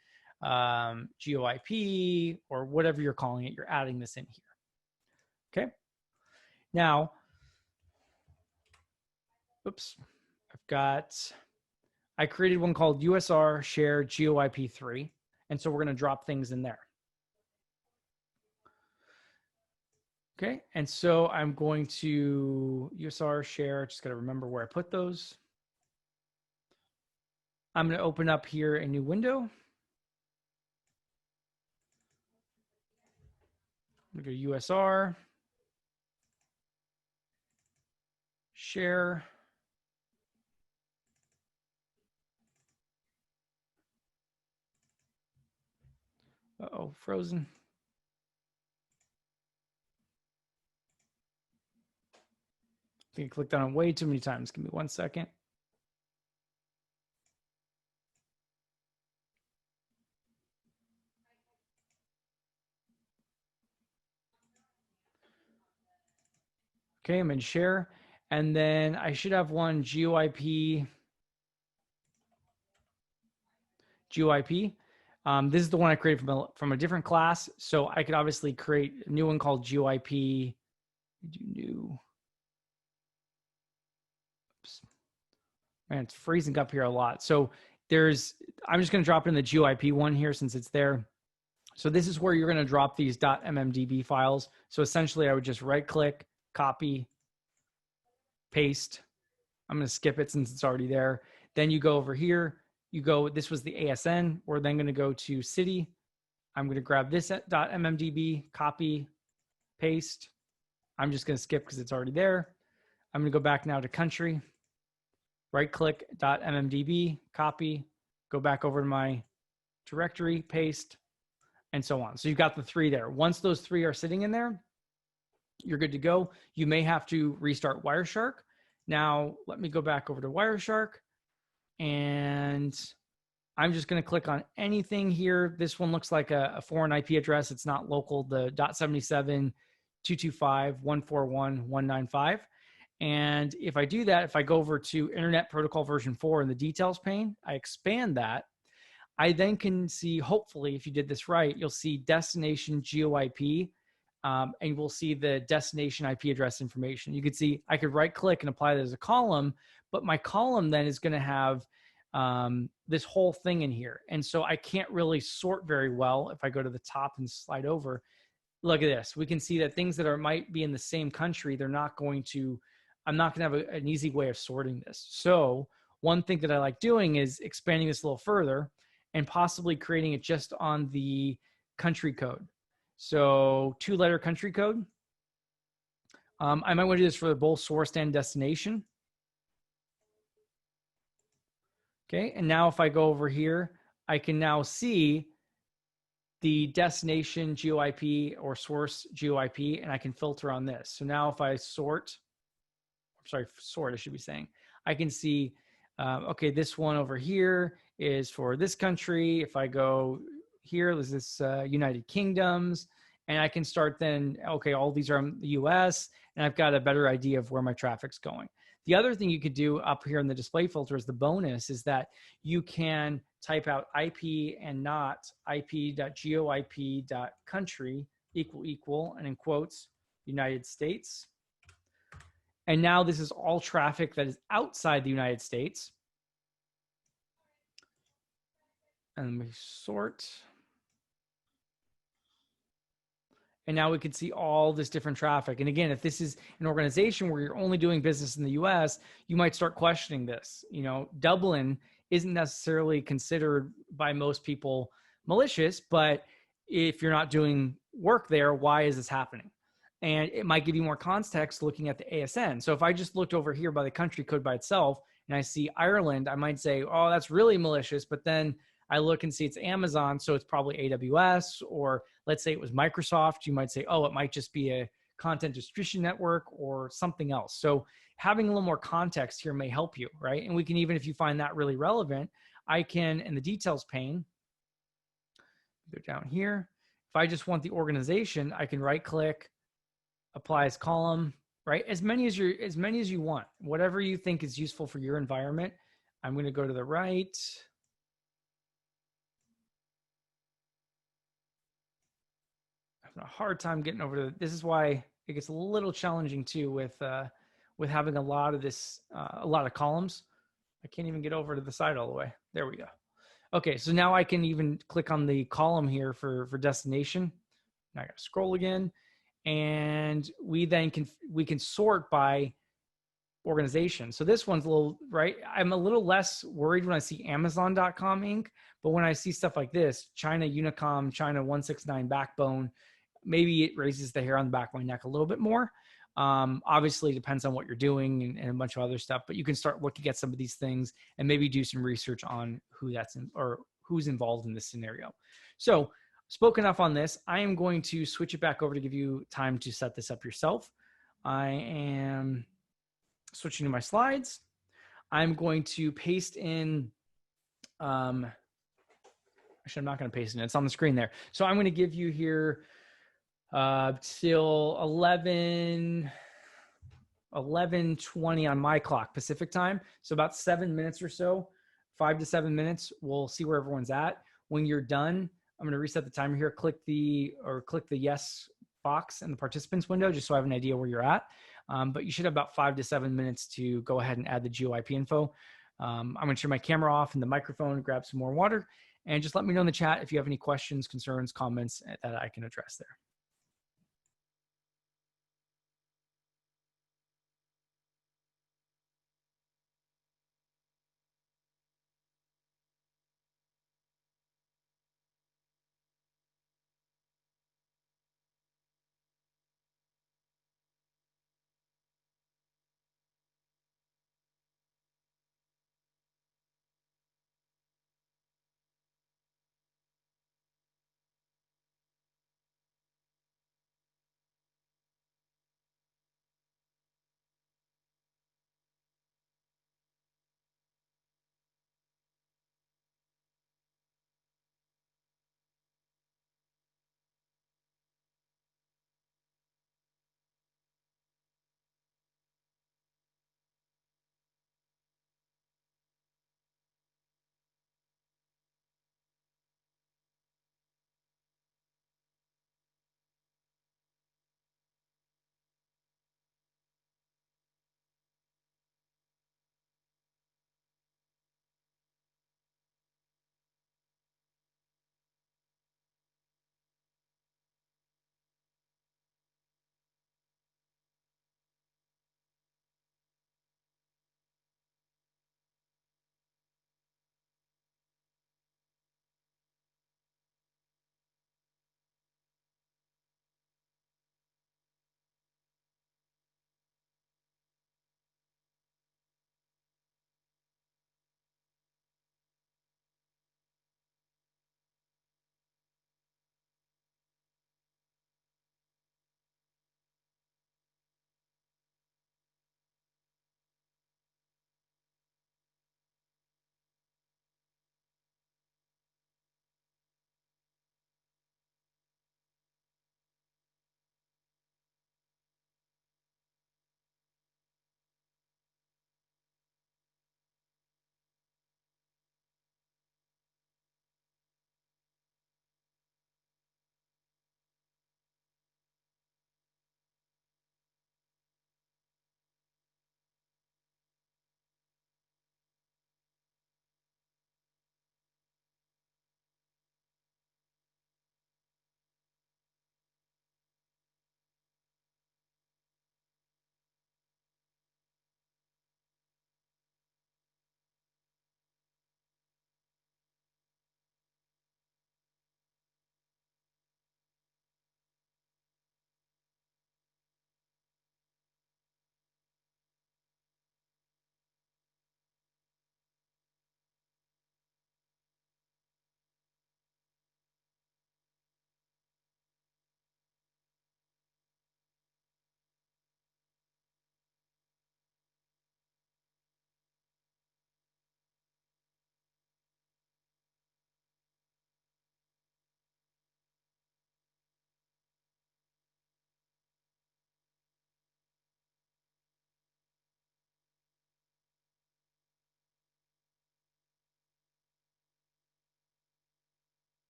GeoIP or whatever you're calling it. You're adding this in here. Okay. Now, oops, I created one called USR share GeoIP3. And so we're going to drop things in there. Okay. And so I'm going to USR share, just got to remember where I put those. I'm going to open up here a new window. I'm going to go USR share. Uh-oh, frozen. I think I clicked on it way too many times. Give me 1 second. Okay, I'm in share. And then I should have one GeoIP. This is the one I created from a different class. So I could obviously create a new one called GeoIP. New. Oops. Man, it's freezing up here a lot. So I'm just going to drop in the GeoIP one here since it's there. So this is where you're going to drop these .mmdb files. So essentially I would just right click, copy, paste. I'm going to skip it since it's already there. Then you go over here, this was the ASN. We're then going to go to city. I'm going to grab this .mmdb, copy, paste. I'm just going to skip because it's already there. I'm going to go back now to country, right click .mmdb, copy, go back over to my directory, paste, and so on. So you've got the 3 there. Once those 3 are sitting in there, you're good to go. You may have to restart Wireshark. Now, let me go back over to Wireshark, and I'm just going to click on anything here. This one looks like a foreign IP address. It's not local, the .77.225.141.195. And if I do that, if I go over to Internet Protocol version 4 in the details pane, I expand that. I then can see, hopefully, if you did this right, you'll see destination GeoIP, and we'll see the destination IP address information. You could see I could right click and apply that as a column, but my column then is going to have this whole thing in here. And so I can't really sort very well. If I go to the top and slide over, look at this. We can see that things that might be in the same country, I'm not going to have an easy way of sorting this. So one thing that I like doing is expanding this a little further and possibly creating it just on the country code. So 2-letter country code. I might want to do this for both source and destination. Okay, and now if I go over here, I can now see the destination GeoIP or source GeoIP, and I can filter on this. So now if I sort, I should be saying, I can see, okay, this one over here is for this country. If I go here, there's this United Kingdoms, and I can start then, okay, all these are in the US, and I've got a better idea of where my traffic's going. The other thing you could do up here in the display filter is the bonus is that you can type out IP and not ip.geoip.country equal, and in quotes, United States. And now this is all traffic that is outside the United States. And we sort. And now we can see all this different traffic. And again, if this is an organization where you're only doing business in the US, you might start questioning this. You know, Dublin isn't necessarily considered by most people malicious, but if you're not doing work there, why is this happening? And it might give you more context looking at the ASN. So if I just looked over here by the country code by itself and I see Ireland, I might say, oh, that's really malicious. But then I look and see it's Amazon, so it's probably AWS, or let's say it was Microsoft. You might say, oh, it might just be a content distribution network or something else. So having a little more context here may help you, right? And we can, even if you find that really relevant, I can, in the details pane, go down here. If I just want the organization, I can right click, apply as column, right? As many as you want, whatever you think is useful for your environment. I'm going to go to the right. A hard time getting over to this is why it gets a little challenging too with having a lot of columns. I can't even get over to the side all the way. There we go. Okay, so now I can even click on the column here for destination. Now I got to scroll again, and we can sort by organization. So this one's a little, right? I'm a little less worried when I see Amazon.com Inc., but when I see stuff like this, China Unicom, China 169 Backbone, maybe it raises the hair on the back of my neck a little bit more. Obviously, it depends on what you're doing and a bunch of other stuff, but you can start looking at some of these things and maybe do some research on who's involved in this scenario. So, spoke enough on this. I am going to switch it back over to give you time to set this up yourself. I am switching to my slides. I'm going to paste in, actually, I'm not going to paste it in. It's on the screen there. So I'm going to give you here till 11. 11:20 on my clock, Pacific time. So about 7 minutes or so, 5 to 7 minutes. We'll see where everyone's at. When you're done, I'm going to reset the timer here. Click the yes box in the participants window, just so I have an idea where you're at. But you should have about 5 to 7 minutes to go ahead and add the GeoIP info. I'm going to turn my camera off and the microphone, grab some more water, and just let me know in the chat if you have any questions, concerns, comments that I can address there.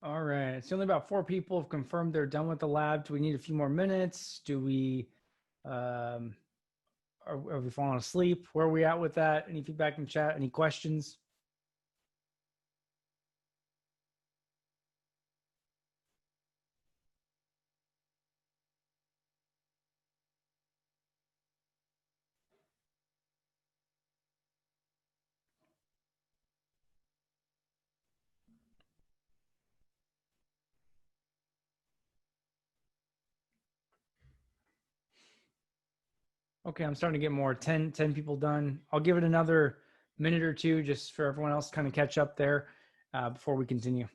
All right. It's only about 4 people have confirmed they're done with the lab. Do we need a few more minutes? Do we, are we falling asleep? Where are we at with that? Any feedback in chat? Any questions? Okay, I'm starting to get more. 10 people done. I'll give it another minute or two just for everyone else to kind of catch up there before we continue.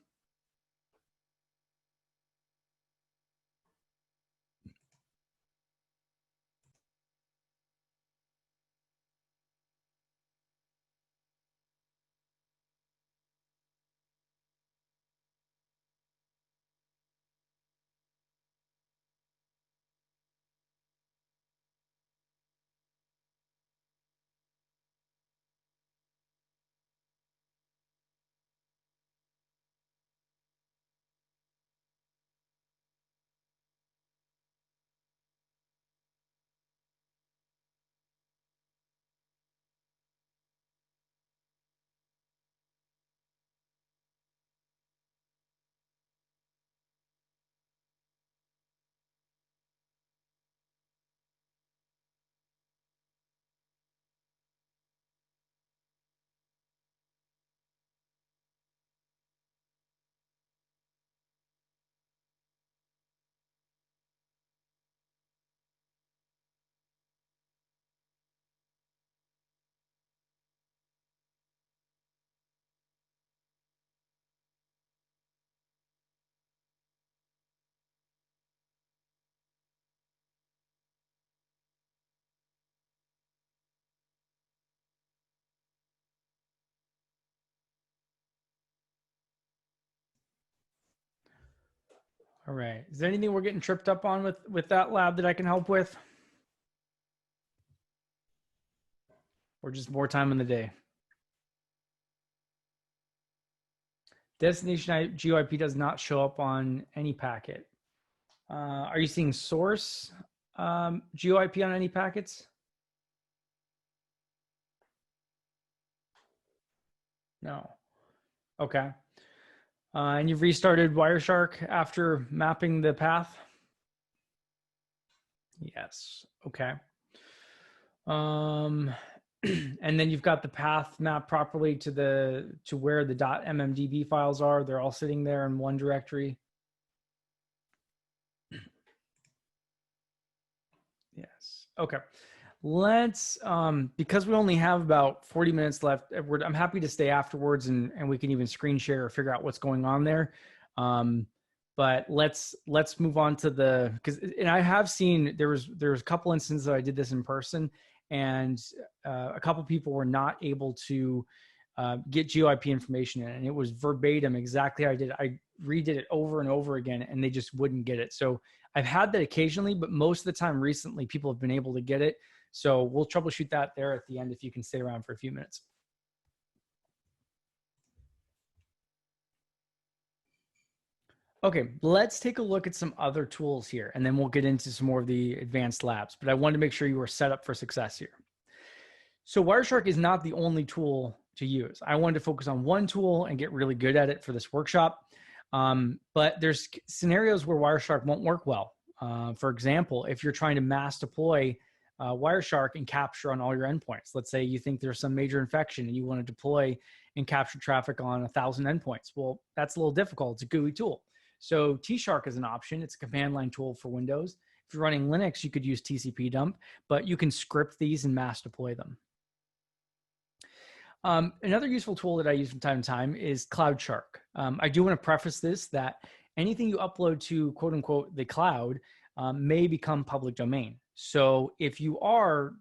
All right. Is there anything we're getting tripped up on with that lab that I can help with? Or just more time in the day? Destination GeoIP does not show up on any packet. Are you seeing source GeoIP on any packets? No. Okay. And you've restarted Wireshark after mapping the path? Yes. Okay. And then you've got the path mapped properly to where the .mmdb files are. They're all sitting there in one directory. Yes. Okay. Let's, because we only have about 40 minutes left, Edward, I'm happy to stay afterwards and we can even screen share or figure out what's going on there. But let's move on to and I have seen there was a couple instances that I did this in person, and a couple people were not able to get GeoIP information in, and it was verbatim exactly how I did it. I redid it over and over again, and they just wouldn't get it. So I've had that occasionally, but most of the time recently, people have been able to get it. So we'll troubleshoot that there at the end if you can stay around for a few minutes. Okay, let's take a look at some other tools here, and then we'll get into some more of the advanced labs. But I wanted to make sure you were set up for success here. So Wireshark is not the only tool to use. I wanted to focus on one tool and get really good at it for this workshop. But there's scenarios where Wireshark won't work well. For example, if you're trying to mass deploy Wireshark and capture on all your endpoints. Let's say you think there's some major infection and you want to deploy and capture traffic on 1,000 endpoints. Well, that's a little difficult. It's a GUI tool. So T-Shark is an option. It's a command line tool for Windows. If you're running Linux, you could use TCP dump, but you can script these and mass deploy them. Another useful tool that I use from time to time is CloudShark. I do want to preface this that anything you upload to quote unquote the cloud may become public domain. So if you are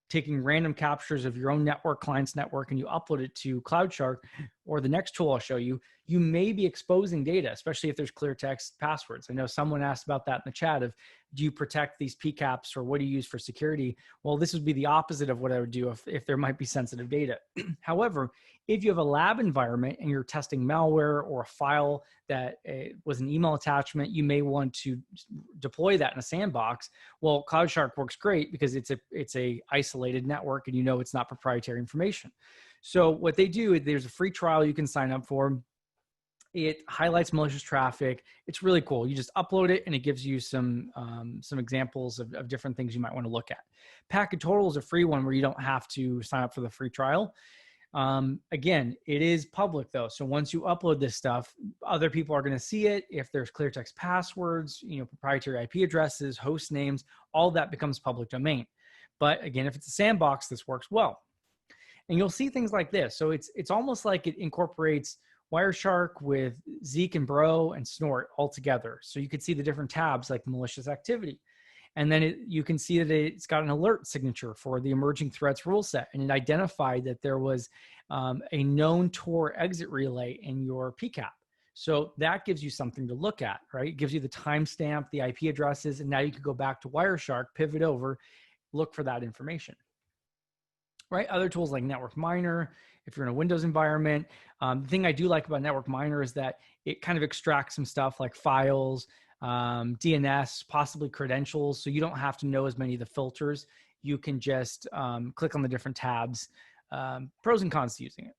taking random captures of your own network, client's network, and you upload it to CloudShark or the next tool I'll show you, you may be exposing data, especially if there's clear text passwords. I know someone asked about that in the chat of, do you protect these PCAPs or what do you use for security? Well, this would be the opposite of what I would do if there might be sensitive data. However, if you have a lab environment and you're testing malware or a file that was an email attachment, you may want to deploy that in a sandbox. Well, CloudShark works great because it's a isolated network and you know it's not proprietary information. So what they do is there's a free trial you can sign up for. It highlights malicious traffic. It's really cool. You just upload it and it gives you some examples of different things you might want to look at. Packet Total is a free one where you don't have to sign up for the free trial. Again, it is public though. So once you upload this stuff, other people are going to see it. If there's clear text passwords, proprietary IP addresses, host names, all that becomes public domain. But again, if it's a sandbox, this works well. And you'll see things like this. So it's almost like it incorporates Wireshark with Zeek and Bro and Snort all together. So you could see the different tabs like malicious activity. And then you can see that it's got an alert signature for the emerging threats rule set. And it identified that there was a known Tor exit relay in your PCAP. So that gives you something to look at, right? It gives you the timestamp, the IP addresses, and now you can go back to Wireshark, pivot over, look for that information. Right? Other tools like Network Miner, if you're in a Windows environment. The thing I do like about Network Miner is that it kind of extracts some stuff like files, DNS, possibly credentials. So you don't have to know as many of the filters. You can just click on the different tabs. Pros and cons to using it.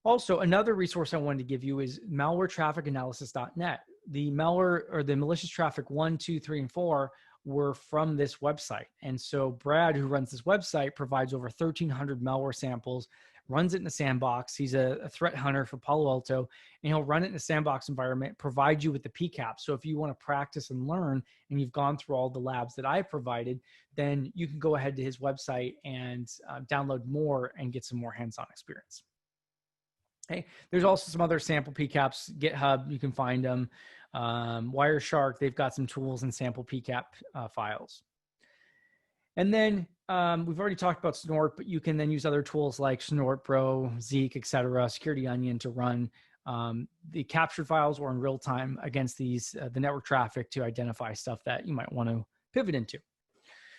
Also, another resource I wanted to give you is malwaretrafficanalysis.net. The malware or the malicious traffic 1, 2, 3, and 4 were from this website. And so Brad, who runs this website, provides over 1,300 malware samples, runs it in a sandbox. He's a threat hunter for Palo Alto, and he'll run it in a sandbox environment, provide you with the PCAP. So if you want to practice and learn, and you've gone through all the labs that I provided, then you can go ahead to his website and download more and get some more hands-on experience. Okay. There's also some other sample PCAPs, GitHub, you can find them. Wireshark, they've got some tools and sample PCAP files. And then we've already talked about Snort, but you can then use other tools like Snort Pro, Zeek, etc., Security Onion to run the captured files or in real time against these the network traffic to identify stuff that you might want to pivot into.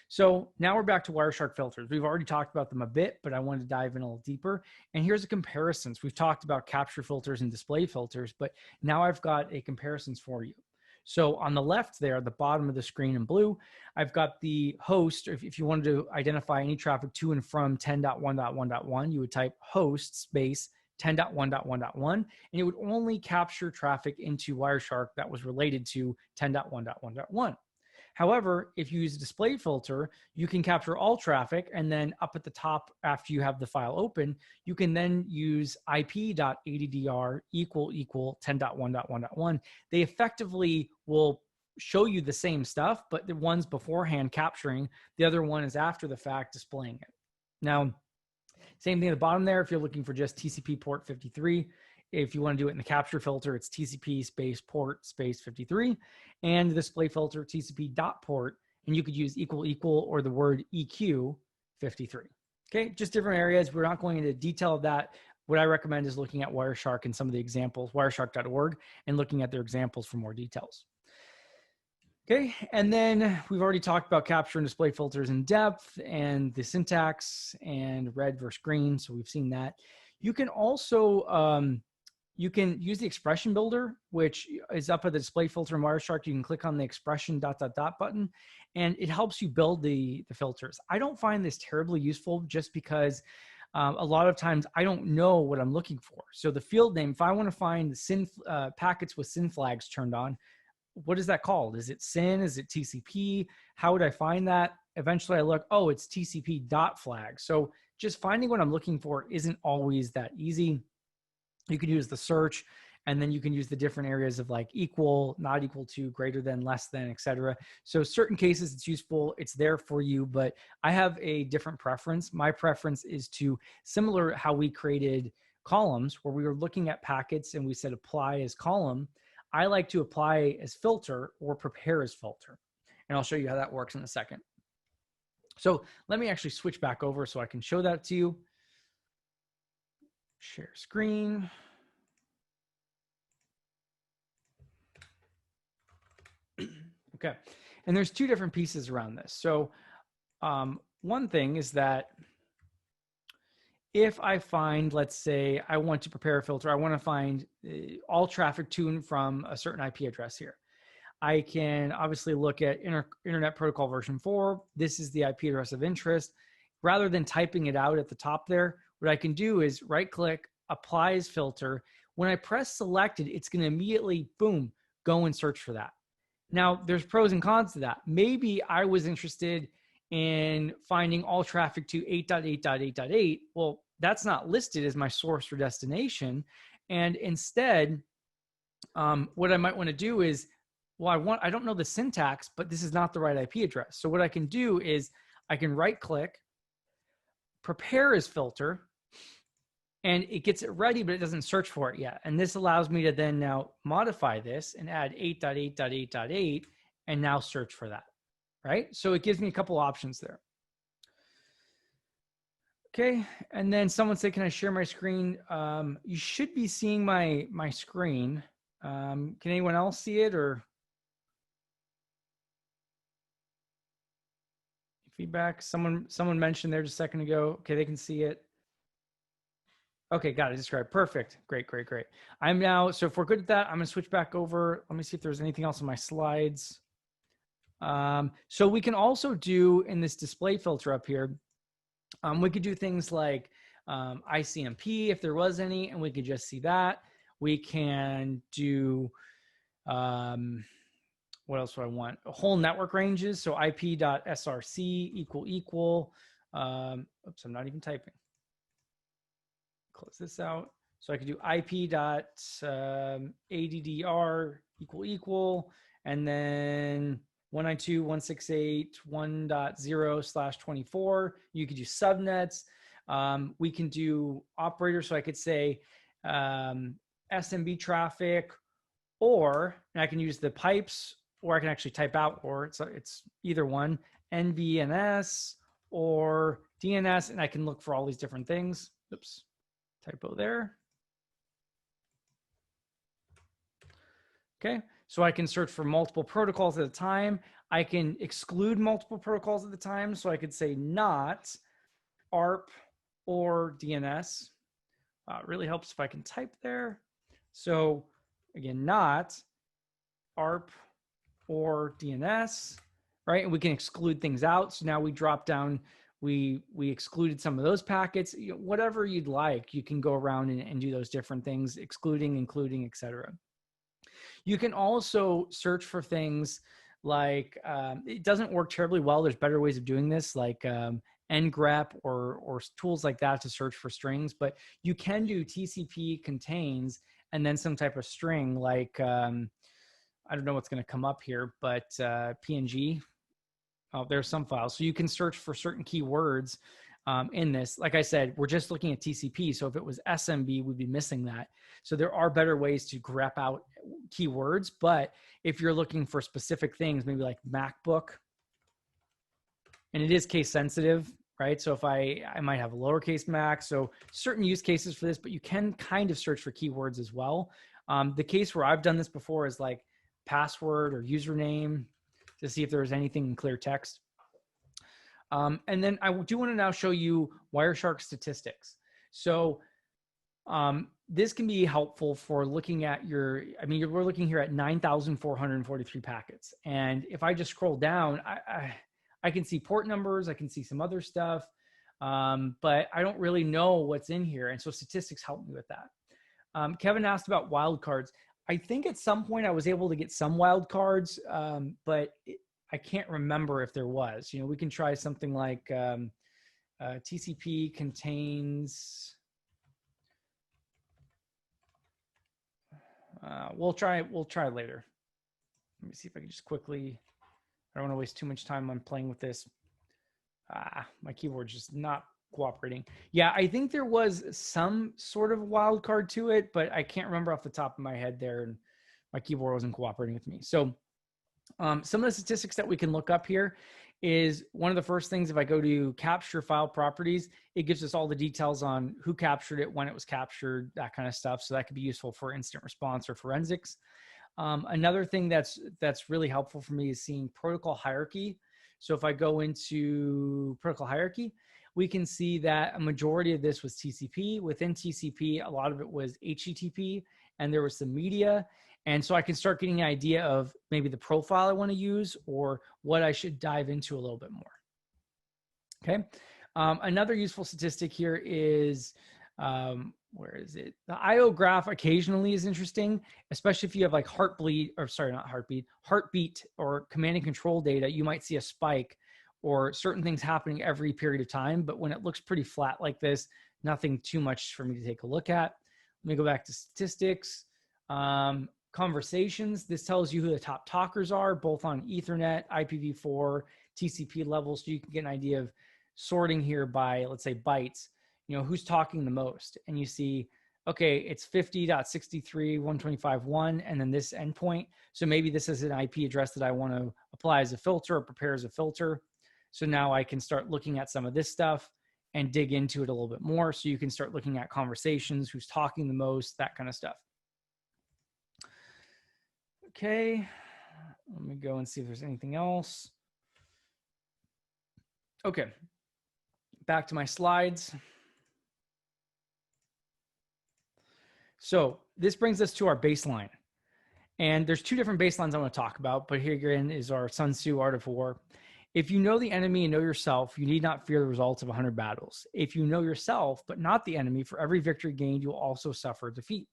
So now we're back to Wireshark filters. We've already talked about them a bit, but I wanted to dive in a little deeper. And here's a comparison. We've talked about capture filters and display filters, but now I've got a comparisons for you. So on the left there, at the bottom of the screen in blue, I've got the host. If you wanted to identify any traffic to and from 10.1.1.1, you would type host space 10.1.1.1, and it would only capture traffic into Wireshark that was related to 10.1.1.1. However, if you use a display filter, you can capture all traffic, and then up at the top, after you have the file open, you can then use ip.addr equal 10.1.1.1. They effectively will show you the same stuff, but the one's beforehand capturing, the other one is after the fact displaying it. Now, same thing at the bottom there, if you're looking for just TCP port 53, if you want to do it in the capture filter, it's TCP space port space 53, and the display filter TCP dot port, and you could use equal or the word EQ 53. Okay, just different areas. We're not going into detail of that. What I recommend is looking at Wireshark and some of the examples, wireshark.org, and looking at their examples for more details. Okay, and then we've already talked about capture and display filters in depth and the syntax and red versus green, so we've seen that. You can also you can use the expression builder, which is up at the display filter in Wireshark. You can click on the expression ... button, and it helps you build the filters. I don't find this terribly useful just because a lot of times I don't know what I'm looking for. So the field name, if I want to find the packets with SYN flags turned on, what is that called? Is it SYN? Is it TCP? How would I find that? Eventually I look, oh, it's TCP dot flag. So just finding what I'm looking for isn't always that easy. You can use the search, and then you can use the different areas of like equal, not equal to, greater than, less than, etc. So certain cases it's useful, it's there for you, but I have a different preference. My preference is to similar how we created columns where we were looking at packets and we said apply as column. I like to apply as filter or prepare as filter. And I'll show you how that works in a second. So let me actually switch back over so I can show that to you. Share screen. Okay. And there's two different pieces around this. So one thing is that if I find, let's say I want to prepare a filter, I want to find all traffic to and from a certain IP address here. I can obviously look at Internet Protocol version 4. This is the IP address of interest. Rather than typing it out at the top there, what I can do is right click, apply as filter. When I press selected, it's going to immediately, boom, go and search for that. Now, there's pros and cons to that. Maybe I was interested in finding all traffic to 8.8.8.8. Well, that's not listed as my source or destination. And instead, what I might want to do is, well, I don't know the syntax, but this is not the right IP address. So what I can do is I can right click, prepare as filter, and it gets it ready, but it doesn't search for it yet. And this allows me to then now modify this and add 8.8.8.8 and now search for that, right? So it gives me a couple options there. Okay, and then someone said, can I share my screen? You should be seeing my screen. Can anyone else see it or? Feedback, someone mentioned there just a second ago. Okay, they can see it. Okay, got it, described. Perfect, great. I'm now, so if we're good at that, I'm gonna switch back over. Let me see if there's anything else on my slides. So we can also do in this display filter up here, we could do things like ICMP if there was any, and we could just see that. We can do, what else do I want? Whole network ranges. So IP.src equal. Oops, I'm not even typing. Close this out. So I could do IP.addr equal, and then 192.168.1.0/24. You could do subnets. We can do operators. So I could say SMB traffic, and I can use the pipes, or I can actually type out, or it's either one, NVNS or DNS, and I can look for all these different things. Oops, typo there. Okay, so I can search for multiple protocols at a time. I can exclude multiple protocols at a time. So I could say not ARP or DNS. It really helps if I can type there. So again, not ARP or DNS, right? And we can exclude things out. So now we drop down, we excluded some of those packets. Whatever you'd like, you can go around and do those different things, excluding, including, etc. You can also search for things like, it doesn't work terribly well. There's better ways of doing this, like ngrep or tools like that to search for strings, but you can do TCP contains and then some type of string like, I don't know what's going to come up here, but PNG. Oh, there's some files. So you can search for certain keywords in this. Like I said, we're just looking at TCP. So if it was SMB, we'd be missing that. So there are better ways to grep out keywords. But if you're looking for specific things, maybe like MacBook, and it is case sensitive, right? So if I might have a lowercase mac, so certain use cases for this, but you can kind of search for keywords as well. The case where I've done this before is like password or username to see if there's anything in clear text. And then I do want to now show you Wireshark statistics. So this can be helpful for looking at your, we're looking here at 9,443 packets. And if I just scroll down, I can see port numbers, I can see some other stuff, but I don't really know what's in here. And so statistics help me with that. Kevin asked about wildcards. I think at some point I was able to get some wildcards, but I can't remember if there was. We can try something like TCP contains. We'll try later. Let me see if I can just quickly. I don't want to waste too much time on playing with this. My keyboard's just not cooperating. Yeah, I think there was some sort of wildcard to it, but I can't remember off the top of my head there, and my keyboard wasn't cooperating with me. So some of the statistics that we can look up here is one of the first things. If I go to capture file properties, it gives us all the details on who captured it, when it was captured, that kind of stuff. So that could be useful for instant response or forensics. Another thing that's really helpful for me is seeing protocol hierarchy. So if I go into protocol hierarchy, we can see that a majority of this was TCP. Within TCP, a lot of it was HTTP, and there was some media. And so I can start getting an idea of maybe the profile I want to use or what I should dive into a little bit more. Okay. Another useful statistic here is, where is it? The IO graph occasionally is interesting, especially if you have like heartbeat or command and control data. You might see a spike or certain things happening every period of time. But when it looks pretty flat like this, nothing too much for me to take a look at. Let me go back to statistics. Conversations. This tells you who the top talkers are, both on Ethernet, IPv4, TCP levels. So you can get an idea of sorting here by, let's say, bytes, who's talking the most. And you see, okay, it's 50.63.125.1, and then this endpoint. So maybe this is an IP address that I want to apply as a filter or prepare as a filter. So now I can start looking at some of this stuff and dig into it a little bit more. So you can start looking at conversations, who's talking the most, that kind of stuff. Okay, let me go and see if there's anything else. Okay, back to my slides. So this brings us to our baseline. And there's two different baselines I want to talk about, but here again is our Sun Tzu Art of War. If you know the enemy and know yourself, you need not fear the results of 100 battles. If you know yourself, but not the enemy, for every victory gained, you will also suffer defeat.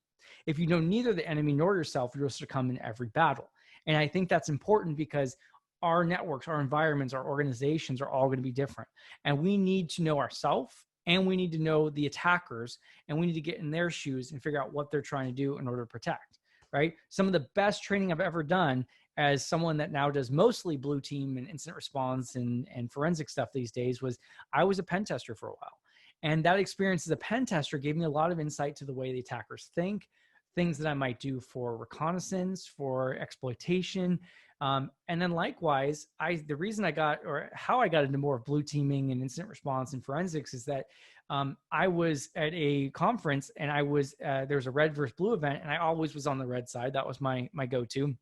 If you know neither the enemy nor yourself, you'll succumb in every battle. And I think that's important because our networks, our environments, our organizations are all going to be different. And we need to know ourselves, and we need to know the attackers, and we need to get in their shoes and figure out what they're trying to do in order to protect, right? Some of the best training I've ever done as someone that now does mostly blue team and incident response and forensic stuff these days was I was a pen tester for a while. And that experience as a pen tester gave me a lot of insight to the way the attackers think, things that I might do for reconnaissance, for exploitation. And then likewise, the reason I got, or how I got into more of blue teaming and incident response and forensics is that I was at a conference and I was, there was a red versus blue event, and I always was on the red side. That was my go-to.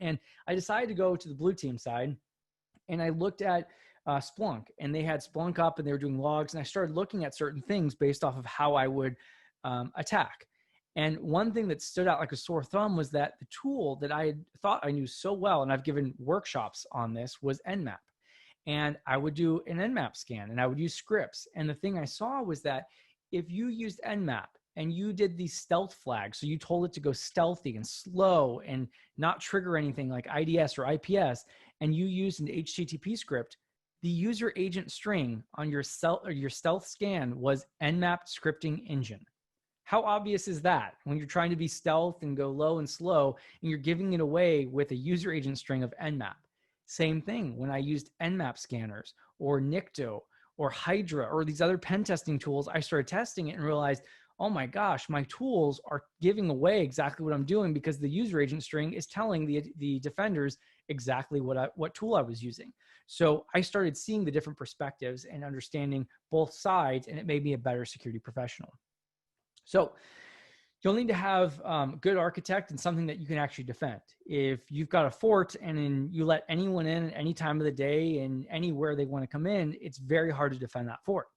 And I decided to go to the blue team side, and I looked at Splunk, and they had Splunk up and they were doing logs, and I started looking at certain things based off of how I would attack. And one thing that stood out like a sore thumb was that the tool that I thought I knew so well, and I've given workshops on this, was Nmap. And I would do an Nmap scan, and I would use scripts. And the thing I saw was that if you used Nmap and you did these stealth flags, so you told it to go stealthy and slow and not trigger anything like IDS or IPS, and you used an HTTP script, the user agent string on your stealth scan was Nmap scripting engine. How obvious is that when you're trying to be stealth and go low and slow, and you're giving it away with a user agent string of Nmap? Same thing when I used Nmap scanners or Nikto or Hydra or these other pen testing tools. I started testing it and realized, oh my gosh, my tools are giving away exactly what I'm doing because the user agent string is telling the defenders exactly what tool I was using. So I started seeing the different perspectives and understanding both sides, and it made me a better security professional. So you'll need to have good architect and something that you can actually defend. If you've got a fort and then you let anyone in at any time of the day and anywhere they want to come in, it's very hard to defend that fort.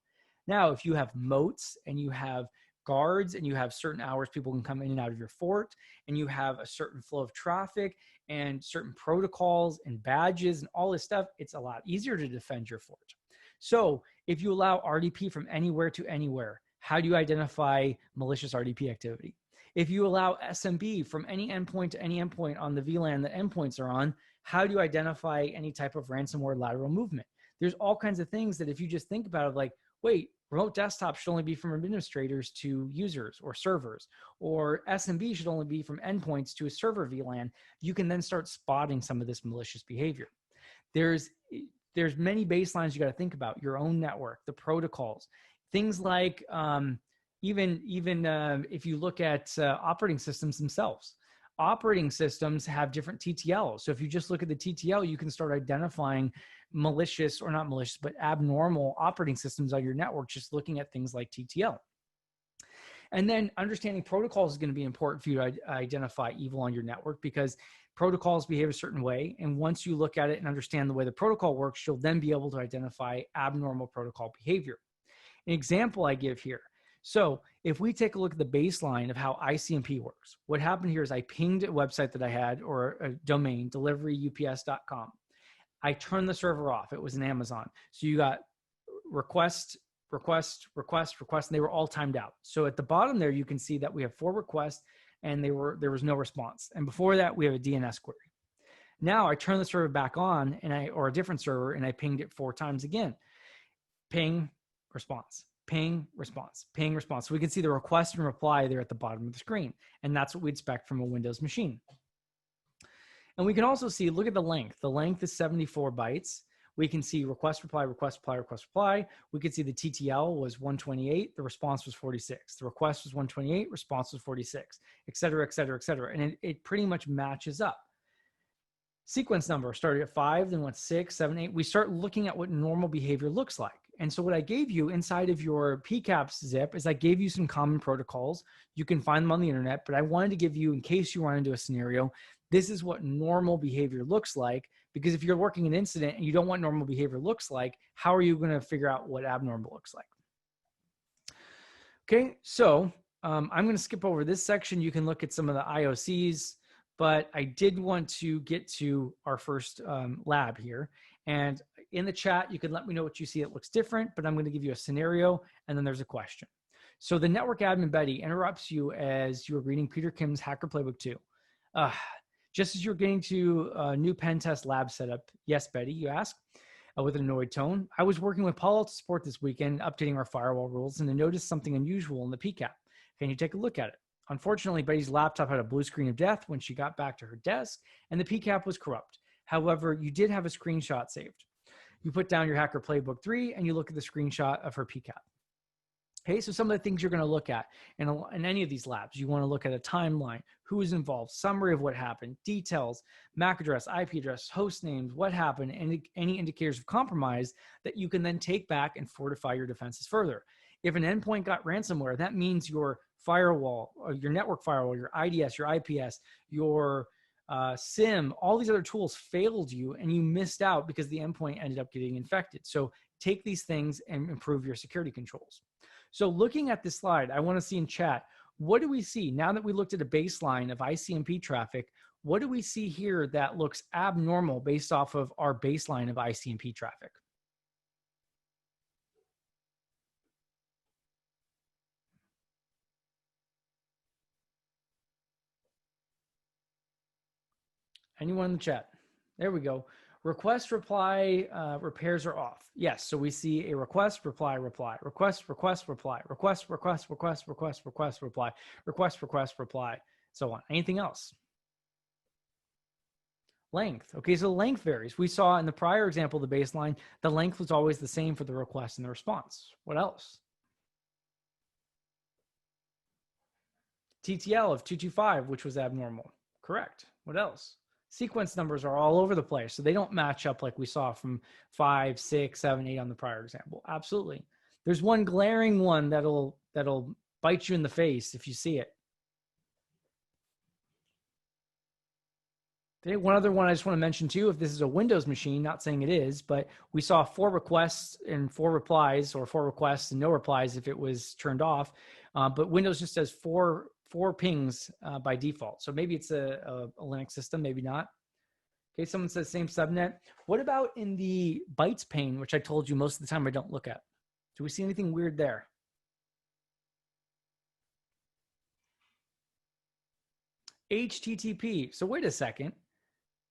Now, if you have moats and you have guards and you have certain hours people can come in and out of your fort, and you have a certain flow of traffic and certain protocols and badges and all this stuff, it's a lot easier to defend your fort. So if you allow RDP from anywhere to anywhere, how do you identify malicious RDP activity? If you allow SMB from any endpoint to any endpoint on the VLAN that endpoints are on, how do you identify any type of ransomware lateral movement? There's all kinds of things that if you just think about it, like, wait, remote desktop should only be from administrators to users or servers, or SMB should only be from endpoints to a server VLAN. You can then start spotting some of this malicious behavior. There's many baselines you got to think about: your own network, the protocols, things like even if you look at operating systems themselves. Operating systems have different TTLs. So if you just look at the TTL, you can start identifying malicious, or not malicious, but abnormal operating systems on your network, just looking at things like TTL. And then understanding protocols is going to be important for you to identify evil on your network, because protocols behave a certain way. And once you look at it and understand the way the protocol works, you'll then be able to identify abnormal protocol behavior. An example I give here. So if we take a look at the baseline of how ICMP works, what happened here is I pinged a website that I had, or a domain, deliveryups.com. I turned the server off. It was an Amazon. So you got request, and they were all timed out. So at the bottom there, you can see that we have 4 requests and there was no response. And before that, we have a DNS query. Now I turn the server back on, or a different server, and I pinged it 4 times again. Ping, response, ping, response, ping, response. So we can see the request and reply there at the bottom of the screen. And that's what we'd expect from a Windows machine. And we can also see, look at the length. The length is 74 bytes. We can see request, reply, request, reply, request, reply. We could see the TTL was 128. The response was 46. The request was 128. Response was 46, et cetera, et cetera, et cetera. And it pretty much matches up. Sequence number started at 5, then went 6, 7, 8. We start looking at what normal behavior looks like. And so what I gave you inside of your PCAPs zip is I gave you some common protocols. You can find them on the internet, but I wanted to give you, in case you run into a scenario, this is what normal behavior looks like. Because if you're working an incident and you don't want normal behavior looks like, how are you going to figure out what abnormal looks like? Okay, so I'm going to skip over this section. You can look at some of the IOCs, but I did want to get to our first lab here. And in the chat, you can let me know what you see that looks different, but I'm going to give you a scenario and then there's a question. So the network admin Betty interrupts you as you are reading Peter Kim's Hacker Playbook 2. Just as you're getting to a new pen test lab setup. Yes, Betty, you ask, with an annoyed tone. I was working with Palo Alto Support this weekend, updating our firewall rules, and I noticed something unusual in the PCAP. Can you take a look at it? Unfortunately, Betty's laptop had a blue screen of death when she got back to her desk, and the PCAP was corrupt. However, you did have a screenshot saved. You put down your Hacker Playbook 3, and you look at the screenshot of her PCAP. Okay, so some of the things you're going to look at in any of these labs, you want to look at a timeline, who is involved, summary of what happened, details, MAC address, IP address, host names, what happened, and any indicators of compromise that you can then take back and fortify your defenses further. If an endpoint got ransomware, that means your firewall, or your network firewall, your IDS, your IPS, your SIM, all these other tools failed you and you missed out because the endpoint ended up getting infected. So take these things and improve your security controls. So looking at this slide, I want to see in chat, what do we see now that we looked at a baseline of ICMP traffic? What do we see here that looks abnormal based off of our baseline of ICMP traffic? Anyone in the chat? There we go. Request, reply, repairs are off. Yes, so we see a request, reply, reply, request, request, reply, request, request, request, request, request, reply, request, request, reply, so on. Anything else? Length. Okay, so length varies. We saw in the prior example, the baseline, the length was always the same for the request and the response. What else? TTL of 225, which was abnormal. Correct. What else? Sequence numbers are all over the place, so they don't match up like we saw from 5, 6, 7, 8 on the prior example. Absolutely. There's one glaring one that'll bite you in the face if you see it. Okay, one other one I just want to mention too, if this is a Windows machine, not saying it is, but we saw 4 requests and 4 replies, or 4 requests and no replies if it was turned off. But Windows just does 4 pings by default. So maybe it's a Linux system, maybe not. Okay, someone says same subnet. What about in the bytes pane, which I told you most of the time I don't look at? Do we see anything weird there? HTTP. So wait a second.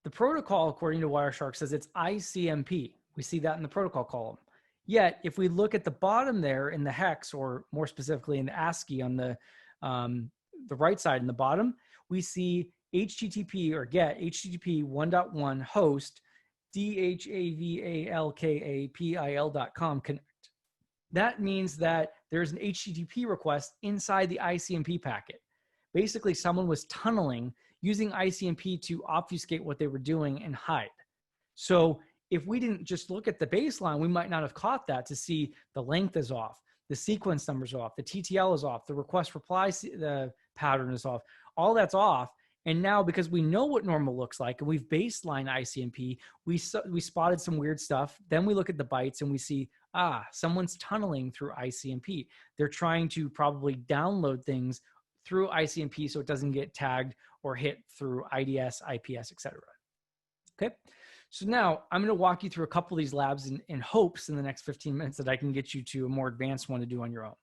The protocol, according to Wireshark, says it's ICMP. We see that in the protocol column. Yet, if we look at the bottom there in the hex, or more specifically in the ASCII on the right side in the bottom, we see HTTP or GET HTTP 1.1 host DHAVALKAPIL.com connect. That means that there's an HTTP request inside the ICMP packet. Basically, someone was tunneling using ICMP to obfuscate what they were doing and hide. So if we didn't just look at the baseline, we might not have caught that to see the length is off, the sequence numbers are off, the TTL is off, the request reply the pattern is off, all that's off. And now, because we know what normal looks like and we've baselined ICMP, we spotted some weird stuff. Then we look at the bytes and we see, someone's tunneling through ICMP. They're trying to probably download things through ICMP so it doesn't get tagged or hit through IDS, IPS, etc. Okay, so now I'm going to walk you through a couple of these labs in hopes in the next 15 minutes that I can get you to a more advanced one to do on your own.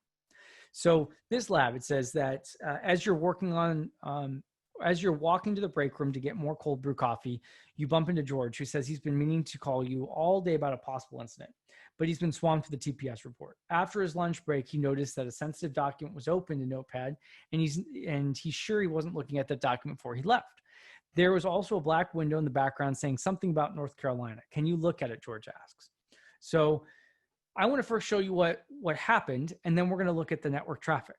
So this lab, it says that as you're walking to the break room to get more cold brew coffee, you bump into George, who says he's been meaning to call you all day about a possible incident, but he's been swamped with the TPS report. After his lunch break, he noticed that a sensitive document was opened in Notepad, and he's sure he wasn't looking at that document before he left. There was also a black window in the background saying something about North Carolina. Can you look at it, George asks. So I want to first show you what happened, and then we're going to look at the network traffic.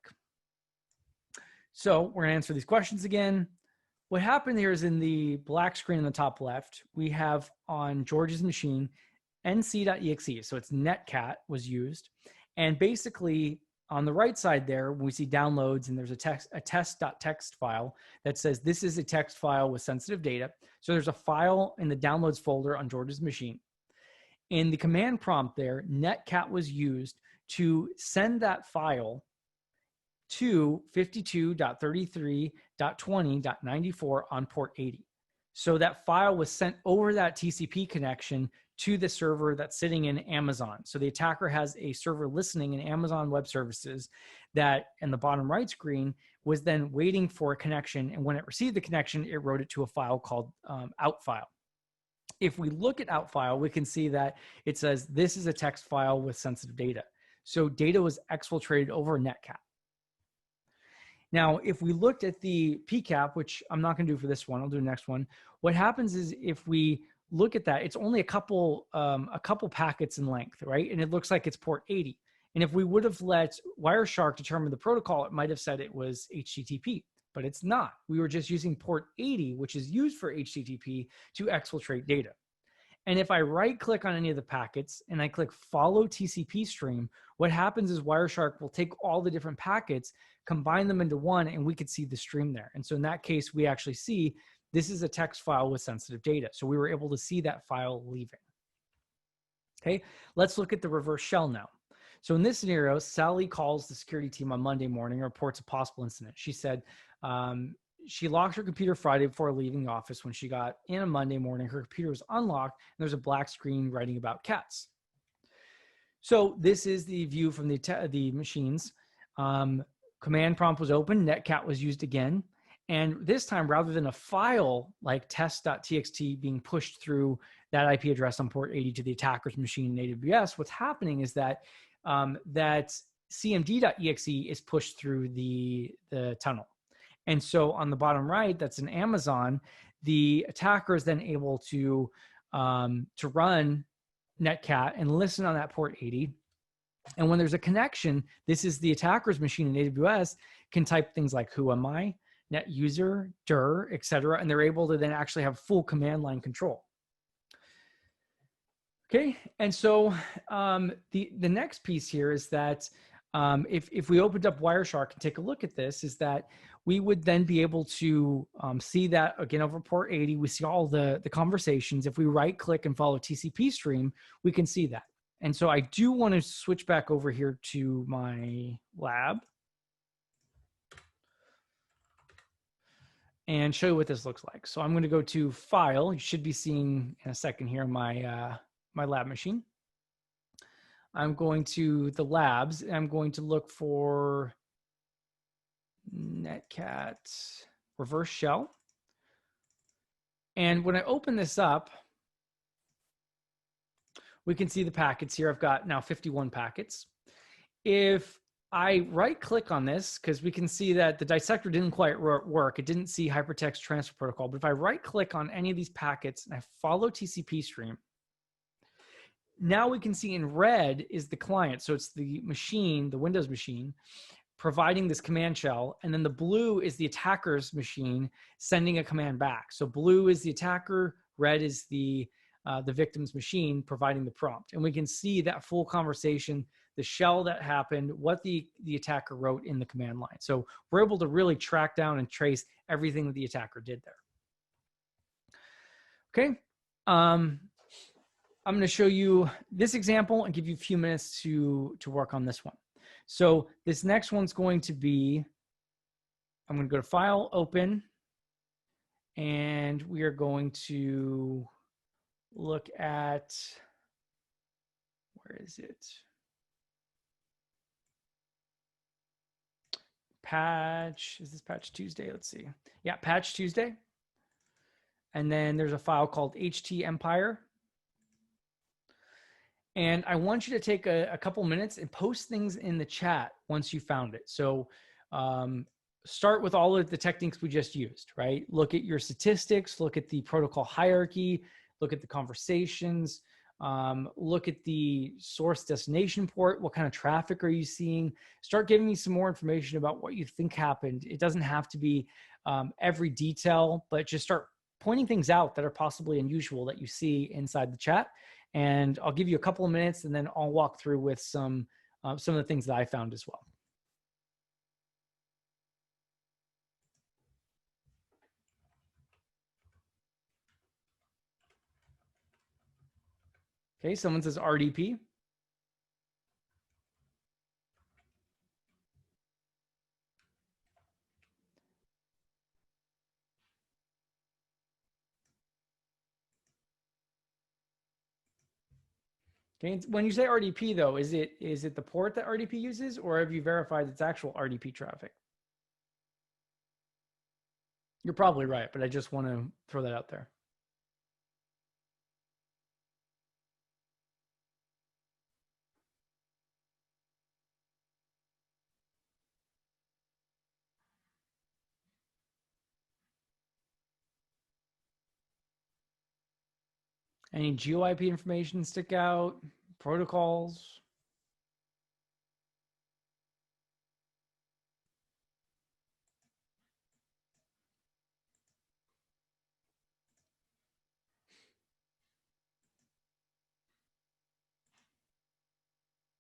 So we're going to answer these questions again. What happened here is in the black screen in the top left, we have on George's machine, nc.exe. So it's netcat was used. And basically on the right side there, we see downloads and there's a test.txt file that says this is a text file with sensitive data. So there's a file in the downloads folder on George's machine. In the command prompt there, netcat was used to send that file to 52.33.20.94 on port 80. So that file was sent over that TCP connection to the server that's sitting in Amazon. So the attacker has a server listening in Amazon Web Services that in the bottom right screen was then waiting for a connection. And when it received the connection, it wrote it to a file called out file. If we look at out file, we can see that it says this is a text file with sensitive data. So data was exfiltrated over netcat. Now, if we looked at the PCAP, which I'm not going to do for this one, I'll do the next one. What happens is if we look at that, it's only a couple packets in length, right? And it looks like it's port 80. And if we would have let Wireshark determine the protocol, it might have said it was HTTP, but it's not. We were just using port 80, which is used for HTTP to exfiltrate data. And if I right click on any of the packets and I click follow TCP stream, what happens is Wireshark will take all the different packets, combine them into one, and we could see the stream there. And so in that case, we actually see this is a text file with sensitive data. So we were able to see that file leaving. Okay, let's look at the reverse shell now. So in this scenario, Sally calls the security team on Monday morning and reports a possible incident. She said she locked her computer Friday before leaving the office. When she got in on Monday morning, her computer was unlocked and there's a black screen writing about cats. So this is the view from the machines. Command prompt was open, netcat was used again. And this time, rather than a file like test.txt being pushed through that IP address on port 80 to the attacker's machine in AWS, what's happening is that that cmd.exe is pushed through the tunnel. And so on the bottom right, that's in Amazon, the attacker is then able to run netcat and listen on that port 80. And when there's a connection, this is the attacker's machine in AWS can type things like who am I, net user, dir, etc. And they're able to then actually have full command line control. Okay, and so the next piece here is that if we opened up Wireshark and take a look at this, is that we would then be able to see that again over port 80. We see all the conversations. If we right click and follow TCP stream, we can see that. And so I do want to switch back over here to my lab and show you what this looks like. So I'm going to go to File. You should be seeing in a second here my my lab machine. I'm going to the labs and I'm going to look for netcat reverse shell. And when I open this up, we can see the packets here. I've got now 51 packets. If I right click on this, because we can see that the dissector didn't quite work. It didn't see hypertext transfer protocol. But if I right click on any of these packets and I follow TCP stream, now we can see in red is the client. So it's the machine, the Windows machine, providing this command shell. And then the blue is the attacker's machine sending a command back. So blue is the attacker, red is the victim's machine providing the prompt. And we can see that full conversation. the shell that happened, what the attacker wrote in the command line. So we're able to really track down and trace everything that the attacker did there. Okay. I'm going to show you this example and give you a few minutes to work on this one. So this next one's going to be, I'm going to go to File, Open, and we are going to look at, where is it? Patch, is this Patch Tuesday? Let's see. Yeah, Patch Tuesday. And then there's a file called HT Empire. And I want you to take a couple minutes and post things in the chat once you found it. So start with all of the techniques we just used, right? Look at your statistics, look at the protocol hierarchy, look at the conversations, look at the source destination port. What kind of traffic are you seeing? Start giving me some more information about what you think happened. It doesn't have to be every detail, but just start pointing things out that are possibly unusual that you see inside the chat. And I'll give you a couple of minutes and then I'll walk through with some of the things that I found as well. Okay, someone says RDP. Okay, when you say RDP though, is it the port that RDP uses, or have you verified it's actual RDP traffic? You're probably right, but I just want to throw that out there. Any GeoIP information stick out? Protocols?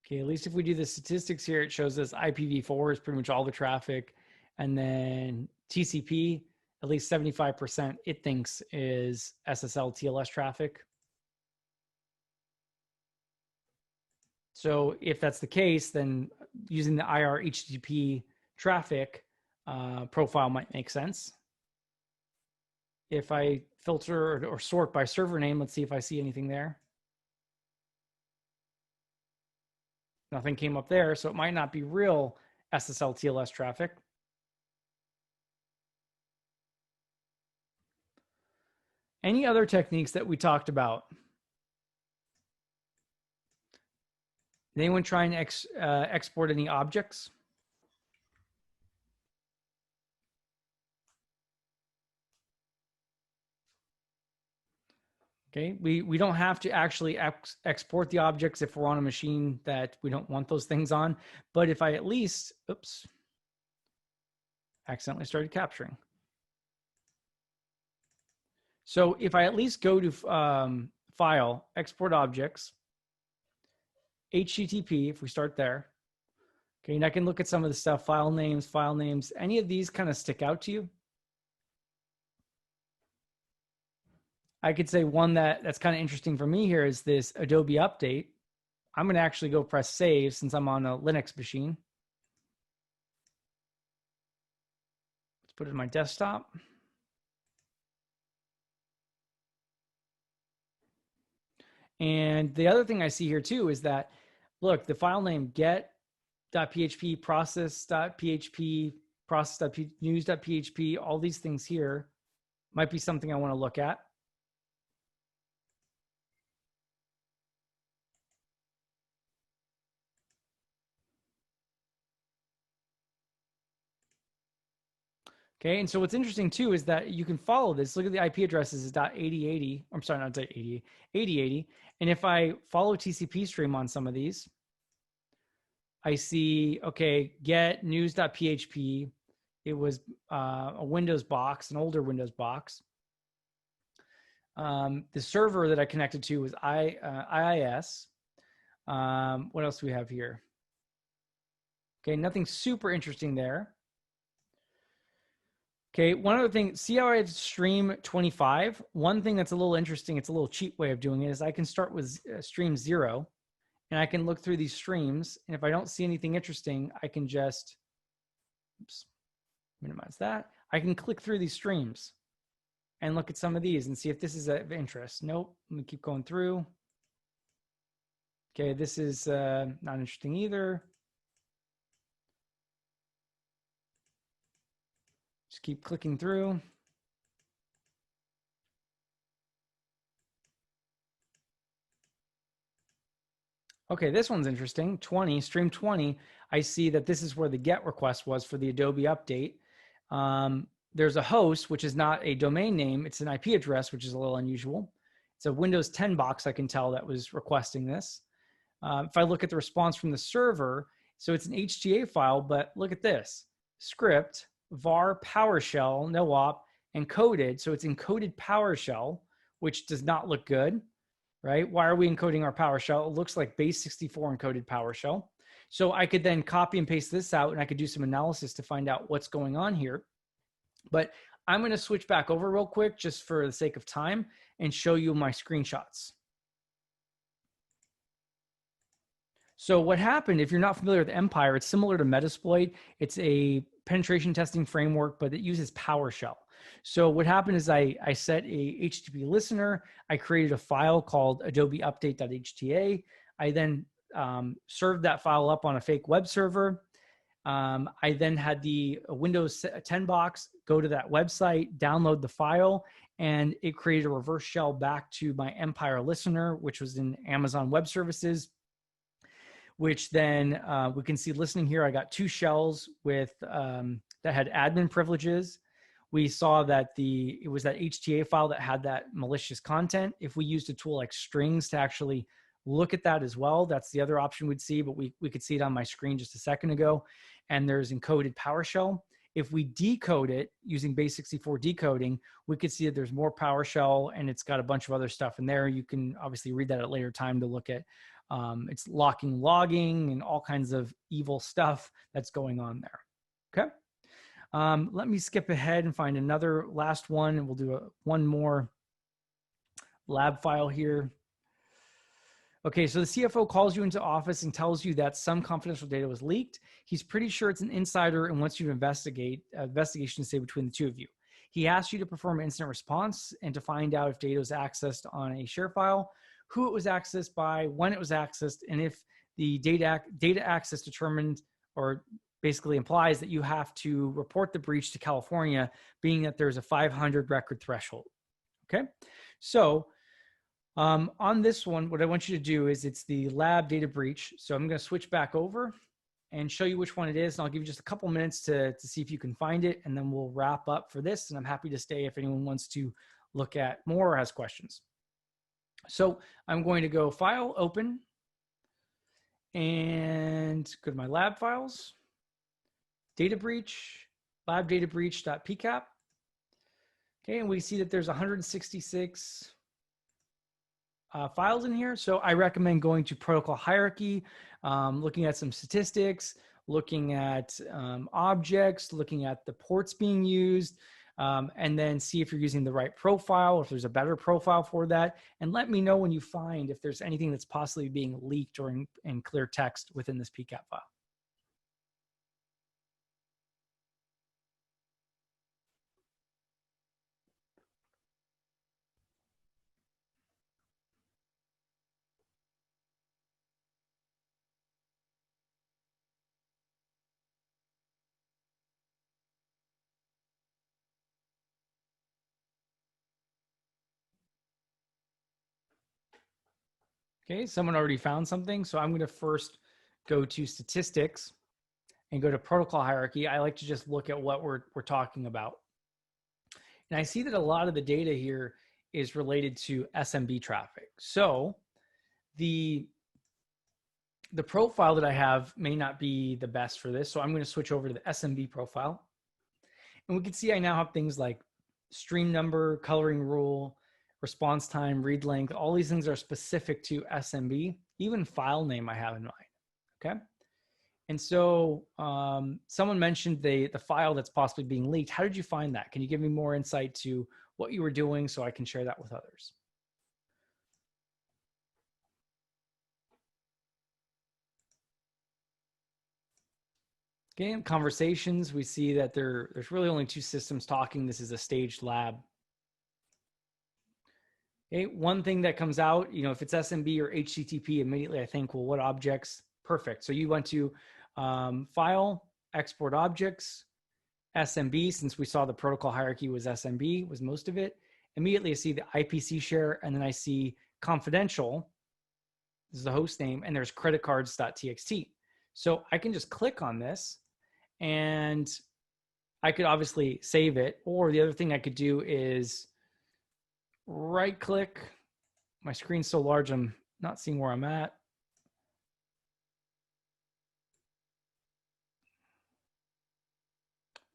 Okay, at least if we do the statistics here, it shows us IPv4 is pretty much all the traffic. And then TCP, at least 75%, it thinks is SSL TLS traffic. So if that's the case, then using the IR HTTP traffic profile might make sense. If I filter or sort by server name, let's see if I see anything there. Nothing came up there, so it might not be real SSL TLS traffic. Any other techniques that we talked about? Did anyone try and export any objects? Okay, we don't have to actually export the objects if we're on a machine that we don't want those things on. But if I at least, oops, accidentally started capturing. So if I at least go to File, Export Objects, HTTP, if we start there, okay, and I can look at some of the stuff, file names, any of these kind of stick out to you? I could say one that's kind of interesting for me here is this Adobe update. I'm going to actually go press save since I'm on a Linux machine. Let's put it in my desktop. And the other thing I see here too is that, look, the file name get.php, process.php, process.news.php, all these things here might be something I want to look at. Okay, and so what's interesting too is that you can follow this. Look at the IP addresses is .8080. I'm sorry, not .80, 8080. And if I follow TCP stream on some of these, I see, okay, get news.php. It was a Windows box, an older Windows box. The server that I connected to was IIS. What else do we have here? Okay, nothing super interesting there. Okay, one other thing, see how I have stream 25? One thing that's a little interesting, it's a little cheap way of doing it, is I can start with stream 0, and I can look through these streams, and if I don't see anything interesting, I can just, oops, minimize that. I can click through these streams and look at some of these and see if this is of interest. Nope, let me keep going through. Okay, this is not interesting either. Just keep clicking through. Okay, this one's interesting. 20, stream 20. I see that this is where the GET request was for the Adobe update. There's a host, which is not a domain name. It's an IP address, which is a little unusual. It's a Windows 10 box, I can tell, that was requesting this. If I look at the response from the server, so it's an HTA file, but look at this. Script, var PowerShell, no op, encoded. So it's encoded PowerShell, which does not look good, right? Why are we encoding our PowerShell? It looks like base 64 encoded PowerShell. So I could then copy and paste this out, and I could do some analysis to find out what's going on here. But I'm going to switch back over real quick just for the sake of time and show you my screenshots. So what happened, if you're not familiar with Empire, it's similar to Metasploit. It's a penetration testing framework, but it uses PowerShell. So what happened is I set a HTTP listener. I created a file called Adobe update.hta. I then served that file up on a fake web server. I then had the Windows 10 box go to that website, download the file, and it created a reverse shell back to my Empire listener, which was in Amazon Web Services, which then we can see listening here. I got 2 shells with that had admin privileges. We saw that it was that HTA file that had that malicious content. If we used a tool like Strings to actually look at that as well, that's the other option we'd see, but we could see it on my screen just a second ago. And there's encoded PowerShell. If we decode it using base 64 decoding, we could see that there's more PowerShell, and it's got a bunch of other stuff in there. You can obviously read that at a later time to look at it's locking, logging, and all kinds of evil stuff that's going on there. Okay. Let me skip ahead and find another last one, and we'll do one more lab file here. Okay, so the CFO calls you into office and tells you that some confidential data was leaked. He's pretty sure it's an insider and wants you to investigate, investigation say between the two of you. He asks you to perform an incident response and to find out if data was accessed on a share file, who it was accessed by, when it was accessed, and if the data access determined or basically implies that you have to report the breach to California, being that there's a 500 record threshold. Okay, so on this one, what I want you to do is it's the lab data breach. So I'm going to switch back over and show you which one it is. And I'll give you just a couple minutes to see if you can find it. And then we'll wrap up for this. And I'm happy to stay if anyone wants to look at more or has questions. So I'm going to go File, Open, and go to my lab files, Data Breach, Lab Data Breach.pcap. Okay, and we see that there's 166 files in here. So I recommend going to protocol hierarchy, looking at some statistics, looking at objects, looking at the ports being used, and then see if you're using the right profile, or if there's a better profile for that. And let me know when you find if there's anything that's possibly being leaked or in clear text within this PCAP file. Okay, someone already found something. So I'm going to first go to statistics and go to protocol hierarchy. I like to just look at what we're talking about. And I see that a lot of the data here is related to SMB traffic. So the profile that I have may not be the best for this. So I'm going to switch over to the SMB profile. And we can see I now have things like stream number, coloring rule, response time, read length. All these things are specific to SMB, even file name I have in mind. Okay. And so someone mentioned the file that's possibly being leaked. How did you find that? Can you give me more insight to what you were doing so I can share that with others? Okay, in conversations, we see that there's really only two systems talking. This is a staged lab. Okay, one thing that comes out, you know, if it's SMB or HTTP, immediately I think, well, what objects? Perfect. So you went to File, Export Objects, SMB, since we saw the protocol hierarchy was SMB, was most of it. Immediately I see the IPC share, and then I see confidential. This is the host name, and there's creditcards.txt. So I can just click on this, and I could obviously save it. Or the other thing I could do is right click. My screen's so large, I'm not seeing where I'm at.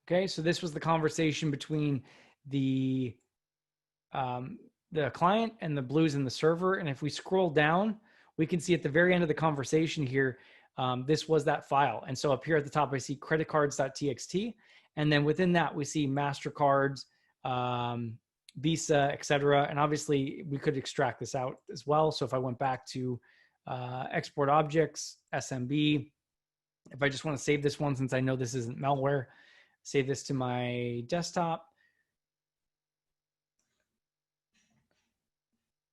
Okay, so this was the conversation between the client and the blues in the server. And if we scroll down, we can see at the very end of the conversation here, this was that file. And so up here at the top, I see creditcards.txt. And then within that, we see MasterCards, Visa, et cetera. And obviously we could extract this out as well. So if I went back to export objects, SMB, if I just want to save this one, since I know this isn't malware, save this to my desktop.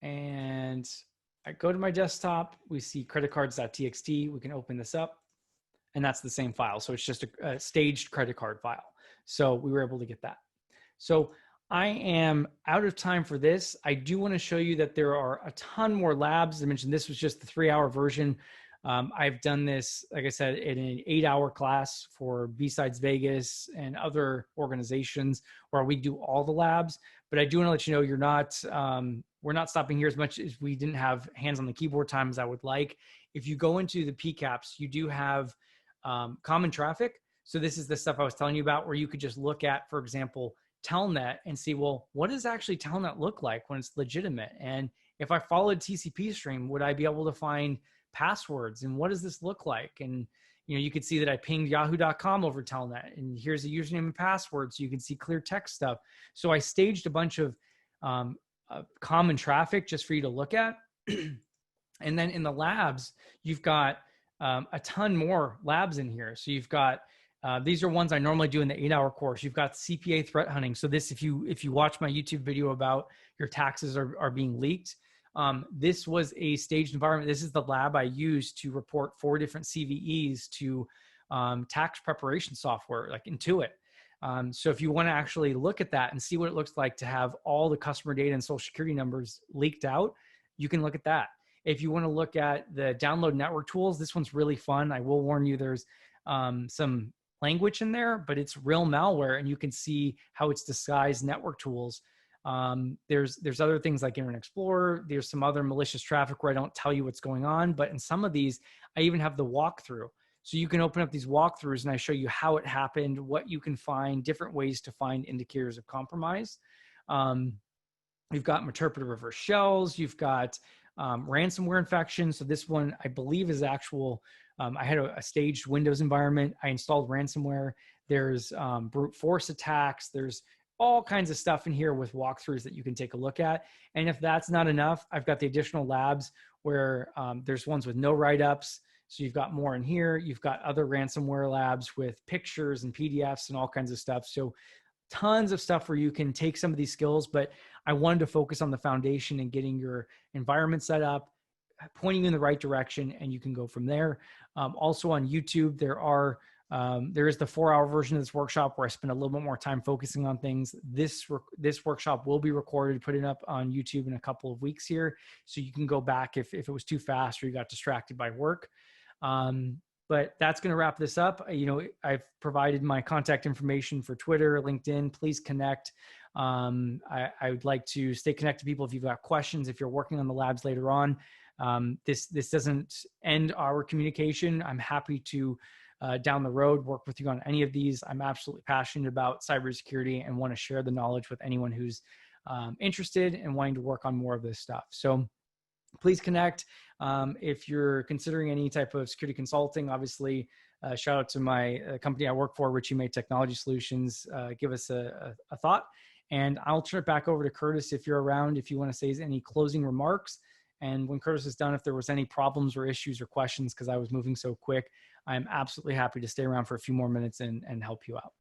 And I go to my desktop, we see creditcards.txt. We can open this up, and that's the same file. So it's just a staged credit card file. So we were able to get that. So I am out of time for this. I do want to show you that there are a ton more labs. I mentioned this was just the 3-hour version. I've done this, like I said, in an 8-hour class for B-Sides Vegas and other organizations where we do all the labs. But I do want to let you know, you're not, we're not stopping here as much as we didn't have hands on the keyboard time as I would like. If you go into the PCAPs, you do have common traffic. So this is the stuff I was telling you about, where you could just look at, for example, Telnet and see, well, what does actually Telnet look like when it's legitimate? And if I followed TCP stream, would I be able to find passwords? And what does this look like? And you know, you could see that I pinged yahoo.com over Telnet, and here's the username and password. So you can see clear text stuff. So I staged a bunch of common traffic just for you to look at. And then in the labs, you've got a ton more labs in here. So you've got, these are ones I normally do in the 8-hour course. You've got CPA threat hunting. So this, if you watch my YouTube video about your taxes are being leaked, this was a staged environment. This is the lab I used to report 4 different CVEs to tax preparation software like Intuit. So if you want to actually look at that and see what it looks like to have all the customer data and social security numbers leaked out, you can look at that. If you want to look at the download network tools, this one's really fun. I will warn you, there's some language in there, but it's real malware, and you can see how it's disguised network tools. There's other things like Internet Explorer. There's some other malicious traffic where I don't tell you what's going on, but in some of these, I even have the walkthrough. So you can open up these walkthroughs and I show you how it happened, what you can find, different ways to find indicators of compromise. You've got interpreter reverse shells. You've got ransomware infection. So this one, I believe, is actual. I had a staged Windows environment. I installed ransomware. There's brute force attacks. There's all kinds of stuff in here with walkthroughs that you can take a look at. And if that's not enough, I've got the additional labs where there's ones with no write-ups. So you've got more in here. You've got other ransomware labs with pictures and PDFs and all kinds of stuff. So tons of stuff where you can take some of these skills, but I wanted to focus on the foundation and getting your environment set up, pointing you in the right direction, and you can go from there. Also on YouTube, there is the 4-hour version of this workshop where I spend a little bit more time focusing on things. This workshop will be recorded, put it up on YouTube in a couple of weeks here. So you can go back if it was too fast or you got distracted by work. But that's going to wrap this up. You know, I've provided my contact information for Twitter, LinkedIn. Please connect. I would like to stay connected to people if you've got questions, if you're working on the labs later on. This doesn't end our communication. I'm happy to, down the road, work with you on any of these. I'm absolutely passionate about cybersecurity and want to share the knowledge with anyone who's interested and wanting to work on more of this stuff. So please connect. If you're considering any type of security consulting, obviously shout out to my company I work for, Richie May Technology Solutions. Give us a thought. And I'll turn it back over to Curtis if you're around, if you want to say any closing remarks. And when Curtis is done, if there was any problems or issues or questions, because I was moving so quick, I'm absolutely happy to stay around for a few more minutes and help you out.